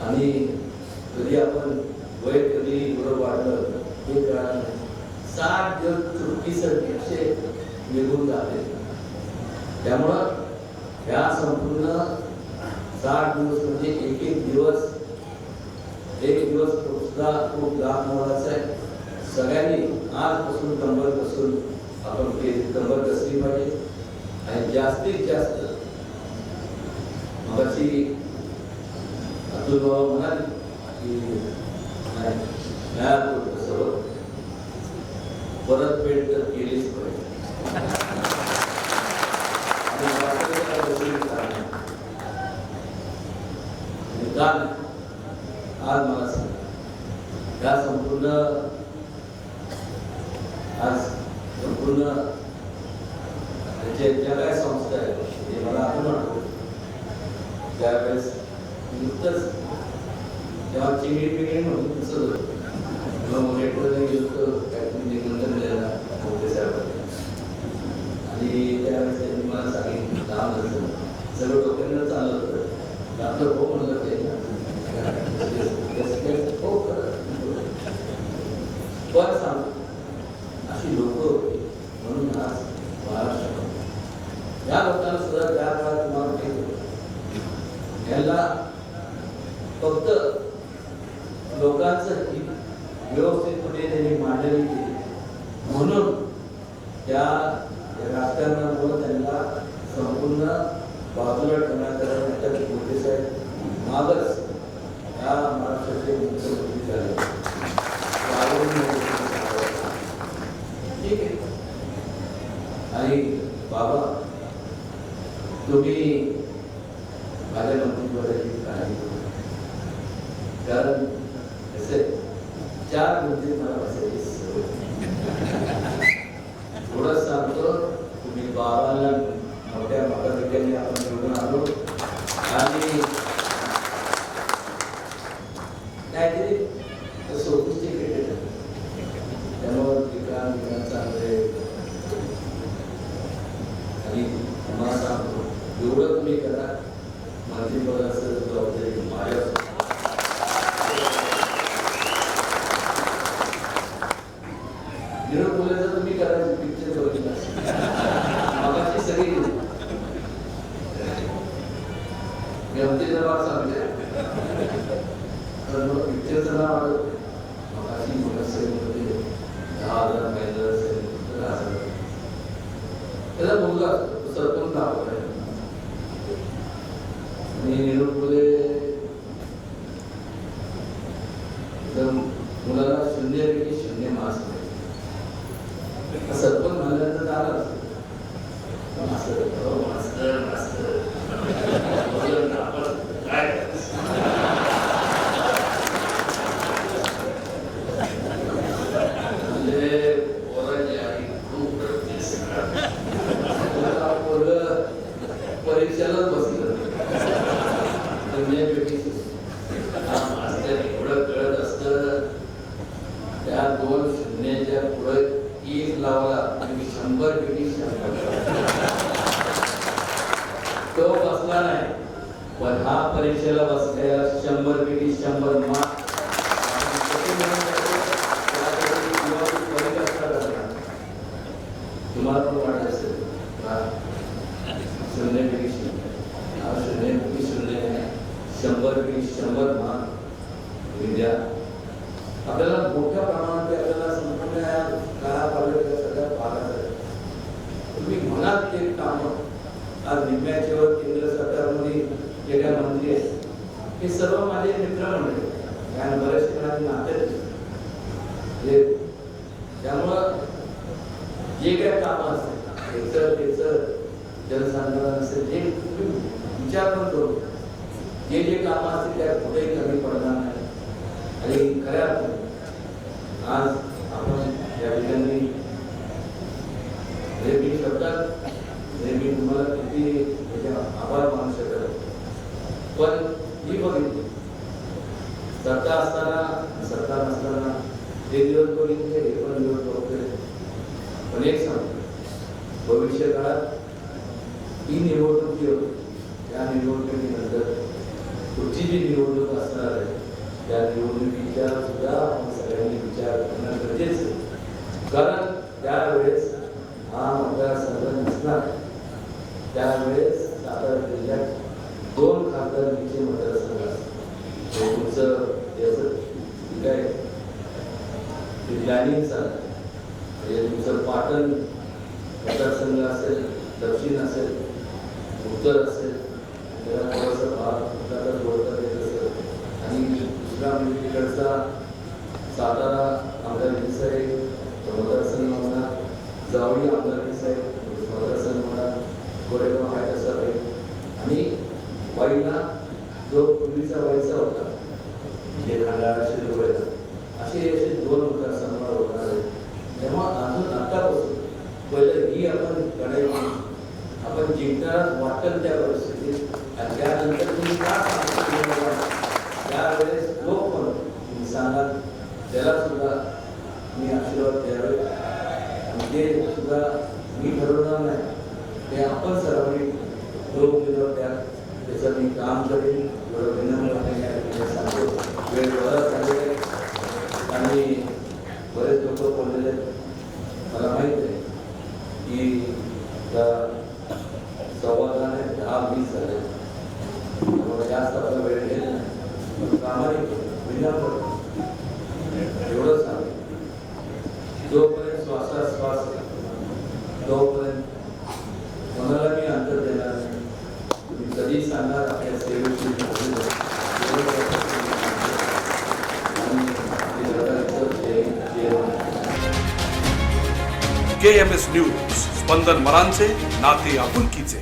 आणि कधी आपण वय कधी एवढं वाढलं हे कळलं नाही. 60 दिवस चुटकीसरखे निघून जाते. त्यामुळं ह्या संपूर्ण 60 दिवस म्हणजे एक दिवस सुद्धा खूप लांब मोलाचा आहे. सगळ्यांनी आजपासून कंबर कसून आपण कंबर कसली पाहिजे आणि जास्तीत जास्त मगाशी अतुल बाबा म्हणाले की सर्व परतफेड तर केलीच पाहिजे. आज मला सांगा या संपूर्ण ज्या काय संस्था आहेत ते मला आठवण त्यावेळेस नुकतंच तेव्हा चिंगडी पिंगडी म्हणून दिसत आणि त्यावेळेस त्यांनी मला सांगितलं काम नसतं सगळं डोक्यानं चाललं होतं. डॉक्टर हो म्हणलं ते हो पण सांग अशी लोक होती म्हणून आज महाराष्ट्र या लोकांना सुद्धा त्या काळात तुम्हाला माहिती होतं याला फक्त लोकांचं हित व्यवस्थितपणे त्यांनी मांडणी केली म्हणून त्या राजकारणामुळे त्यांना संपूर्ण बाजूला ठेवण्यात आलं. मोठे साहेब मागच या महाराष्ट्राचे मुख्यमंत्री झाले. ठीक आहे आणि बाबा तुम्ही माझ्या मंत्रिपदाची काळजी करू कारण असे 4 मंत्री मला बसायची सवय. थोडं सांगतो तुम्ही बाबांना मोठ्या मताधिक्याने आपण निवडून आलो आणि काहीतरी सोफिस्टिकेटेड त्यामुळे ठिकाण चांगले आणि तुम्हाला सांगतो एवढं तुम्ही करा मंत्रिपदाचं जबाबदारी माझ्या विरोध बोलायचं तुम्ही करायचं पिक्चर बघितलं मगाशी सगळी गमतीचं भाग सांगते तर मग पिक्चरचं नाव आलं मगाशी मनसेमध्ये 10,000 महिला त्याचा मुलगा सरपंच नाव आहे आणि निरोप बोले मुलाला 0 मार्क्स सरपंच म्हणल्यानंतर झालं काय परीक्षेलाच बसलं एवढं कळत असतं त्या 2 शून्याच्या पुढे 1 लावला आणि 100 पैकी 100 तो बसला नाही पण हा परीक्षेला बसलेला 100 पैकी 100 मार्क तुम्हाला पण वाटत असेल 0 पैकी 100 पैकी 100 मार्क विद्या आपल्याला मोठ्या प्रमाणात आपल्याला संपूर्ण काळापाड्याच्या सगळ्या भागात तुम्ही म्हणाल ते काम आज निम्म्याच्या वर केंद्र सरकारमध्ये जे काय मंत्री आहेत हे सर्व माझे मित्र मंडळी आणि बरेच माझे नाते त्यामुळं जे काय कामं असतील त्याचं जनसाधारण असेल जे तुम्ही विचार पण करू जे कामं असतील त्या कुठेही कमी पडणार नाही आणि खऱ्या आज आपण या ठिकाणी मी शब्दात मी तुम्हाला किती आभार मानू शकत पण मी बघितली सत्ता असताना सरकार नसताना ते दिवस बघितले हे पण दिवस बघतोय पण एक सांगतो भविष्य काळात ही निवडणूक जी होती त्या निवडणुकीनंतर पुढची जी निवडणूक असणार आहे त्या निवडणुकीचा सुद्धा आपण सगळ्यांनी विचार करणं गरजेचं आहे कारण त्यावेळेस हा मतदारसंघ नसणार त्यावेळेस सातारा जिल्ह्यात 2 खासदार प्लॅनिंग चाललं म्हणजे तुमचं पाटण मतदारसंघ असेल, दक्षिण असेल, उत्तर असेल, त्याला थोडंसं भाग जोडता येत असेल आणि दुसरा म्हणजे तिकडचा सातारा आमदार साहेब मतदारसंघ म्हणा, जावळी आमदार साहेब मतदारसंघ म्हणा, गोरेगाव आहे तसा आहे आणि वाईला जो पूर्वीचा व्हायचा होता जे खंडाळा शिरवळला असे दोन मतदारसंघ होणार आहेत. तेव्हा अजून आतापासून पहिलं ही आपण लढाई आपण जिंकणार वाटेल त्या परिस्थितीत आणि त्यानंतर तुम्ही का त्यावेळेस जो पण तुम्ही सांगाल त्याला सुद्धा मी आशीर्वाद द्यावे आणि ते सुद्धा मी ठरवणार नाही, ते आपण सर्वांनी जो द्या त्याचं मी काम करेन. एवढं विनम्रपणे सांगतो. वेळ बराच झालेला आहे आणि बरेच लोक बोललेले आहेत. मला माहीत आहे की संवादाने 10-20 झाले त्यामुळे जास्त आपला वेळ घेत नाही. प्रामाणिक विनम्र एवढं सांग जोपर्यंत श्वासाश्वास तोपर्यंत कोणाला मी अंतर देणार नाही. तुम्ही कधी सांगणार आपल्या सेवेची KMS न्यूज, स्पंदन मरांचे नाते आपुलकीचे.